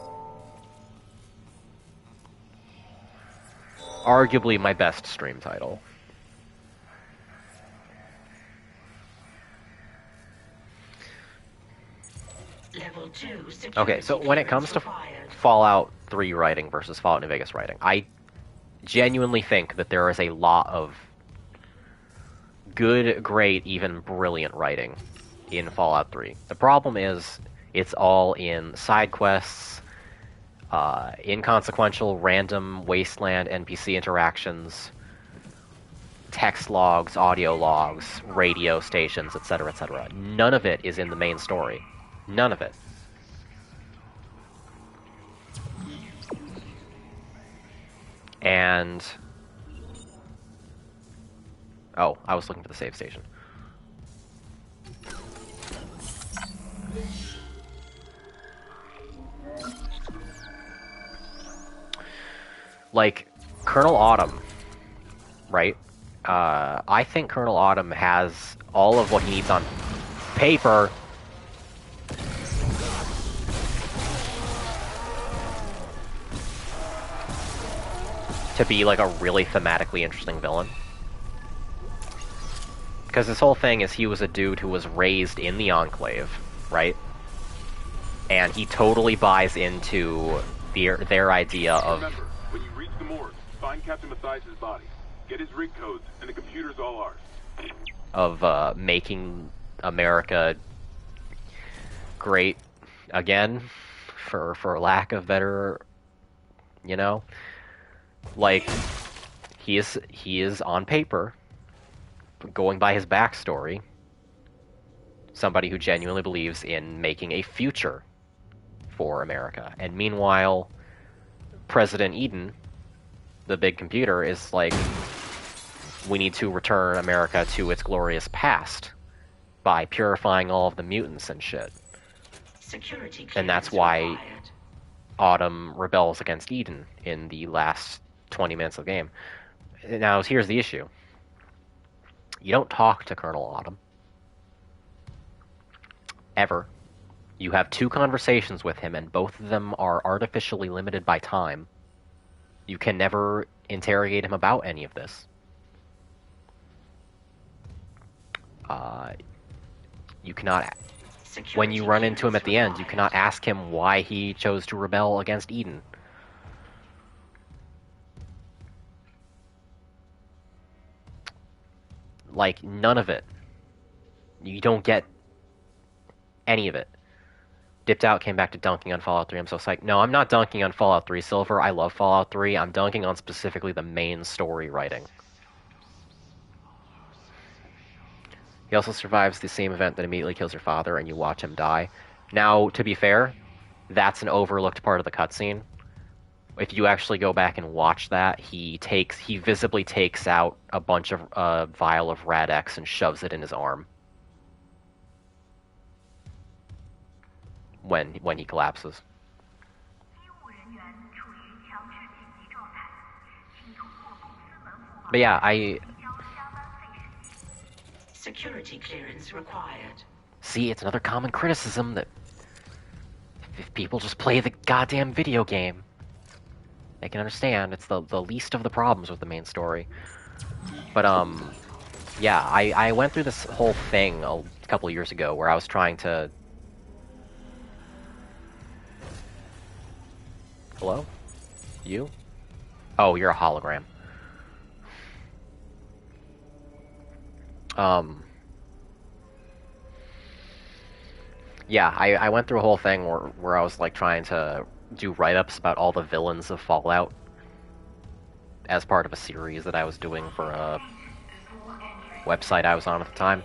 Arguably my best stream title. Level 2 Okay, so when it comes to Fallout 3 writing versus Fallout New Vegas writing, I genuinely think that there is a lot of good, great, even brilliant writing in Fallout 3. The problem is it's all in side quests, inconsequential, random wasteland NPC interactions, text logs, audio logs, radio stations, etc., etc. None of it is in the main story. None of it. And... Oh, I was looking for the save station. Like, Colonel Autumn, right? I think Colonel Autumn has all of what he needs on paper. To be like a really thematically interesting villain. Because this whole thing is he was a dude who was raised in the Enclave, right? And he totally buys into their idea of... Remember, when you reach the morgue, find Captain Mathias' body. Get his rig codes, and the computer's all ours. Of making America great again, for lack of better, you know? Like, he is on paper, going by his backstory, somebody who genuinely believes in making a future for America. And meanwhile, President Eden, the big computer, is like, we need to return America to its glorious past by purifying all of the mutants and shit. And that's why Autumn rebels against Eden in the last 20 minutes of the game. Now, here's the issue. You don't talk to Colonel Autumn. Ever. You have 2 conversations with him, and both of them are artificially limited by time. You can never interrogate him about any of this. You cannot... When you run into him at the end, you cannot ask him why he chose to rebel against Eden. Like, none of it. You don't get any of it. Dipped out, came back to dunking on Fallout 3. I'm so psyched. No, I'm not dunking on Fallout 3 Silver. I love Fallout 3. I'm dunking on specifically the main story writing. He also survives the same event that immediately kills your father, and you watch him die. Now, to be fair, that's an overlooked part of the cutscene. If you actually go back and watch that, he visibly takes out a bunch of vial of Rad-X and shoves it in his arm. When he collapses. But yeah, Security clearance required. See, it's another common criticism that if people just play the goddamn video game, they can understand. It's the least of the problems with the main story. But, yeah, I went through this whole thing a couple years ago where I was trying to... Hello? You? Oh, you're a hologram. Yeah, I went through a whole thing where I was like trying to do write-ups about all the villains of Fallout as part of a series that I was doing for a website I was on at the time.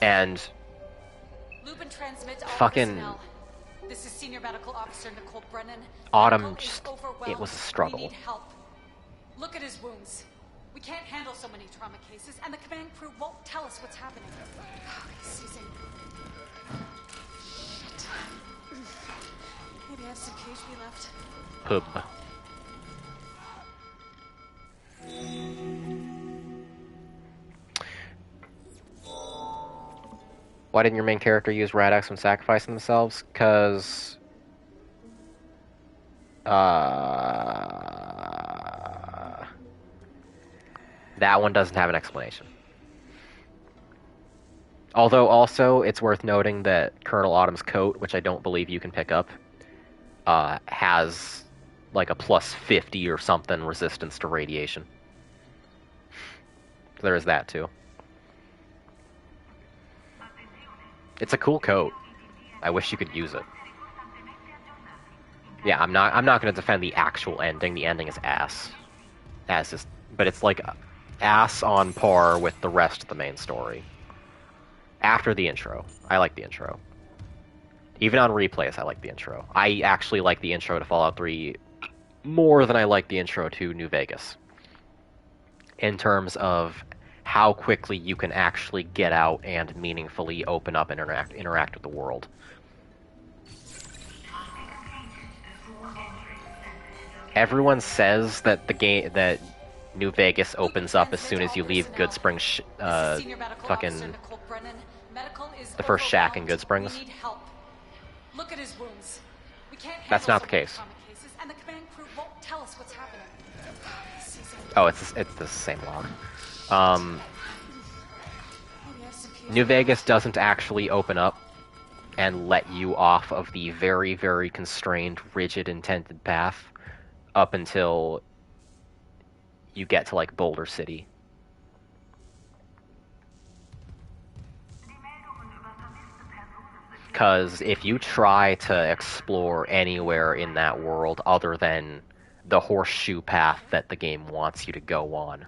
And Lupin transmits all fucking personnel. This is Senior Medical Officer Nicole Brennan. Autumn, it was a struggle. We need help. Look at his wounds. We can't handle so many trauma cases, and the command crew won't tell us what's happening. Susan. Shit. Maybe I have some KHB left. Pub. Why didn't your main character use Rad-X when sacrificing themselves? Because... that one doesn't have an explanation. Although, also, it's worth noting that Colonel Autumn's coat, which I don't believe you can pick up, has, like, a plus 50 or something resistance to radiation. So there is that, too. It's a cool coat. I wish you could use it. Yeah, I'm not going to defend the actual ending. The ending is ass. But it's like ass on par with the rest of the main story. After the intro. I like the intro. Even on replays, I like the intro. I actually like the intro to Fallout 3 more than I like the intro to New Vegas. In terms of how quickly you can actually get out and meaningfully open up and interact with the world. Everyone says that that New Vegas opens up as soon as you leave Good Springs, fucking the first shack in Good Springs. Look at his wounds. We can't That's not the case. And the command crew won't tell us what's happening. Oh, it's the same log. New Vegas doesn't actually open up and let you off of the very, very constrained, rigid, intended path up until you get to, like, Boulder City. Because if you try to explore anywhere in that world other than the horseshoe path that the game wants you to go on,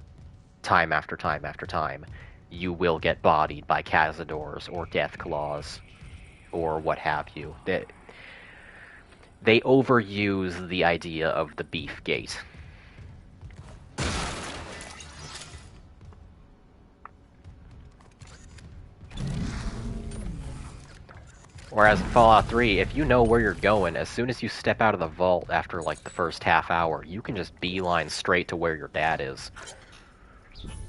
time after time after time, you will get bodied by Cazadors or Deathclaws or what have you. They overuse the idea of the beef gate. Whereas in Fallout 3, if you know where you're going, as soon as you step out of the vault after, like, the first half hour, you can just beeline straight to where your dad is.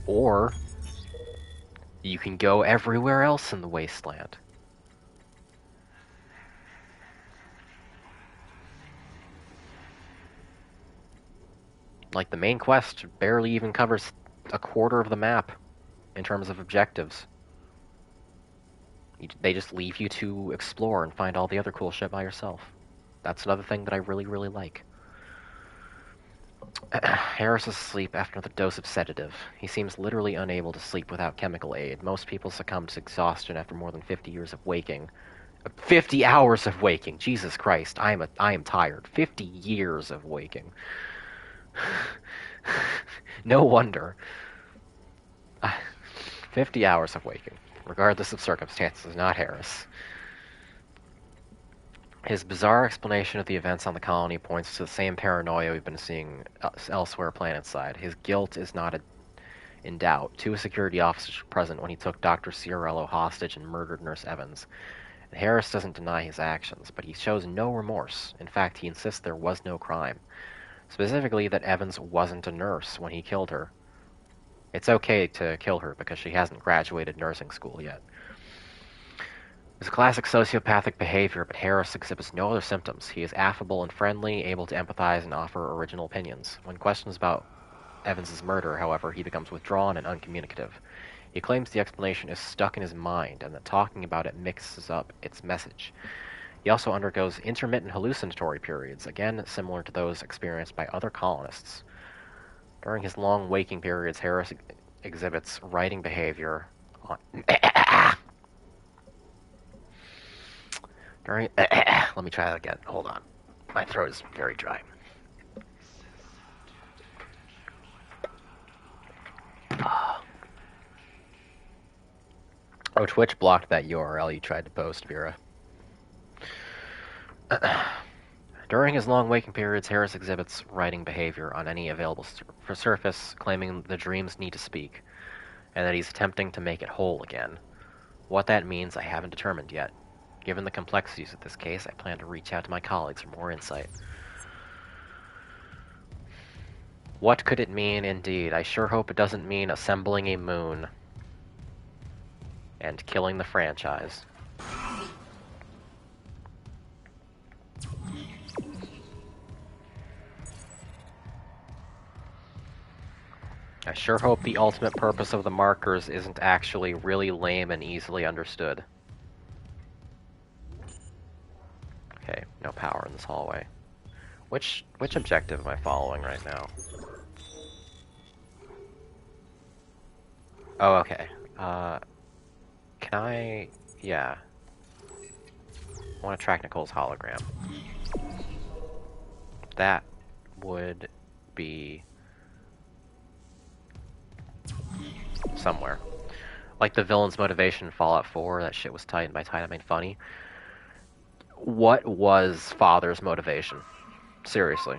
Or you can go everywhere else in the wasteland. Like, the main quest barely even covers a quarter of the map in terms of objectives. They just leave you to explore and find all the other cool shit by yourself. That's another thing that I really, really like. Harris is asleep after the dose of sedative. He seems literally unable to sleep without chemical aid. Most people succumb to exhaustion after more than 50 years of waking. 50 hours of waking! Jesus Christ, I am tired. 50 years of waking. No wonder. 50 hours of waking. Regardless of circumstances, not Harris. His bizarre explanation of the events on the colony points to the same paranoia we've been seeing elsewhere planetside. His guilt is not in doubt. 2 security officers were present when he took Dr. Ciarello hostage and murdered Nurse Evans. And Harris doesn't deny his actions, but he shows no remorse. In fact, he insists there was no crime. Specifically, that Evans wasn't a nurse when he killed her. It's okay to kill her because she hasn't graduated nursing school yet. It's a classic sociopathic behavior, but Harris exhibits no other symptoms. He is affable and friendly, able to empathize and offer original opinions. When questions about Evans's murder, however, he becomes withdrawn and uncommunicative. He claims the explanation is stuck in his mind and that talking about it mixes up its message. He also undergoes intermittent hallucinatory periods, again similar to those experienced by other colonists. During his long waking periods, Harris exhibits writing behavior on... let me try that again. Hold on. My throat is very dry. Oh, Twitch blocked that URL you tried to post, Vera. During his long waking periods, Harris exhibits writing behavior on any available surface, claiming the dreams need to speak, and that he's attempting to make it whole again. What that means, I haven't determined yet. Given the complexities of this case, I plan to reach out to my colleagues for more insight. What could it mean, indeed? I sure hope it doesn't mean assembling a moon and killing the franchise. I sure hope the ultimate purpose of the markers isn't actually really lame and easily understood. Okay, no power in this hallway. Which objective am I following right now? Oh, okay. Can I... yeah. I want to track Nicole's hologram. That would be... somewhere. Like the villain's motivation in Fallout 4, that shit was tight, and by tight I mean funny. What was Father's motivation? Seriously.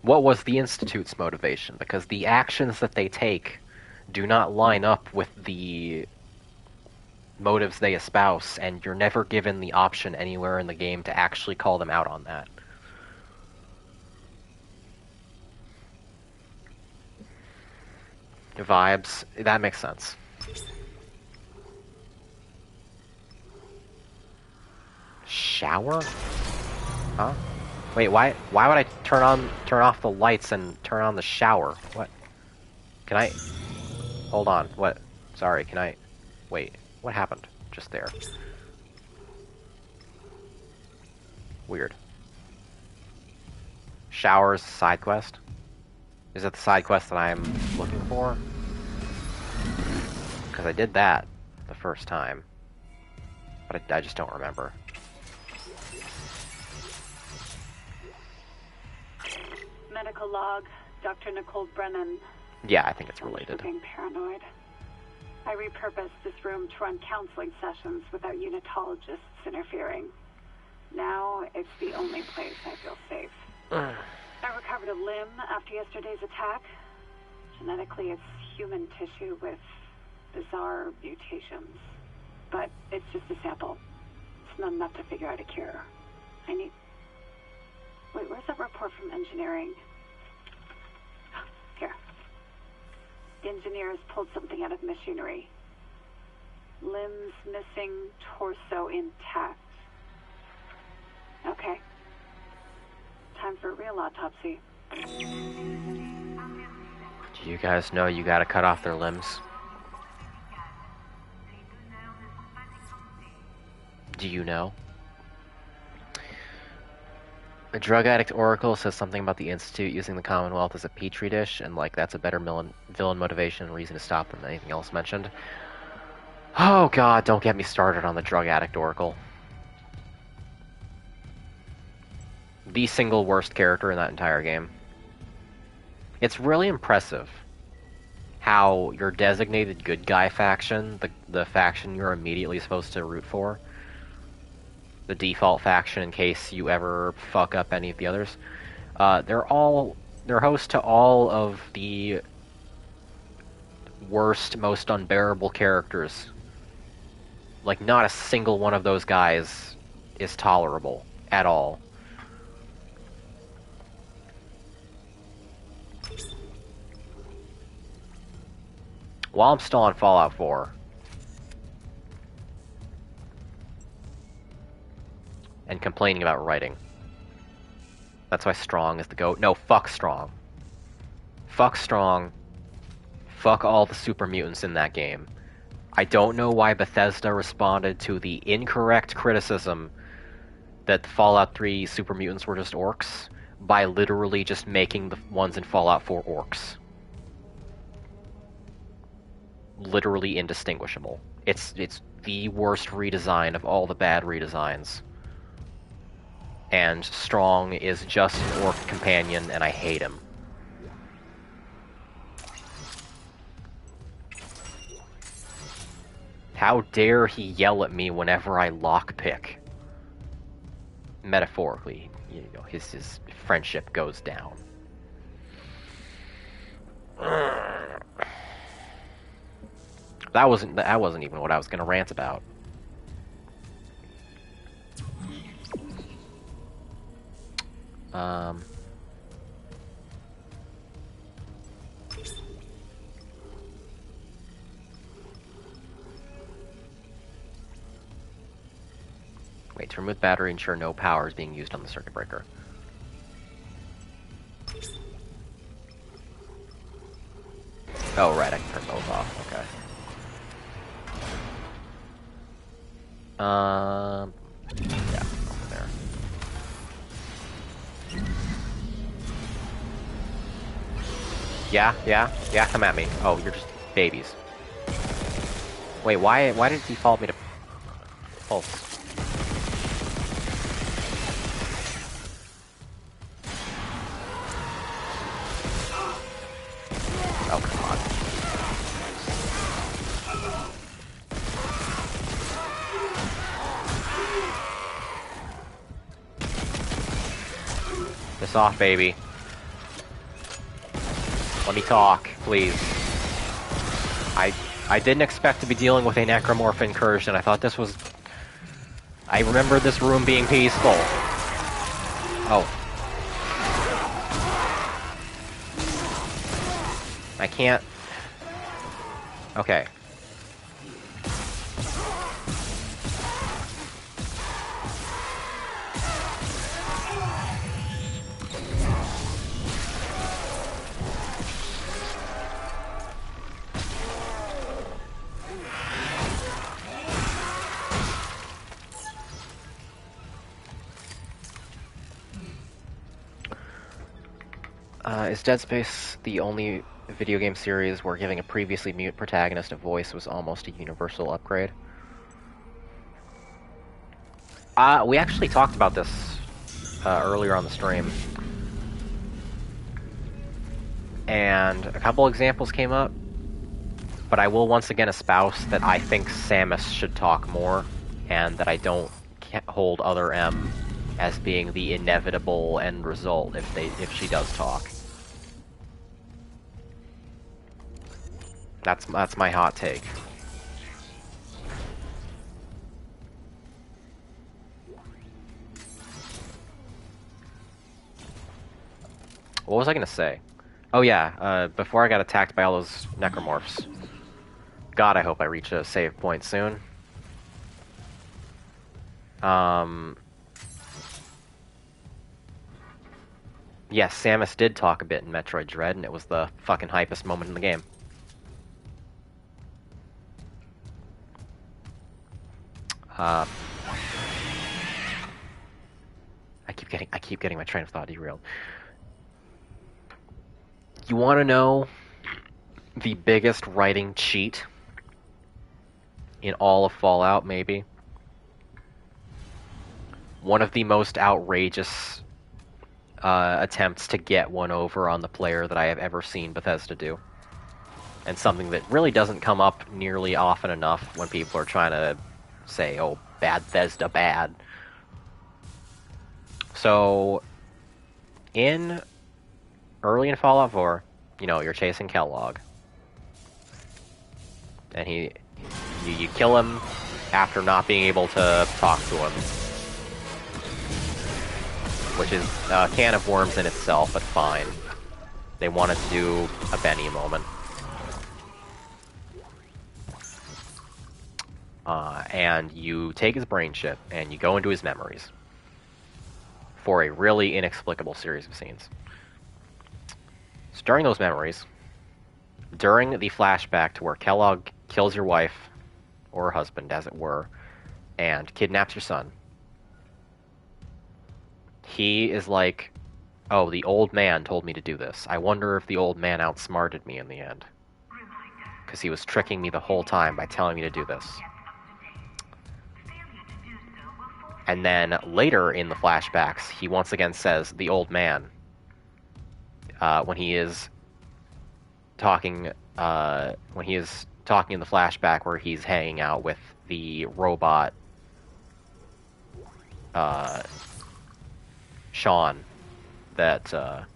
What was the Institute's motivation? Because the actions that they take do not line up with the motives they espouse, and you're never given the option anywhere in the game to actually call them out on that. Vibes, that makes sense. Shower? Huh? Wait, why would I turn off the lights and turn on the shower? What? Can I... hold on, what? Sorry, can I... wait, what happened just there? Weird. Showers side quest? Is it the side quest that I'm looking for? Because I did that the first time. But I just don't remember. Medical log, Dr. Nicole Brennan. Yeah, I think it's related. Being paranoid. I repurposed this room to run counseling sessions without unitologists interfering. Now it's the only place I feel safe. I recovered a limb after yesterday's attack. Genetically, it's human tissue with bizarre mutations. But it's just a sample. It's not enough to figure out a cure. I need... wait, where's that report from engineering? Here. The engineers pulled something out of machinery. Limbs missing, torso intact. Okay. Time for a real autopsy. Do you guys know you gotta cut off their limbs? Do you know? A drug addict oracle says something about the Institute using the Commonwealth as a petri dish, and like that's a better villain motivation and reason to stop than anything else mentioned. Oh god, don't get me started on the drug addict oracle. The single worst character in that entire game. It's really impressive how your designated good guy faction, the faction you're immediately supposed to root for, the default faction in case you ever fuck up any of the others, they're host to all of the worst, most unbearable characters. Like, not a single one of those guys is tolerable at all. While I'm still on Fallout 4, and complaining about writing. That's why Strong is the GOAT. No, fuck Strong. Fuck Strong. Fuck all the super mutants in that game. I don't know why Bethesda responded to the incorrect criticism that the Fallout 3 super mutants were just orcs by literally just making the ones in Fallout 4 orcs. literally indistinguishable. It's the worst redesign of all the bad redesigns. And Strong is just an orc companion, and I hate him. How dare he yell at me whenever I lockpick? Metaphorically, you know, his friendship goes down. That wasn't even what I was gonna rant about. Wait, to remove battery, ensure no power is being used on the circuit breaker. Oh, right, I can turn those off, okay. Yeah, over there. Yeah, come at me. Oh, you're just babies. Wait, why did it default me to pulse? Oh, come on. Piss off, baby. Let me talk, please. I didn't expect to be dealing with a necromorph incursion. I thought this was... I remember this room being peaceful. Oh. I can't... Okay. Is Dead Space the only video game series where giving a previously mute protagonist a voice was almost a universal upgrade? We actually talked about this earlier on the stream. And a couple examples came up, but I will once again espouse that I think Samus should talk more, and that I don't hold Other M as being the inevitable end result if she does talk. That's my hot take. What was I gonna say? Oh yeah, before I got attacked by all those necromorphs. God, I hope I reach a save point soon. Yes, Samus did talk a bit in Metroid Dread, and it was the fucking hypest moment in the game. I keep getting my train of thought derailed. You want to know the biggest writing cheat in all of Fallout, maybe? One of the most outrageous attempts to get one over on the player that I have ever seen Bethesda do. And something that really doesn't come up nearly often enough when people are trying to say, oh, bad Bethesda, bad. So, early in Fallout 4, you know, you're chasing Kellogg. And you kill him after not being able to talk to him. Which is a can of worms in itself, but fine. They wanted to do a Benny moment. And you take his brain chip, and you go into his memories. For a really inexplicable series of scenes. So during those memories, during the flashback to where Kellogg kills your wife, or husband, as it were, and kidnaps your son, he is like, oh, the old man told me to do this. I wonder if the old man outsmarted me in the end. because he was tricking me the whole time by telling me to do this. And then later in the flashbacks, he once again says, the old man, when he is talking in the flashback where he's hanging out with the robot, Sean, that,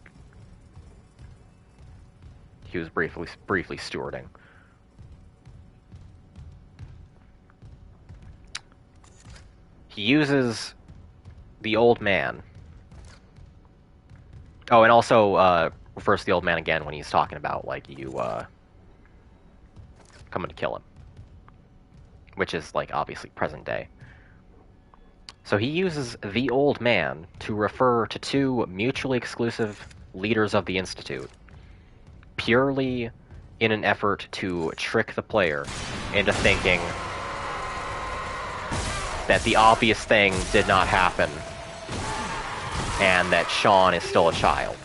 he was briefly stewarding. He uses the old man. Oh, and also refers to the old man again when he's talking about, like, you coming to kill him. Which is, like, obviously present day. So he uses the old man to refer to two mutually exclusive leaders of the Institute, purely in an effort to trick the player into thinking that the obvious thing did not happen, and that Sean is still a child.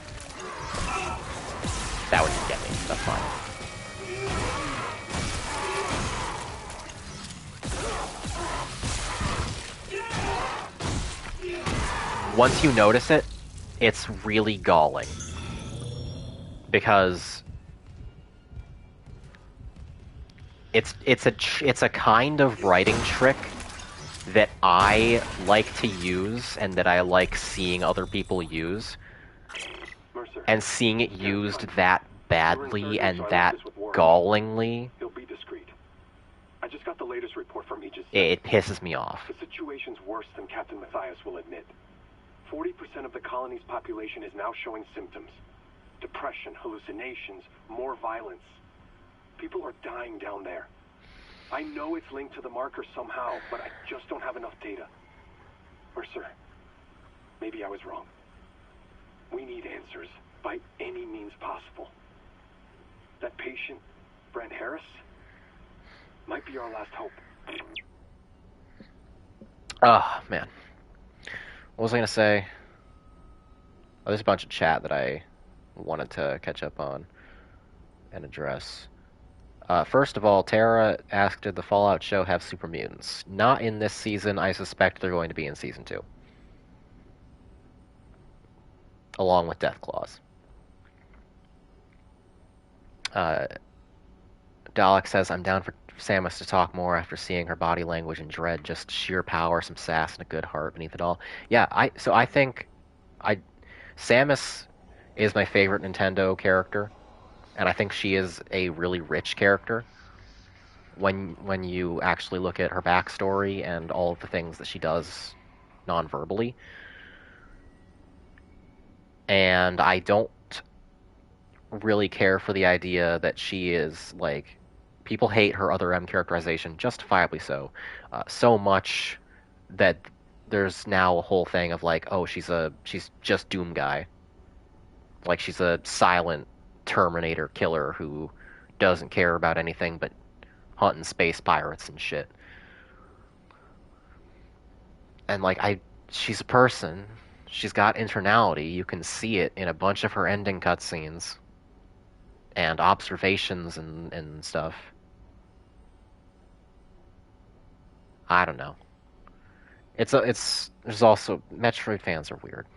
That would get me. That's fine. Once you notice it, it's really galling. Because it's a kind of writing trick that I like to use and that I like seeing other people use. And seeing it used that badly and that gallingly, He'll be discreet. I just got the latest report from Aegis. It pisses me off. The situation's worse than Captain Matthias will admit. 40% of the colony's population is now showing symptoms. Depression, hallucinations, more violence. People are dying down there. I know it's linked to the marker somehow, but I just don't have enough data. Mercer, maybe I was wrong. We need answers by any means possible. That patient, Brent Harris, might be our last hope. Oh, man. What was I going to say? Oh, there's a bunch of chat that I wanted to catch up on and address. First of all, Tara asked, did the Fallout show have super mutants? Not in this season. I suspect they're going to be in Season 2. Along with Deathclaws. Dalek says, I'm down for Samus to talk more after seeing her body language and dread, just sheer power, some sass, and a good heart beneath it all. Yeah, I think Samus is my favorite Nintendo character, and I think she is a really rich character when you actually look at her backstory and all of the things that she does non-verbally. And I don't really care for the idea that she is, like, people hate her other M characterization, justifiably so, so much that there's now a whole thing of, like, oh, she's just Doom Guy. Like, she's a silent Terminator killer who doesn't care about anything but hunting space pirates and shit. And, like, she's a person. She's got internality. You can see it in a bunch of her ending cutscenes and observations and stuff. I don't know. There's also, Metroid fans are weird.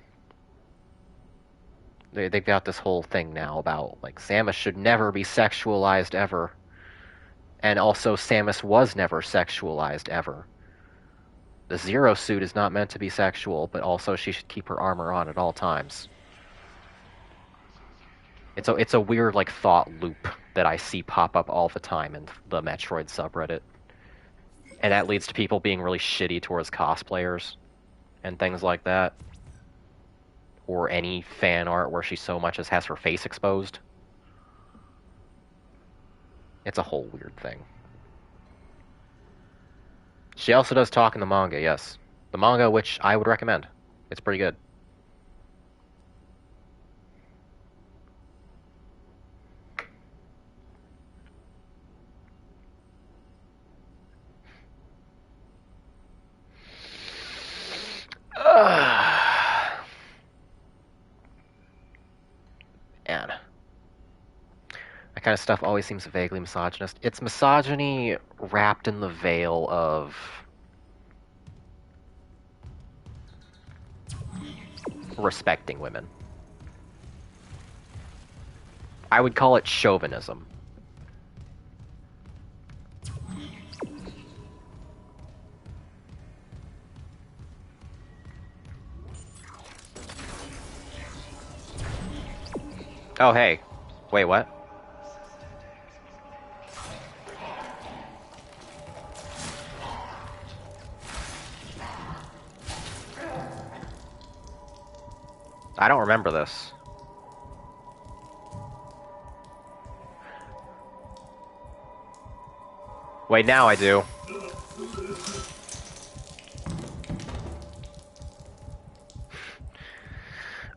They've got this whole thing now about, like, Samus should never be sexualized ever. And also, Samus was never sexualized ever. The Zero suit is not meant to be sexual, but also she should keep her armor on at all times. It's a weird, like, thought loop that I see pop up all the time in the Metroid subreddit. And that leads to people being really shitty towards cosplayers and things like that. Or any fan art where she so much as has her face exposed. It's a whole weird thing. She also does talk in the manga, yes. The manga, which I would recommend. It's pretty good. Man. I That kind of stuff always seems vaguely misogynist. It's misogyny wrapped in the veil of respecting women. I would call it chauvinism. Oh, hey. Wait, what? I don't remember this. Wait, now I do.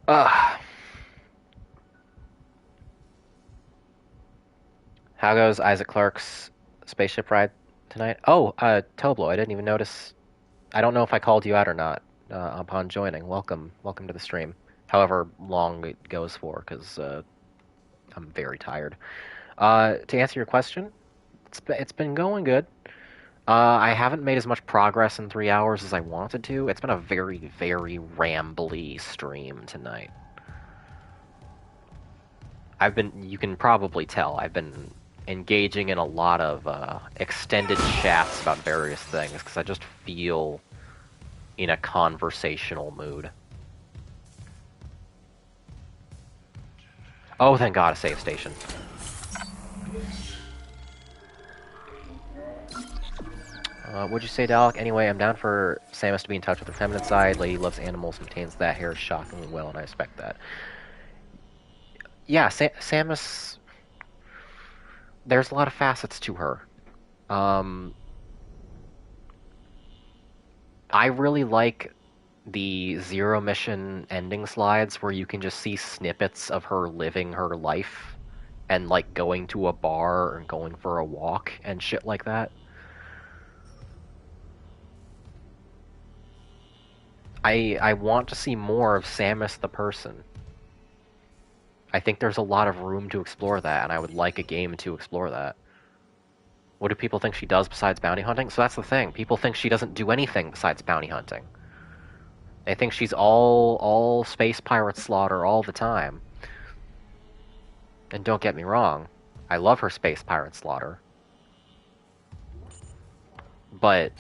Ugh. How goes Isaac Clarke's spaceship ride tonight? Oh, Toblo, I didn't even notice. I don't know if I called you out or not upon joining. Welcome to the stream. However long it goes for, because I'm very tired. To answer your question, it's been going good. I haven't made as much progress in 3 hours as I wanted to. It's been a very, very rambly stream tonight. You can probably tell, I've been engaging in a lot of extended chats about various things, because I just feel in a conversational mood. Oh, thank God, a save station. What'd you say, Dalek? Anyway, I'm down for Samus to be in touch with her feminine side. Lady loves animals, maintains that hair shockingly well, and I respect that. Yeah, Samus... There's a lot of facets to her. I really like the Zero Mission ending slides where you can just see snippets of her living her life and, like, going to a bar and going for a walk and shit like that. I want to see more of Samus the person. I think there's a lot of room to explore that, and I would like a game to explore that. What do people think she does besides bounty hunting? So that's the thing. People think she doesn't do anything besides bounty hunting. They think she's all space pirate slaughter all the time. And don't get me wrong, I love her space pirate slaughter. But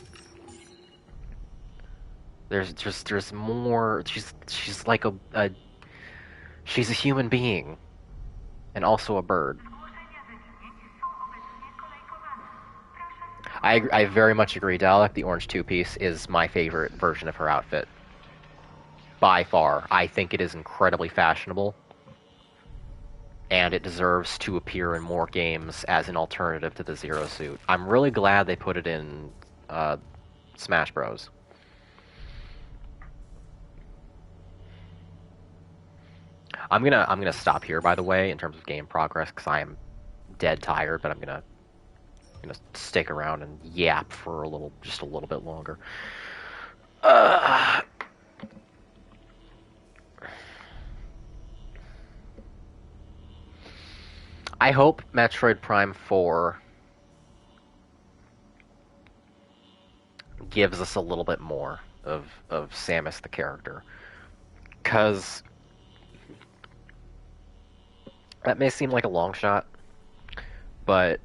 there's more. She's like she's a human being and also a bird. I very much agree, Dalek. The orange two-piece is my favorite version of her outfit. By far. I think it is incredibly fashionable. And it deserves to appear in more games as an alternative to the Zero Suit. I'm really glad they put it in Smash Bros. I'm gonna stop here, by the way, in terms of game progress, because I am dead tired, but I'm gonna stick around and yap for just a little bit longer. I hope Metroid Prime 4 gives us a little bit more of Samus the character. Because that may seem like a long shot, but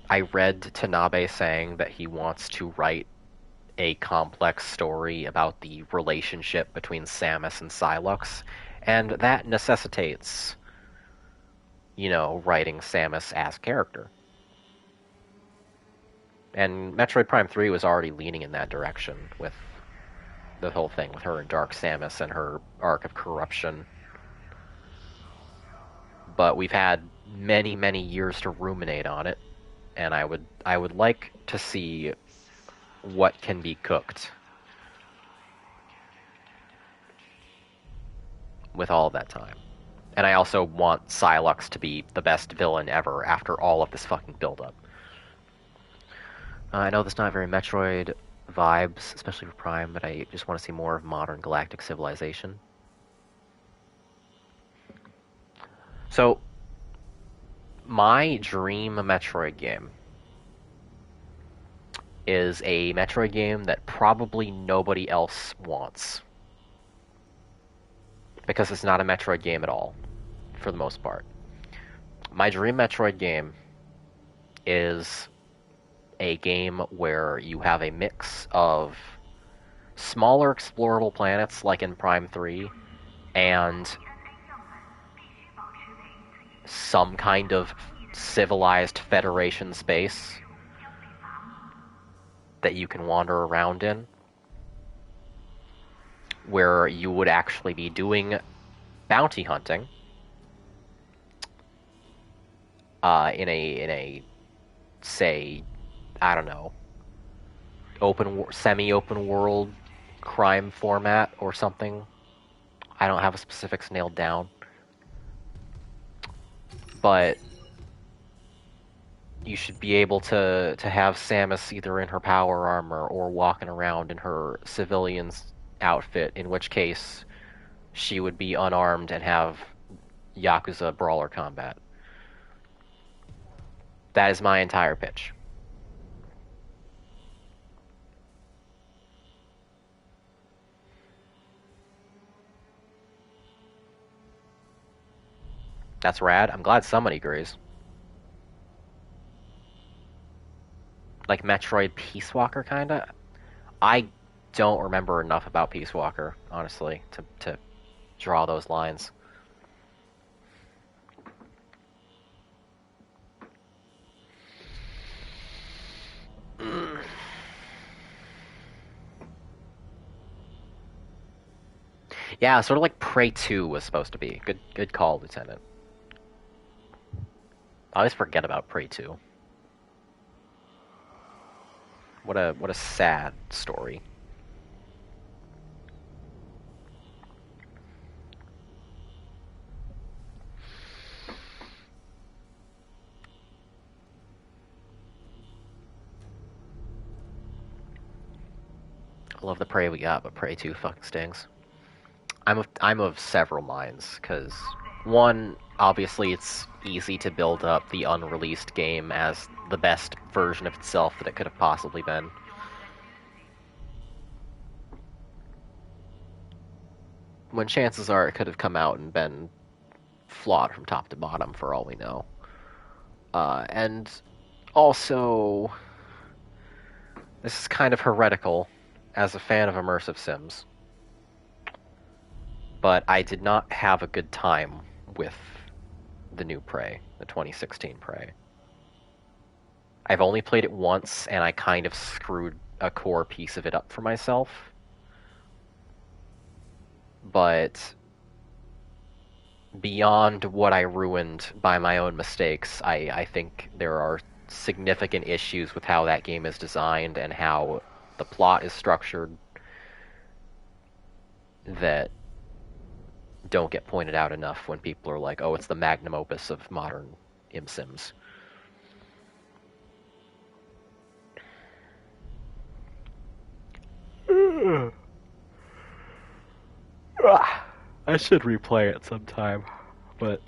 I read Tanabe saying that he wants to write a complex story about the relationship between Samus and Psylocke, and that necessitates, writing Samus as character. And Metroid Prime 3 was already leaning in that direction with the whole thing with her and Dark Samus and her arc of corruption. But we've had many, many years to ruminate on it, and I would like to see what can be cooked with all of that time. And I also want Psylocke to be the best villain ever after all of this fucking build-up. I know there's not very Metroid vibes, especially for Prime, but I just want to see more of modern galactic civilization. So, My dream Metroid game is a Metroid game that probably nobody else wants. Because it's not a Metroid game at all, for the most part. My dream Metroid game is a game where you have a mix of smaller explorable planets like in Prime 3 and some kind of civilized Federation space that you can wander around in, where you would actually be doing bounty hunting in a say, I don't know, semi-open world crime format or something. I don't have the specifics nailed down, but you should be able to have Samus either in her power armor or walking around in her civilian's outfit, in which case she would be unarmed and have Yakuza brawler combat. That is my entire pitch. That's rad. I'm glad somebody agrees. Like Metroid Peace Walker, kinda? I don't remember enough about Peace Walker, honestly, to draw those lines. Yeah, sort of like Prey 2 was supposed to be. Good call, Lieutenant. I always forget about Prey 2. What a sad story. I love the Prey we got, but Prey 2 fucking stings. I'm of several minds, because one, obviously it's easy to build up the unreleased game as the best version of itself that it could have possibly been. When chances are it could have come out and been flawed from top to bottom for all we know. And also, this is kind of heretical as a fan of immersive sims, but I did not have a good time with the new Prey, the 2016 Prey. I've only played it once, and I kind of screwed a core piece of it up for myself. But beyond what I ruined by my own mistakes, I think there are significant issues with how that game is designed and how the plot is structured that don't get pointed out enough when people are like, oh, it's the magnum opus of modern ImSims. I should replay it sometime, but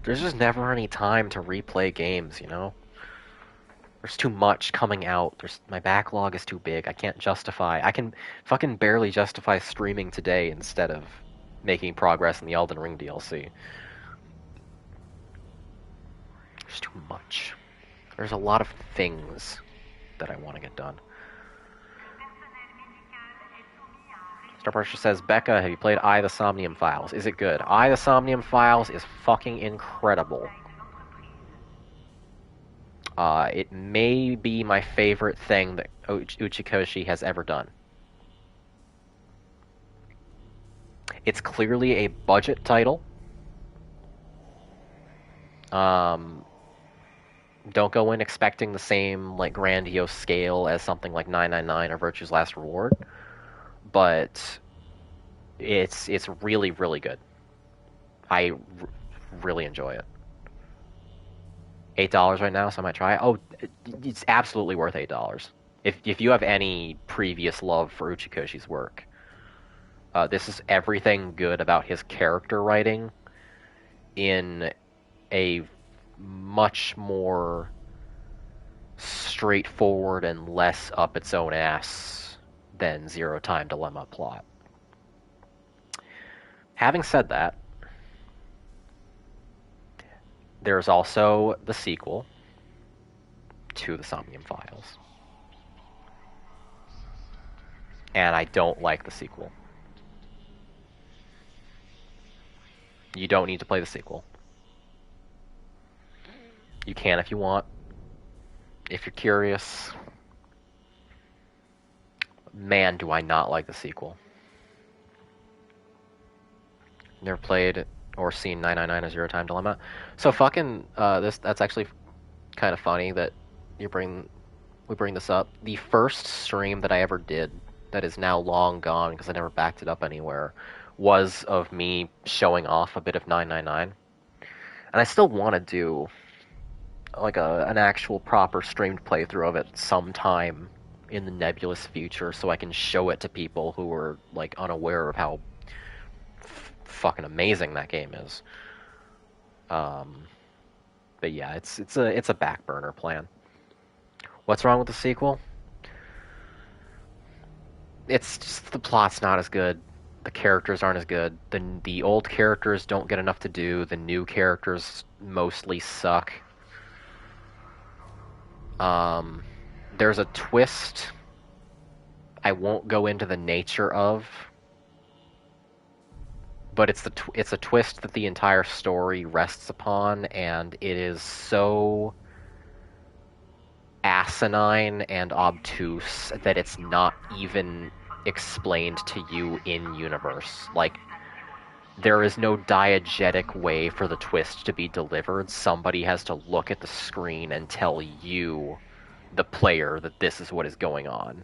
there's just never any time to replay games, you know? There's too much coming out. My backlog is too big. I can't justify. I can fucking barely justify streaming today instead of making progress in the Elden Ring DLC. There's too much. There's a lot of things that I want to get done. Starburster says, Becca, have you played I, the Somnium Files? Is it good? I, the Somnium Files is fucking incredible. It may be my favorite thing that Uchikoshi has ever done. It's clearly a budget title. Don't go in expecting the same like grandiose scale as something like 999 or Virtue's Last Reward, but it's really, really good. I really enjoy it. $8 right now, so I might try it. Oh, it's absolutely worth $8. If you have any previous love for Uchikoshi's work, this is everything good about his character writing in a much more straightforward and less up its own ass than Zero Time Dilemma plot. Having said that, there's also the sequel to the Somnium Files. And I don't like the sequel. You don't need to play the sequel. You can if you want. If you're curious. Man, do I not like the sequel. Never played or seen 999 A Zero Time Dilemma. So fucking that's actually kind of funny that we bring this up. The first stream that I ever did that is now long gone because I never backed it up anywhere was of me showing off a bit of 999. And I still want to do like an actual proper streamed playthrough of it sometime in the nebulous future so I can show it to people who are like unaware of how fucking amazing that game is. But yeah, it's a back burner plan. What's wrong with the sequel? It's just the plot's not as good. The characters aren't as good. The old characters don't get enough to do. The new characters mostly suck. There's a twist I won't go into the nature of, but it's a twist that the entire story rests upon, and it is so asinine and obtuse that it's not even explained to you in universe. Like, there is no diegetic way for the twist to be delivered. Somebody has to look at the screen and tell you, the player, that this is what is going on.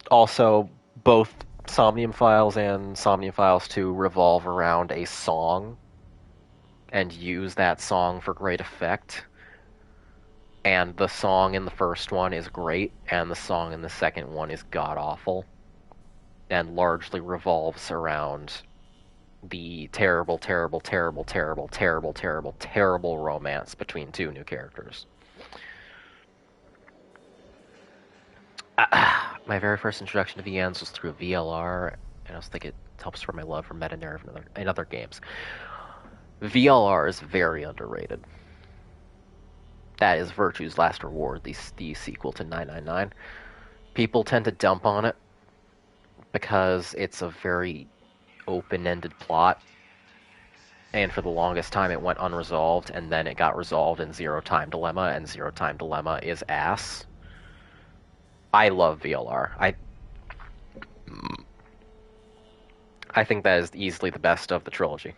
Also, both Somnium Files and Somnium Files 2 revolve around a song and use that song for great effect. And the song in the first one is great, and the song in the second one is god-awful, and largely revolves around the terrible, terrible, terrible, terrible, terrible, terrible, terrible romance between two new characters. My very first introduction to VNs was through VLR, and I was thinking it helps spread my love for meta-narrative and other games. VLR is very underrated. That is Virtue's Last Reward, the sequel to 999. People tend to dump on it because it's a very open-ended plot, and for the longest time it went unresolved, and then it got resolved in Zero Time Dilemma, and Zero Time Dilemma is ass. I love VLR. I think that is easily the best of the trilogy.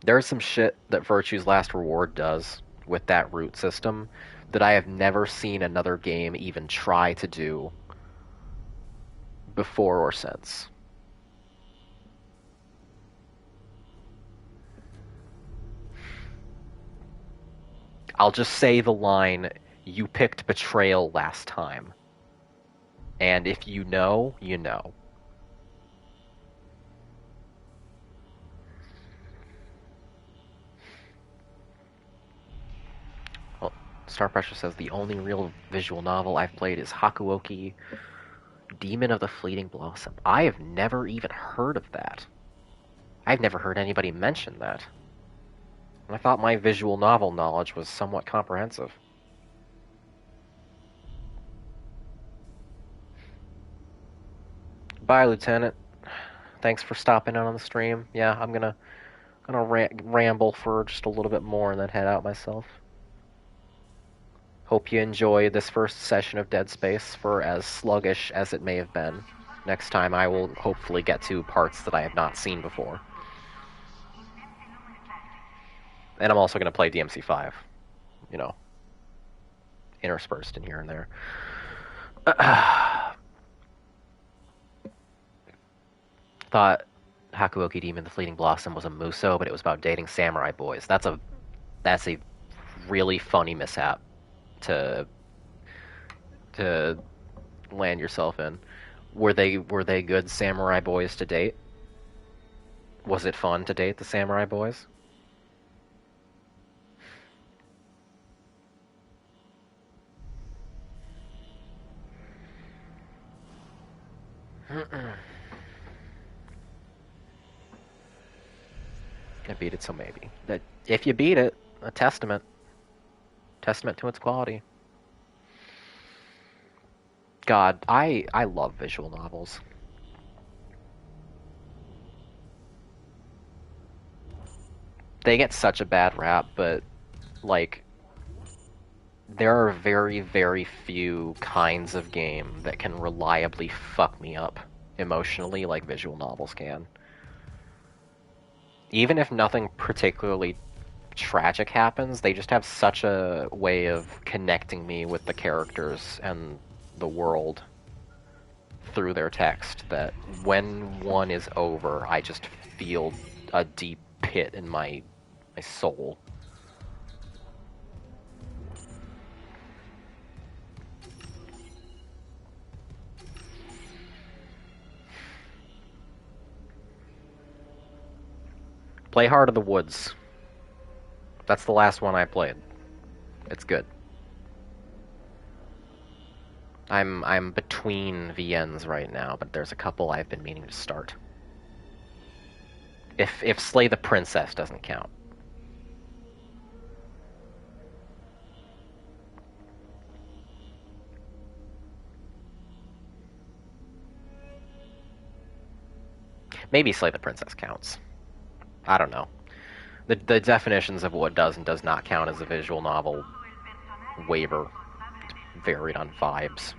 There's some shit that Virtue's Last Reward does with that root system that I have never seen another game even try to do before or since. I'll just say the line, "You picked betrayal last time." And if you know, you know. Well, Star Pressure says, the only real visual novel I've played is Hakuoki, Demon of the Fleeting Blossom. I have never even heard of that. I've never heard anybody mention that. I thought my visual novel knowledge was somewhat comprehensive. Bye, Lieutenant. Thanks for stopping in on the stream. Yeah, I'm gonna ramble for just a little bit more and then head out myself. Hope you enjoy this first session of Dead Space, for as sluggish as it may have been. Next time I will hopefully get to parts that I have not seen before. And I'm also going to play DMC5. You know, interspersed in here and there. Thought Hakuoki Demon the Fleeting Blossom was a Muso, but it was about dating samurai boys. That's a really funny mishap to to land yourself in. Were they good samurai boys to date? Was it fun to date the samurai boys? I beat it, so maybe. But if you beat it, a testament to its quality. God, I love visual novels. They get such a bad rap, but like there are very, very few kinds of game that can reliably fuck me up emotionally like visual novels can. Even if nothing particularly tragic happens, they just have such a way of connecting me with the characters and the world through their text that when one is over, I just feel a deep pit in my soul. Play Heart of the Woods. That's the last one I played. It's good. I'm between VNs right now, but there's a couple I've been meaning to start. If Slay the Princess doesn't count. Maybe Slay the Princess counts. I don't know. The definitions of what does and does not count as a visual novel waver. It's varied on vibes.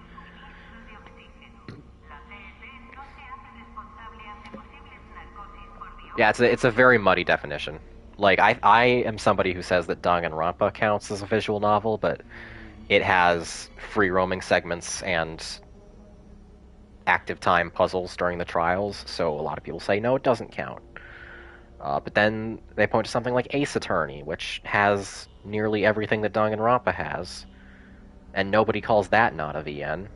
Yeah, it's a very muddy definition. Like, I am somebody who says that Danganronpa counts as a visual novel, but it has free roaming segments and active time puzzles during the trials, so a lot of people say, no, it doesn't count. But then they point to something like Ace Attorney, which has nearly everything that Danganronpa has, and nobody calls that not a VN.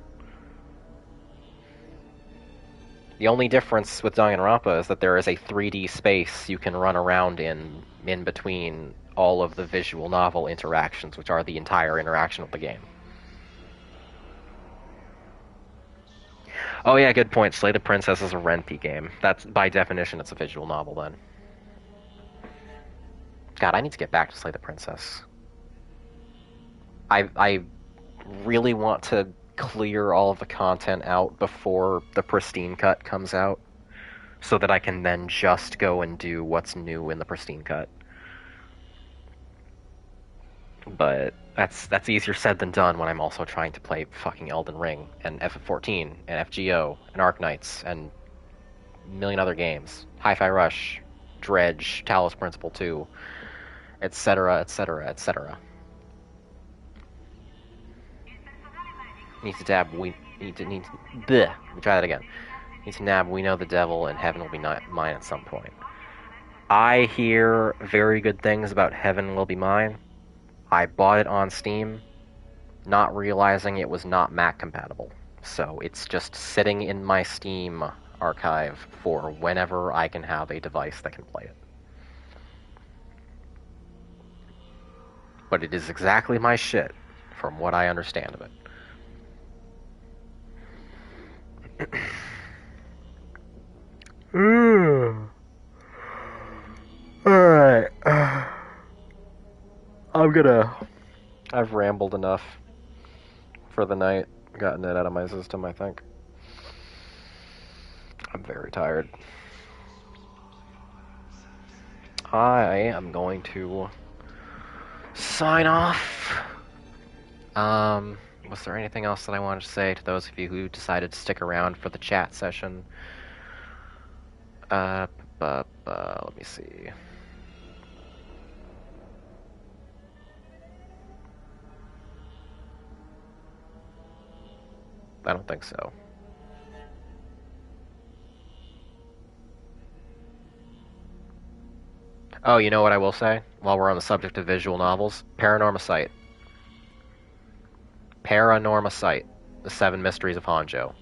The only difference with Danganronpa is that there is a 3D space you can run around in between all of the visual novel interactions, which are the entire interaction of the game. Oh yeah, good point. Slay the Princess is a Ren'Py game. That's, by definition, it's a visual novel then. God, I need to get back to Slay the Princess. I really want to clear all of the content out before the pristine cut comes out, so that I can then just go and do what's new in the pristine cut. But that's easier said than done when I'm also trying to play fucking Elden Ring, and FF14, and FGO, and Arknights, and a million other games. Hi-Fi Rush, Dredge, Talos Principle 2, etc., etc., etc. Need to dab, we need to, bleh, let me try that again. Need to nab, we know the devil, and heaven will be mine at some point. I hear very good things about Heaven Will Be Mine. I bought it on Steam, not realizing it was not Mac compatible. So it's just sitting in my Steam archive for whenever I can have a device that can play it. But it is exactly my shit, from what I understand of it. Alright. I've rambled enough for the night. Gotten it out of my system, I think. I'm very tired. I am going to sign off. Was there anything else that I wanted to say to those of you who decided to stick around for the chat session? Let me see. I don't think so. Oh, you know what I will say? While we're on the subject of visual novels, Paranormasight. Paranormasight. The Seven Mysteries of Hanjo.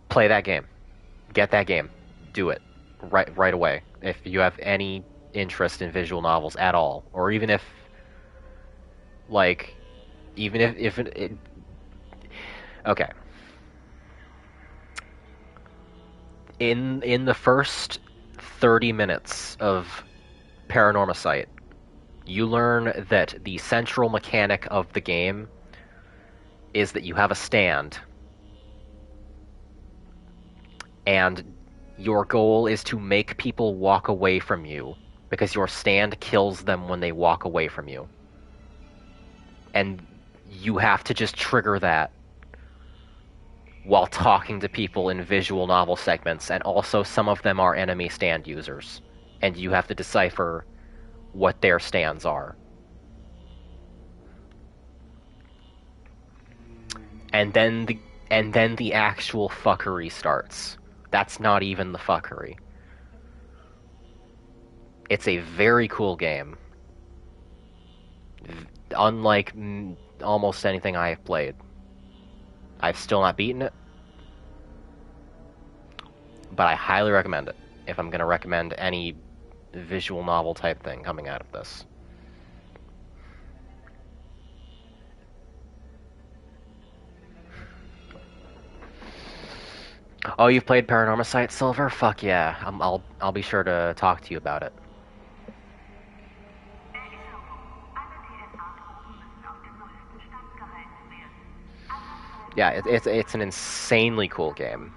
Play that game. Get that game. Do it. Right away. If you have any interest in visual novels at all. Or even if... Like... Even if it... Okay. In the first 30 minutes of Paranormal Sight, you learn that the central mechanic of the game is that you have a stand, and your goal is to make people walk away from you, because your stand kills them when they walk away from you. And you have to just trigger that while talking to people in visual novel segments, and also some of them are enemy stand users, and you have to decipher what their stands are. And then the actual fuckery starts. That's not even the fuckery. It's a very cool game. Unlike almost anything I have played. I've still not beaten it, but I highly recommend it if I'm going to recommend any visual novel type thing coming out of this. Oh, you've played Paranormal Sight, Silver? Fuck yeah. I'll be sure to talk to you about it. Yeah, it's an insanely cool game.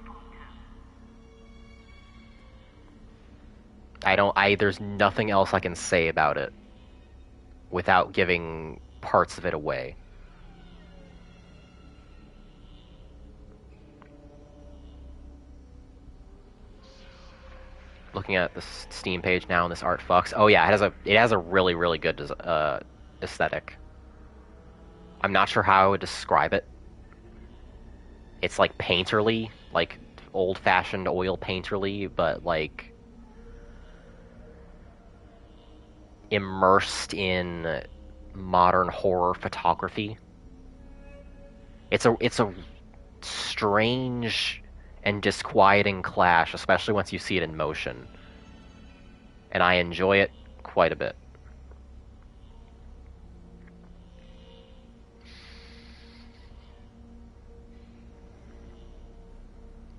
There's nothing else I can say about it without giving parts of it away. Looking at the Steam page now, and this art fucks. Oh yeah, it has a really, really good aesthetic. I'm not sure how I would describe it. It's like painterly, like old-fashioned oil painterly, but like immersed in modern horror photography. It's a strange and disquieting clash, especially once you see it in motion. And I enjoy it quite a bit.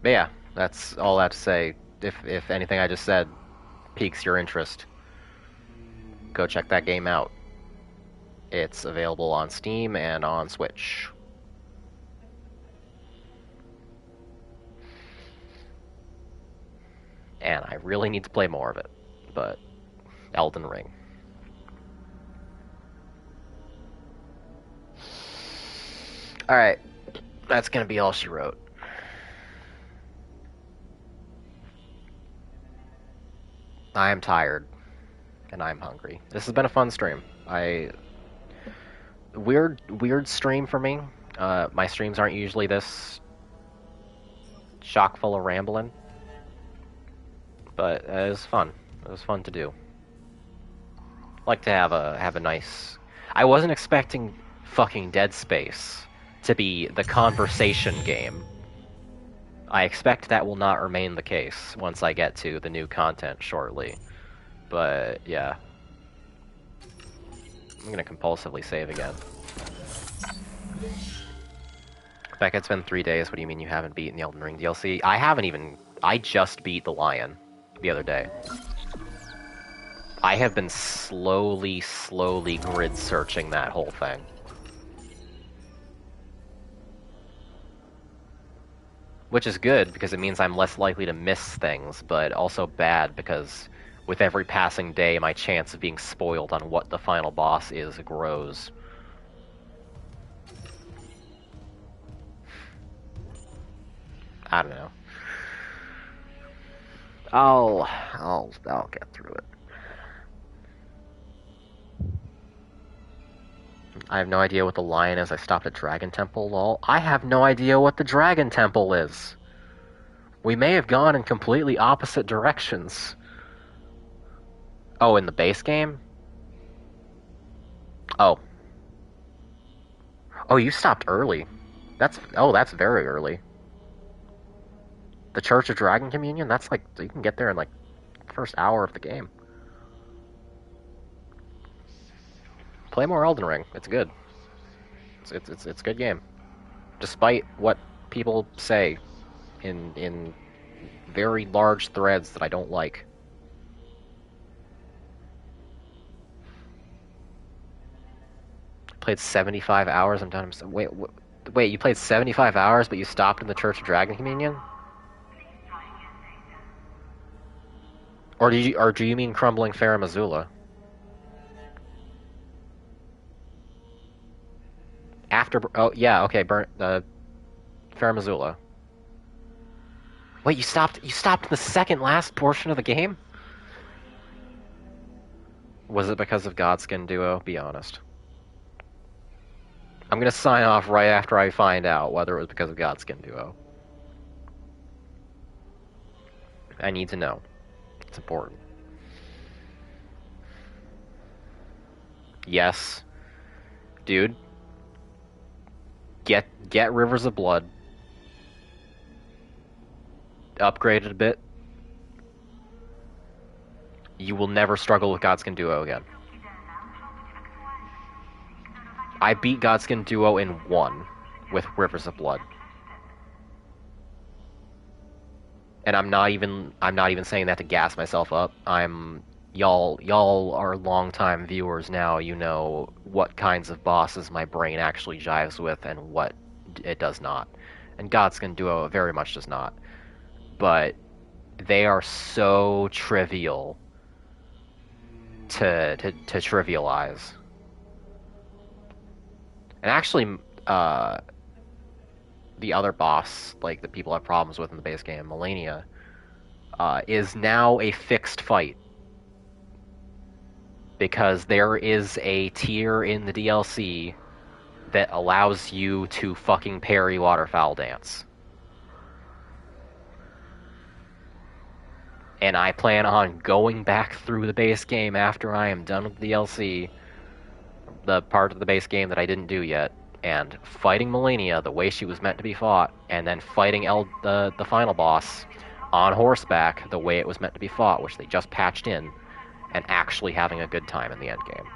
But yeah, that's all I have to say. If anything I just said piques your interest, go check that game out. It's available on Steam and on Switch. And I really need to play more of it, but Elden Ring. Alright, that's gonna be all she wrote. I am tired, and I'm hungry. This has been a fun stream. Weird stream for me. My streams aren't usually this chock full of rambling, but it was fun. It was fun to do. Like to have a nice. I wasn't expecting fucking Dead Space to be the conversation game. I expect that will not remain the case once I get to the new content shortly. But, yeah. I'm gonna compulsively save again. Becca, it's been 3 days. What do you mean you haven't beaten the Elden Ring DLC? I just beat the Lion the other day. I have been slowly grid searching that whole thing. Which is good, because it means I'm less likely to miss things, but also bad, because with every passing day, my chance of being spoiled on what the final boss is grows. I don't know. I'll get through it. I have no idea what the lion is. I stopped at Dragon Temple, lol. I have no idea what the Dragon Temple is. We may have gone in completely opposite directions. Oh, in the base game? Oh. Oh, you stopped early. That's very early. The Church of Dragon Communion? That's like, you can get there in like the first hour of the game. Play more Elden Ring. It's good. It's a good game. Despite what people say in very large threads that I don't like. Played 75 hours. I'm done. Wait, you played 75 hours, but you stopped in the Church of Dragon Communion? Or do you mean Crumbling Farum Azula? After, oh yeah, okay, Farum Azula. Wait, you stopped in the second last portion of the game? Was it because of Godskin Duo? Be honest. I'm gonna sign off right after I find out whether it was because of Godskin Duo. I need to know. It's important. Yes. Dude. Get Rivers of Blood. Upgrade it a bit. You will never struggle with Godskin Duo again. I beat Godskin Duo in 1 with Rivers of Blood. And I'm not even saying that to gas myself up. Y'all are longtime viewers now. You know what kinds of bosses my brain actually jives with and what it does not. And Godskin Duo very much does not. But they are so trivial to trivialize. And actually, the other boss, like that people have problems with in the base game, Melania, is now a fixed fight. Because there is a tier in the DLC that allows you to fucking parry Waterfowl Dance. And I plan on going back through the base game after I am done with the DLC, the part of the base game that I didn't do yet, and fighting Melania the way she was meant to be fought, and then fighting the final boss on horseback the way it was meant to be fought, which they just patched in, and actually having a good time in the endgame.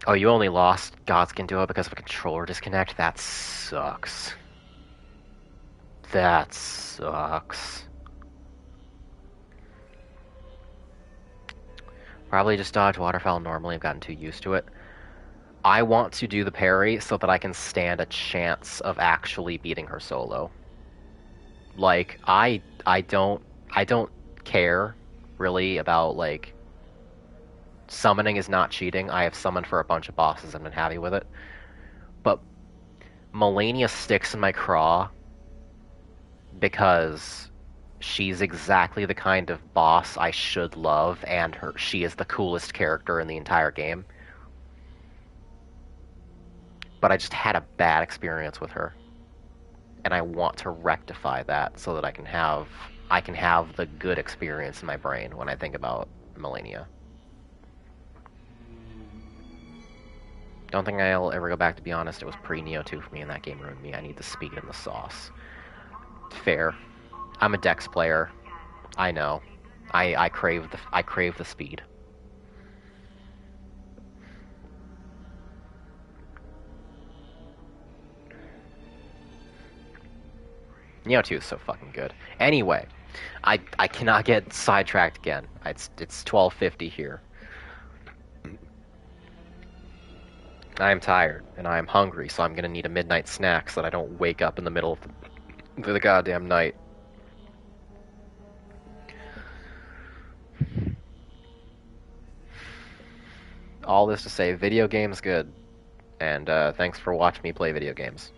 Oh, you only lost Godskin Duo because of a controller disconnect? That sucks. That sucks. Probably just dodge Waterfowl normally. I've gotten too used to it. I want to do the parry so that I can stand a chance of actually beating her solo. Like, I don't care really about, like, summoning is not cheating. I have summoned for a bunch of bosses and been happy with it. But Melania sticks in my craw because she's exactly the kind of boss I should love, and she is the coolest character in the entire game. But I just had a bad experience with her. And I want to rectify that so that I can have the good experience in my brain when I think about Melania. Don't think I'll ever go back, to be honest. It was pre-Neo 2 for me, and that game ruined me. I need the speed and the sauce. Fair. I'm a Dex player. I know. I crave the speed. Neo 2 is so fucking good. Anyway, I cannot get sidetracked again. It's 12:50 here. I am tired, and I am hungry, so I'm gonna need a midnight snack so that I don't wake up in the middle of the goddamn night. All this to say, video games good. And thanks for watching me play video games.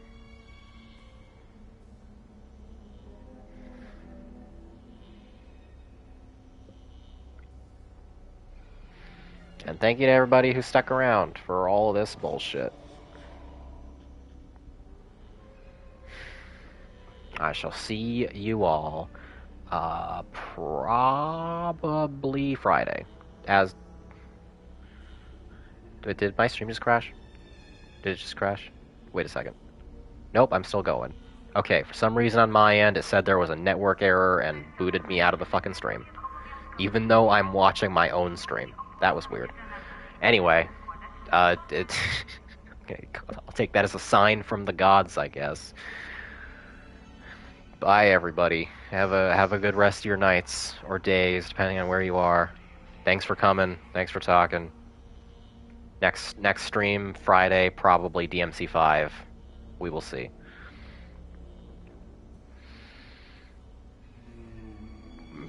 And thank you to everybody who stuck around for all of this bullshit. I shall see you all Probably Friday. As did my stream just crash? Did it just crash? Wait a second. Nope, I'm still going. Okay, for some reason on my end, it said there was a network error and booted me out of the fucking stream. Even though I'm watching my own stream. That was weird. Anyway, okay, I'll take that as a sign from the gods, I guess. Bye, everybody. Have a good rest of your nights or days, depending on where you are. Thanks for coming. Thanks for talking. Next stream Friday, probably DMC5. We will see.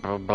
Bye-bye.